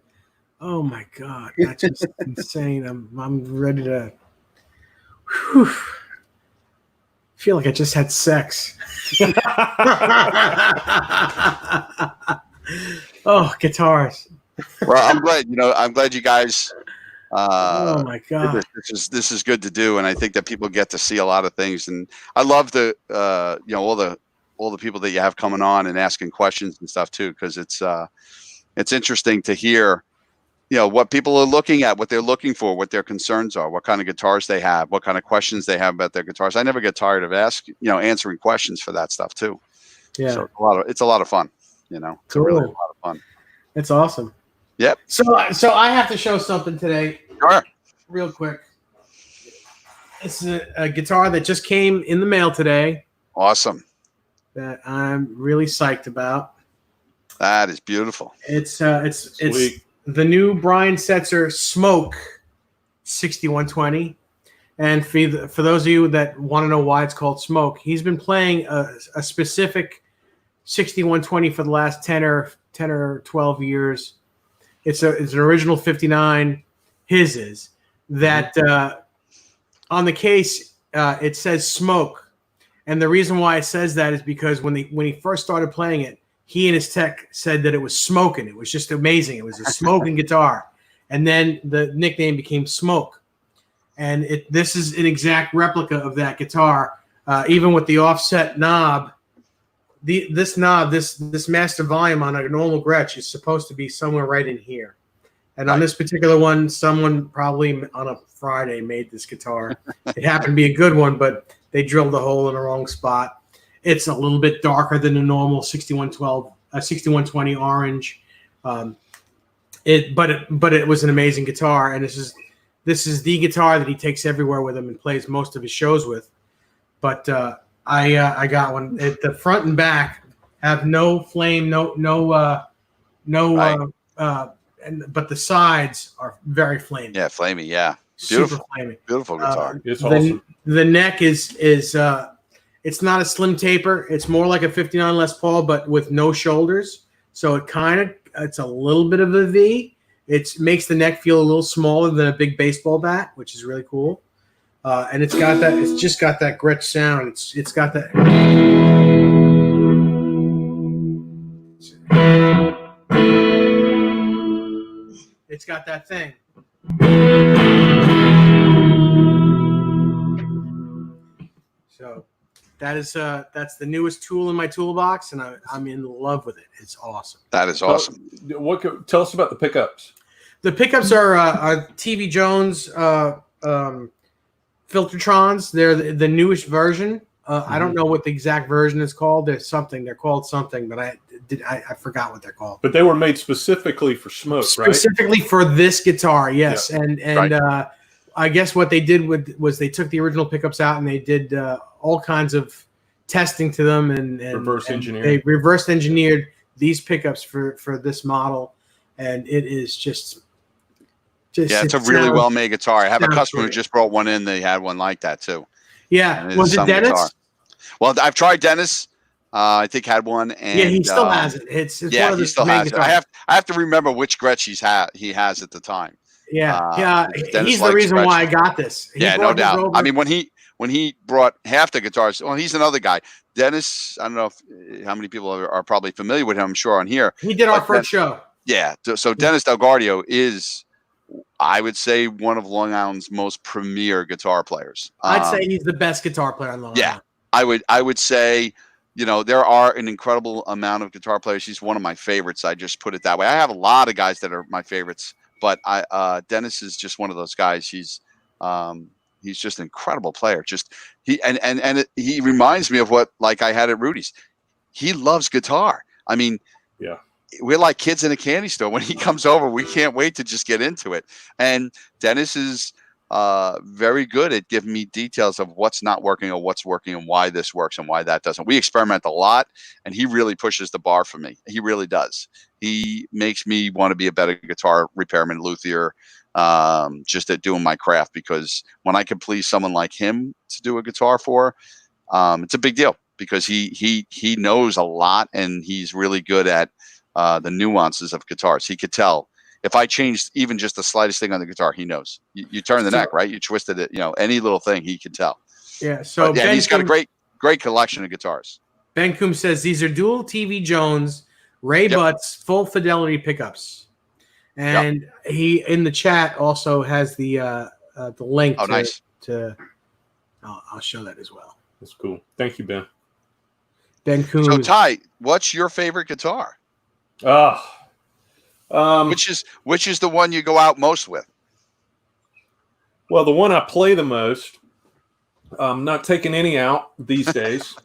Oh my God, that's just insane. I'm ready to. Whew, feel like I just had sex. Oh, guitars. Well, I'm glad. I'm glad you guys. Oh my God, this is good to do, and I think that people get to see a lot of things. And I love the all the people that you have coming on and asking questions and stuff too, because it's interesting to hear. What people are looking at, what they're looking for, what their concerns are, what kind of guitars they have, what kind of questions they have about their guitars. I never get tired of answering questions for that stuff too. yeah. So it's a lot of fun. It's Cool. really a lot of fun. It's awesome. Yep. So I have to show something today, Sure. real quick. This is a guitar that just came in the mail today Awesome. that I'm really psyched about. That is beautiful. It's Sweet. the new Brian Setzer Smoke 6120. And for those of you that want to know why it's called Smoke, he's been playing a specific 6120 for the last 10 or 12 years. It's an original 59. His is that on the case it says Smoke, and the reason why it says that is because when he first started playing it, he and his tech said that it was smoking. It was just amazing. It was a smoking guitar. And then the nickname became Smoke. And this is an exact replica of that guitar, even with the offset knob. This knob, this master volume on a normal Gretsch is supposed to be somewhere right in here. And on this particular one, someone probably on a Friday made this guitar. It happened to be a good one, but they drilled a hole in the wrong spot. It's a little bit darker than the normal 6120 orange. But it was an amazing guitar, and this is the guitar that he takes everywhere with him and plays most of his shows with. But I got one. The front and back have no flame, but the sides are very flamey. Yeah, flamey. Yeah, Super flamey. Beautiful guitar. It's awesome. The neck is it's not a slim taper. It's more like a 59 Les Paul, but with no shoulders. So it's a little bit of a V. It makes the neck feel a little smaller than a big baseball bat, which is really cool. And it's got that. It's just got that Gretsch sound. It's got that. It's got that thing. So that's the newest tool in my toolbox, and I'm in love with it. It's awesome. That is awesome. Tell us about the pickups. The pickups are TV Jones Filtertrons. They're the newest version. I don't know what the exact version is called. They're called something, but I forgot what they're called. But they were made specifically for Smoke, right? Specifically for this guitar, yes. Yeah. And Right. I guess what they did was they took the original pickups out and they did all kinds of testing to them and Reverse engineered. They reverse engineered these pickups for this model, and it is just Yeah, it's a really well-made guitar. I have a customer who great. just brought one in. They had one like that too. Yeah, And was it some Dennis? guitar. Well, I've tried Dennis. I think had one, and Yeah, he still has it. It's yeah, one of he the still main has it. guitars. I have to remember which Gretsch he has at the time. Yeah, Dennis he's the likes reason Gretsch. why I got this. He Yeah, no brought this doubt. over. I mean, when he brought half the guitars, well, he's another guy. Dennis, I don't know how many people are probably familiar with him. I'm sure on here. he did our But first show. Yeah. So Dennis Delgardio is, I would say, one of Long Island's most premier guitar players. I'd say he's the best guitar player on Long Yeah, Island. I would say, there are an incredible amount of guitar players. He's one of my favorites. I just put it that way. I have a lot of guys that are my favorites, but Dennis is just one of those guys. He's just an incredible player. He reminds me of what like I had at Rudy's. He loves guitar. I mean, yeah, we're like kids in a candy store. When he comes over, we can't wait to just get into it. And Dennis is very good at giving me details of what's not working or what's working and why this works and why that doesn't. We experiment a lot, and he really pushes the bar for me. He really does. He makes me want to be a better guitar repairman, luthier, just at doing my craft, because when I can please someone like him to do a guitar for, it's a big deal, because he knows a lot, and he's really good at the nuances of guitars. He could tell if I changed even just the slightest thing on the guitar. He knows. You turn the neck, right? You twisted it. Any little thing, he could tell. Yeah. So yeah, he's got a great collection of guitars. Ben Coombe says these are dual TV Jones Ray Butts full fidelity pickups, and he in the chat also has the link. Oh, nice. I'll show that as well. That's cool. Thank you, Ben. Ben Coombe. So Ty, what's your favorite guitar? Which is the one you go out most with? Well, the one I play the most. I'm not taking any out these days.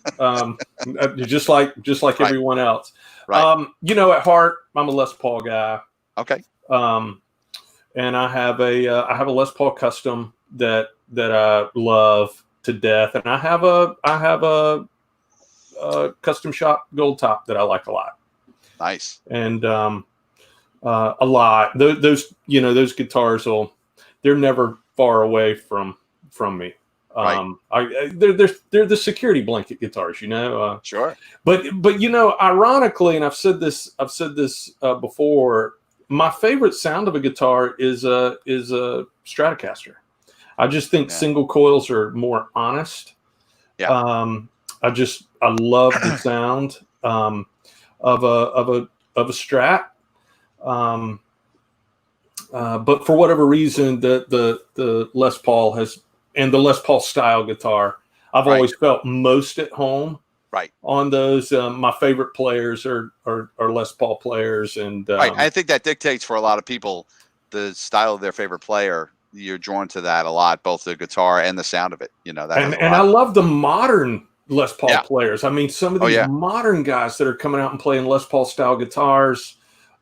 Just like right. Everyone else. Right. At heart, I'm a Les Paul guy. Okay. And I have a Les Paul custom that I love to death, and I have a custom shop gold top that I like a lot. Nice. And a lot. Those guitars they're never far away from me. Right. They're the security blanket guitars, Sure. But ironically, and I've said this before, my favorite sound of a guitar is a Stratocaster. I just think single coils are more honest. Yeah. I love the sound of a Strat. But for whatever reason, the Les Paul has, and the Les Paul style guitar, I've always felt most at home. Right. On those, my favorite players are Les Paul players, and right. I think that dictates for a lot of people the style of their favorite player. You're drawn to that a lot, both the guitar and the sound of it. And I love the modern Les Paul players. I mean, some of these modern guys that are coming out and playing Les Paul style guitars.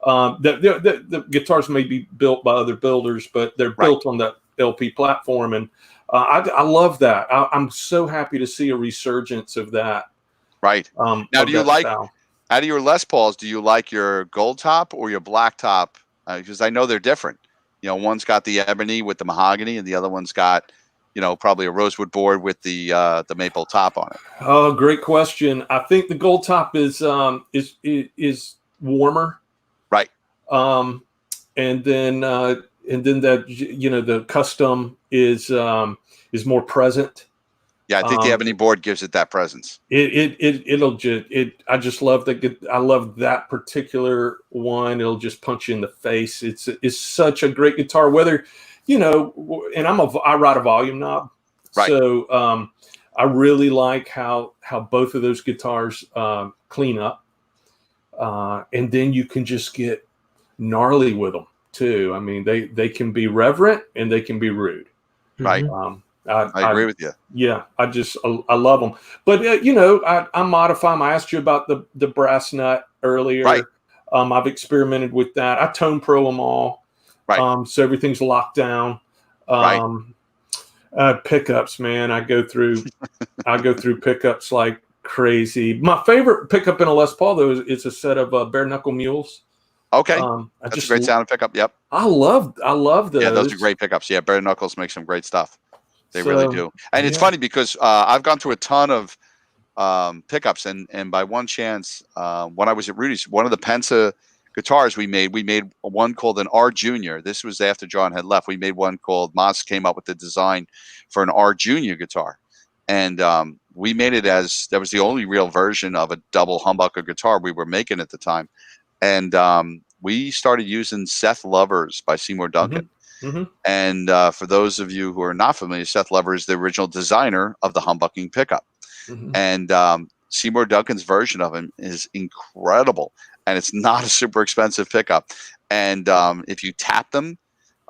The guitars may be built by other builders, but they're built on that LP platform, and I love that. I'm so happy to see a resurgence of that. Right. Now, do you like style. Out of your Les Pauls? Do you like your gold top or your black top? Because I know they're different. One's got the ebony with the mahogany, and the other one's got, probably a rosewood board with the maple top on it. Oh, great question. I think the gold top is warmer. Right. And then that the custom is more present. Yeah, I think the ebony board gives it that presence. I just love that. I love that particular one. It'll just punch you in the face. It's such a great guitar. Whether and I ride a volume knob, right. So I really like how both of those guitars clean up, and then you can just get gnarly with them too. I mean, they can be reverent and they can be rude. Right. I agree with you. Yeah, I love them. But I modify them. I asked you about the brass nut earlier. Right. I've experimented with that. I tone pro them all. Right. So everything's locked down. Pickups, man. I go through pickups like crazy. My favorite pickup in a Les Paul though is a set of bare knuckle mules. Okay. That's a great sound of pickup. Yep. I love those. Yeah, those are great pickups. Yeah, bare knuckles make some great stuff. They really do. And it's funny because I've gone through a ton of pickups, and by one chance, when I was at Rudy's, one of the Pensa guitars we made one called an R Junior. This was after John had left. We made one called Moss came up with the design for an R Junior guitar, and we made it as that was the only real version of a double humbucker guitar we were making at the time, and we started using Seth Lovers by Seymour Duncan. Mm-hmm. Mm-hmm. And for those of you who are not familiar, Seth Lover is the original designer of the humbucking pickup. Mm-hmm. And Seymour Duncan's version of him is incredible. And it's not a super expensive pickup. And if you tap them,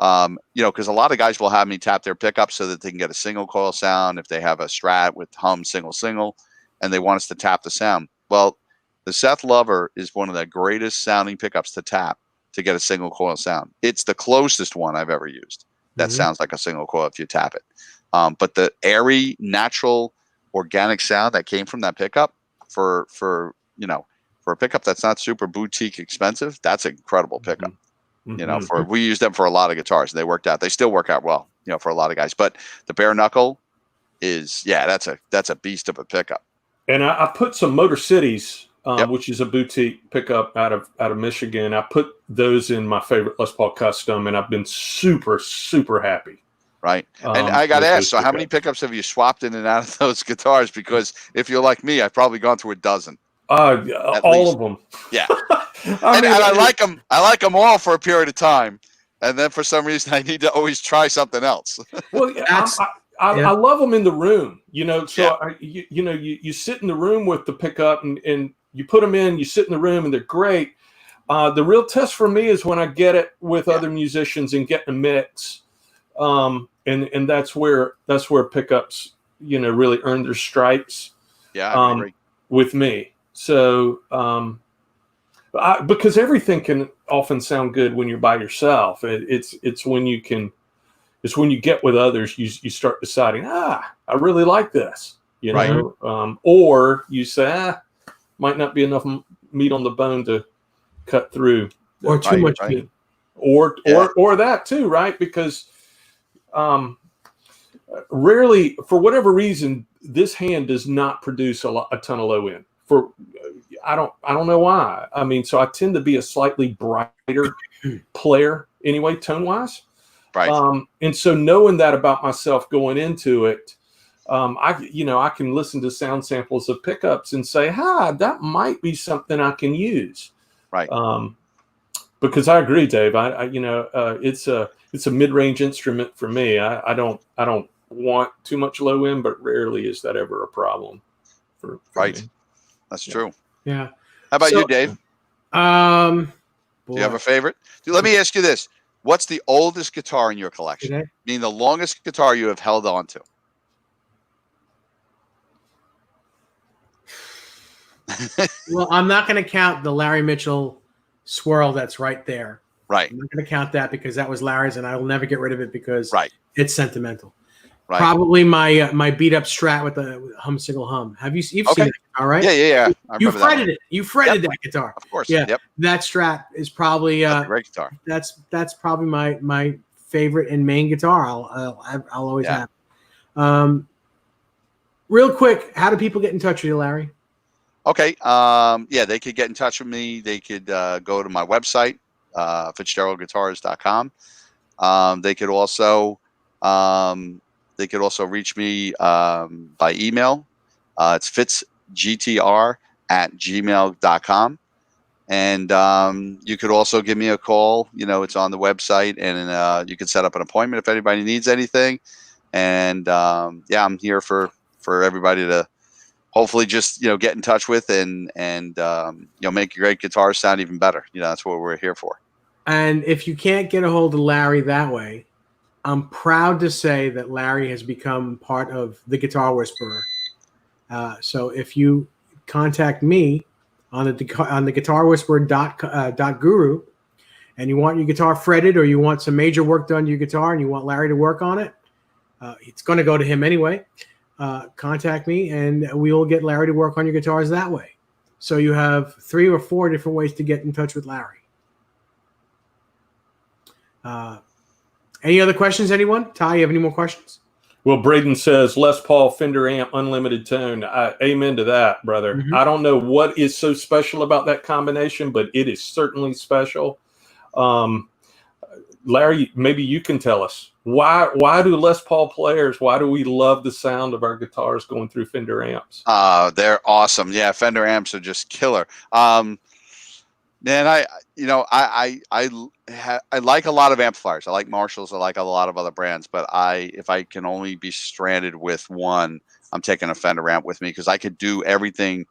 You know, because a lot of guys will have me tap their pickup so that they can get a single coil sound if they have a Strat with hum single, and they want us to tap the sound. Well, the Seth Lover is one of the greatest sounding pickups to tap to get a single coil sound. It's the closest one I've ever used that sounds like a single coil if you tap it. But the airy, natural, organic sound that came from that pickup for you know, for a pickup that's not super boutique expensive, that's an incredible pickup. You know, we use them for a lot of guitars. They worked out. They still work out well, you know, for a lot of guys. But the bare knuckle is, that's a beast of a pickup. And I put some Motor Cities, which is a boutique pickup out of Michigan. I put those in my favorite Les Paul Custom, and I've been super, super happy. Right. And I got to ask, so how many pickups have you swapped in and out of those guitars? Because if you're like me, I've probably gone through a dozen. All of them. Yeah. and I like them. I like them all for a period of time. And then for some reason, I need to always try something else. Well, I love them in the room, you know. So you sit in the room with the pickup and you put them in. You sit in the room and they're great. The real test for me is when I get it with other musicians and get in a mix, and that's where pickups, you know, really earn their stripes. Yeah, I agree. With me. So because everything can often sound good when you're by yourself. It's when you get with others, you start deciding, I really like this, you know, or you say, might not be enough meat on the bone to cut through, or too much meat, or that too, right? Because rarely, for whatever reason, this hand does not produce a ton of low end. I don't know why. I mean, so I tend to be a slightly brighter player anyway, tone wise. Right. And so knowing that about myself going into it, I can listen to sound samples of pickups and say, that might be something I can use. Right. Because I agree, Dave. It's a mid-range instrument for me. I don't want too much low end, but rarely is that ever a problem for right. me. That's true. Yeah. How about you, Dave? Do you have a favorite? Let me ask you this. What's the oldest guitar in your collection? Okay. Meaning the longest guitar you have held on to? Well, I'm not going to count the Larry Mitchell swirl that's right there. Right. I'm not going to count that because that was Larry's, and I will never get rid of it because it's sentimental. Right. Probably my beat up Strat with the single hum. You've seen it, all right? Yeah. You fretted it. You fretted that guitar. Of course. Yeah. Yep. That Strat is probably That's a great guitar. That's probably my favorite and main guitar. I'll always have. Real quick, how do people get in touch with you, Larry? Okay. They could get in touch with me. They could go to my website, FitzgeraldGuitars.com. They could also reach me by email. It's fitzgtr@gmail.com. And you could also give me a call. You know, it's on the website, and you can set up an appointment if anybody needs anything. And I'm here for everybody to hopefully just, you know, get in touch with and make your great guitars sound even better. You know, that's what we're here for. And if you can't get a hold of Larry that way, I'm proud to say that Larry has become part of the Guitar Whisperer. So if you contact me on the guitarwhisperer.guru and you want your guitar fretted or you want some major work done to your guitar and you want Larry to work on it, it's going to go to him anyway. Contact me and we will get Larry to work on your guitars that way. So you have 3 or 4 different ways to get in touch with Larry. Any other questions, anyone? Ty, you have any more questions? Well, Braden says, Les Paul Fender amp, unlimited tone. Amen to that, brother. Mm-hmm. I don't know what is so special about that combination, but it is certainly special. Larry, maybe you can tell us. Why do Les Paul players, why do we love the sound of our guitars going through Fender amps? They're awesome. Yeah, Fender amps are just killer. Man, I like a lot of amplifiers. I like Marshalls. I like a lot of other brands. But if I can only be stranded with one, I'm taking a Fender amp with me because I could do everything.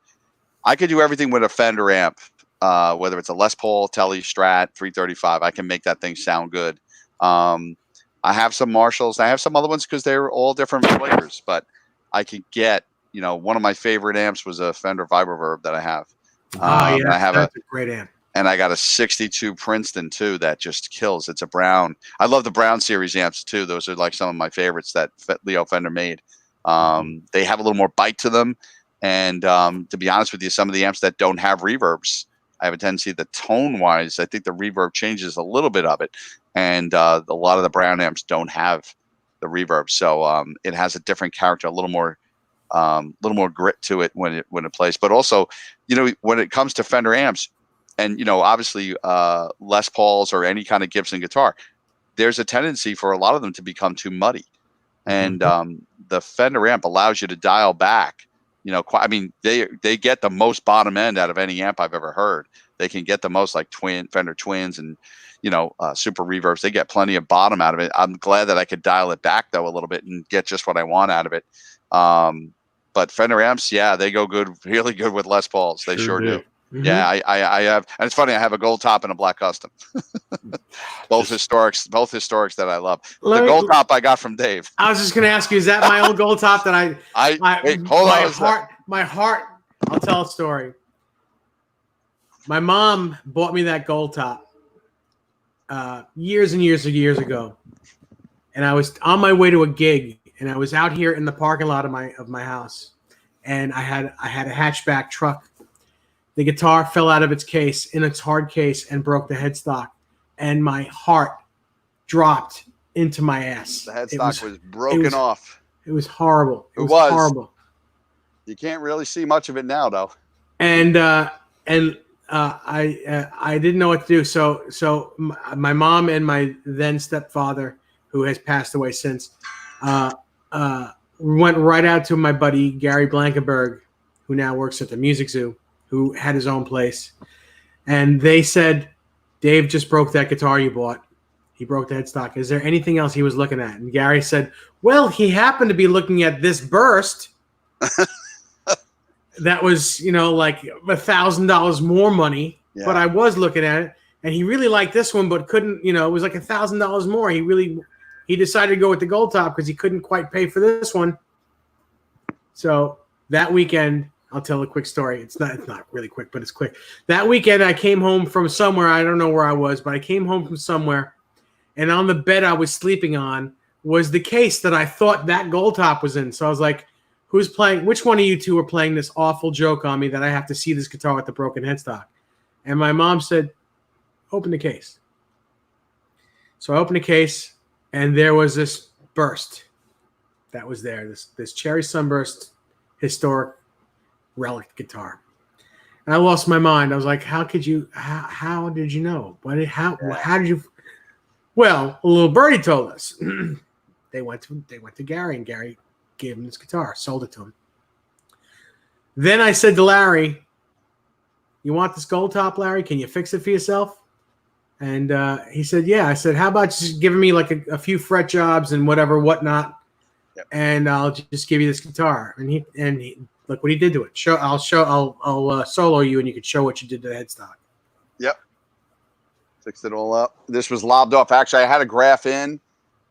I could do everything with a Fender amp, whether it's a Les Paul, Tele, Strat, 335. I can make that thing sound good I have some Marshalls. I have some other ones because they're all different flavors, but I could get, one of my favorite amps was a Fender Vibroverb that I have. Oh, yeah, I have that's a great amp. and I got a 62 Princeton too that just kills. It's a Brown. I love the Brown series amps too. Those are like some of my favorites that Leo Fender made. They have a little more bite to them. And to be honest with you, some of the amps that don't have reverbs, I have a tendency that tone-wise, I think the reverb changes a little bit of it. And a lot of the Brown amps don't have the reverb. So it has a different character, a little more grit to it when it plays. But also, when it comes to Fender amps, and obviously Les Pauls or any kind of Gibson guitar, there's a tendency for a lot of them to become too muddy. And the Fender amp allows you to dial back. They get the most bottom end out of any amp I've ever heard. They can get the most, like Fender Twins and super reverbs. They get plenty of bottom out of it. I'm glad that I could dial it back though a little bit and get just what I want out of it. But Fender amps, yeah, they go good, really good with Les Pauls. They sure do. Mm-hmm. Yeah, I have, and it's funny. I have a gold top and a black custom. both historics that I love. The gold top I got from Dave. I was just going to ask you, is that my old gold top that my heart? I'll tell a story. My mom bought me that gold top years and years ago, and I was on my way to a gig, and I was out here in the parking lot of my house, and I had a hatchback truck. The guitar fell out of its case, in its hard case, and broke the headstock. And my heart dropped into my ass. The headstock was broken off. It was horrible. It was horrible. You can't really see much of it now, though. And I didn't know what to do. So my mom and my then stepfather, who has passed away since, went right out to my buddy Gary Blankenberg, who now works at the Music Zoo, who had his own place. And they said, Dave just broke that guitar you bought. He broke the headstock. Is there anything else he was looking at? And Gary said, well, he happened to be looking at this burst. That was, like $1,000 more money. Yeah. But I was looking at it. And he really liked this one, but couldn't, it was like $1,000 more. He decided to go with the gold top because he couldn't quite pay for this one. So that weekend, I'll tell a quick story. It's not really quick, but it's quick. That weekend, I came home from somewhere. I don't know where I was, but I came home from somewhere, and on the bed I was sleeping on was the case that I thought that gold top was in. So I was like, who's playing? Which one of you two are playing this awful joke on me that I have to see this guitar with the broken headstock? And my mom said, open the case. So I opened the case, and there was this burst that was there, this Cherry Sunburst historic relic guitar. And I lost my mind. I was like, how did you know? How did you? Well, a little birdie told us. They went to Gary, and Gary gave him this guitar, sold it to him. Then I said to Larry, you want this gold top, Larry? Can you fix it for yourself? And he said, yeah. I said, how about just giving me like a few fret jobs and whatnot, yep, and I'll just give you this guitar. And he look what he did to it. I'll solo you, and you can show what you did to the headstock. Yep. Fixed it all up. This was lobbed off. Actually, I had to graph in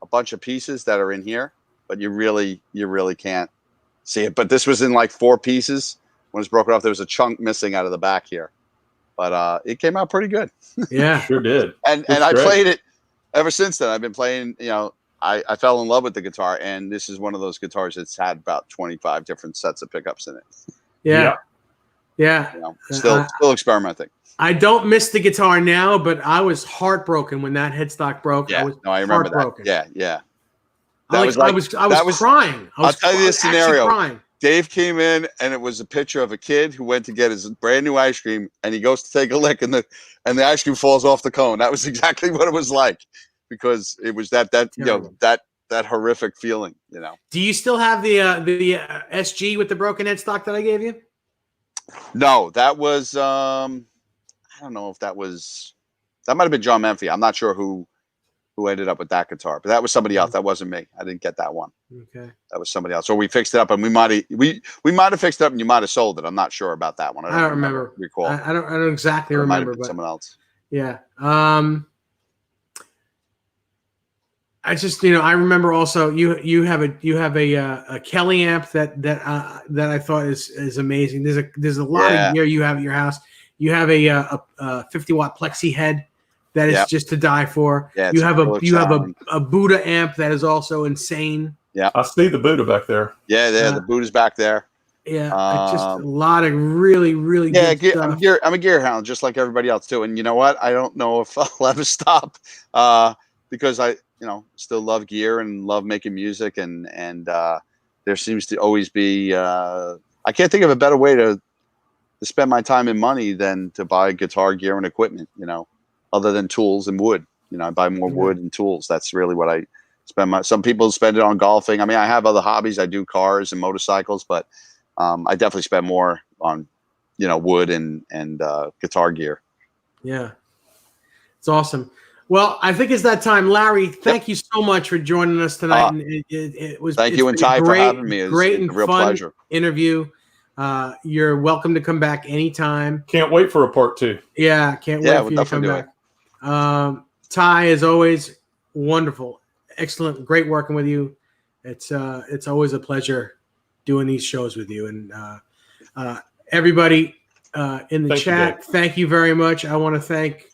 a bunch of pieces that are in here, but you really can't see it. But this was in like 4 pieces. When it's broken off, there was a chunk missing out of the back here. But it came out pretty good. Yeah, sure did. And I played it ever since then. I've been playing, I fell in love with the guitar, and this is one of those guitars that's had about 25 different sets of pickups in it. Yeah. Still experimenting. I don't miss the guitar now, but I was heartbroken when that headstock broke. Yeah, I remember that. Yeah. I was crying. I'll tell you this scenario. Crying. Dave came in, and it was a picture of a kid who went to get his brand new ice cream, and he goes to take a lick, and the ice cream falls off the cone. That was exactly what it was like. Because it was that horrific feeling, Do you still have the SG with the broken headstock that I gave you? No, that was I don't know if that might have been John Menfee. I'm not sure who ended up with that guitar, but that was somebody else. That wasn't me. I didn't get that one. Okay, that was somebody else. So we fixed it up, and we might have fixed it up, and you might have sold it. I'm not sure about that one. I don't remember. Recall. I don't exactly remember. But someone else. Yeah. I just, I remember also you have a Kelly amp that I thought is amazing. There's a lot of gear you have at your house. You have a 50-watt plexi head that is just to die for. Yeah, you have a Buddha amp that is also insane. Yeah, I see the Buddha back there. Yeah, the Buddha's back there. Yeah, just a lot of really, really good stuff. I'm a gear hound, just like everybody else too. And you know what? I don't know if I'll ever stop because I, still love gear and love making music, and there seems to always be. I can't think of a better way to spend my time and money than to buy guitar gear and equipment. Other than tools and wood. I buy more wood and tools. That's really what I spend some people spend it on golfing. I mean, I have other hobbies. I do cars and motorcycles, but I definitely spend more on, wood and guitar gear. Yeah. It's awesome. Well, I think it's that time. Larry, thank you so much for joining us tonight. And it was thank you and Ty for having me. It's great a real fun pleasure. Interview. You're welcome to come back anytime. Can't wait for a part 2. Yeah, can't wait for you to come back. Ty, as always, wonderful, excellent, great working with you. It's always a pleasure doing these shows with you. And everybody in the chat, thank you very much. I want to thank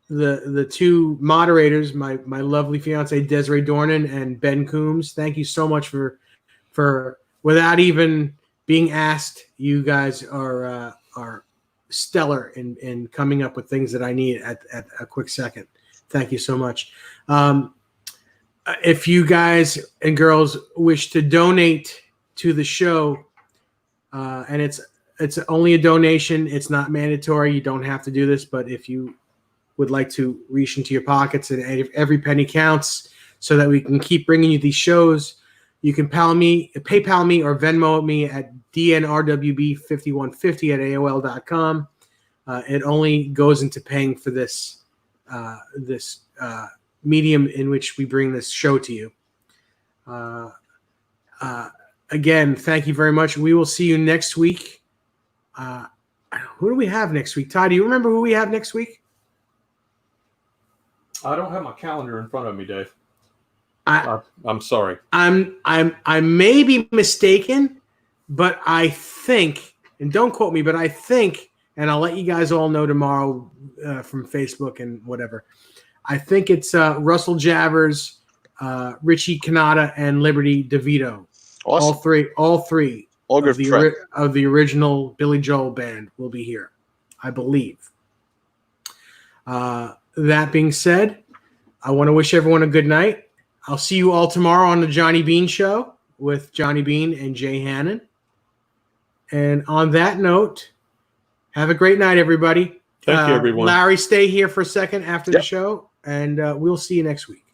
the two moderators, my lovely fiance Desiree Dornan and Ben Coombs. Thank you so much for without even being asked, you guys are stellar in coming up with things that I need at a quick second. Thank you so much. If you guys and girls wish to donate to the show, and it's only a donation, it's not mandatory. You don't have to do this, but if you would like to reach into your pockets and every penny counts so that we can keep bringing you these shows, you can PayPal me or Venmo me at dnrwb5150 at AOL.com. It only goes into paying for this medium in which we bring this show to you. Again, thank you very much. We will see you next week. Who do we have next week? Ty, do you remember who we have next week? I don't have my calendar in front of me, Dave. I'm sorry. I may be mistaken, but I think, and don't quote me, but I think, and I'll let you guys all know tomorrow from Facebook and whatever. I think it's Russell Javers, Richie Kanata, and Liberty DeVito. Awesome. All three of the original Billy Joel band will be here, I believe. That being said, I want to wish everyone a good night. I'll see you all tomorrow on the Johnny Bean Show with Johnny Bean and Jay Hannon. And on that note, have a great night, everybody. Thank you, everyone. Larry, stay here for a second after the show, and we'll see you next week.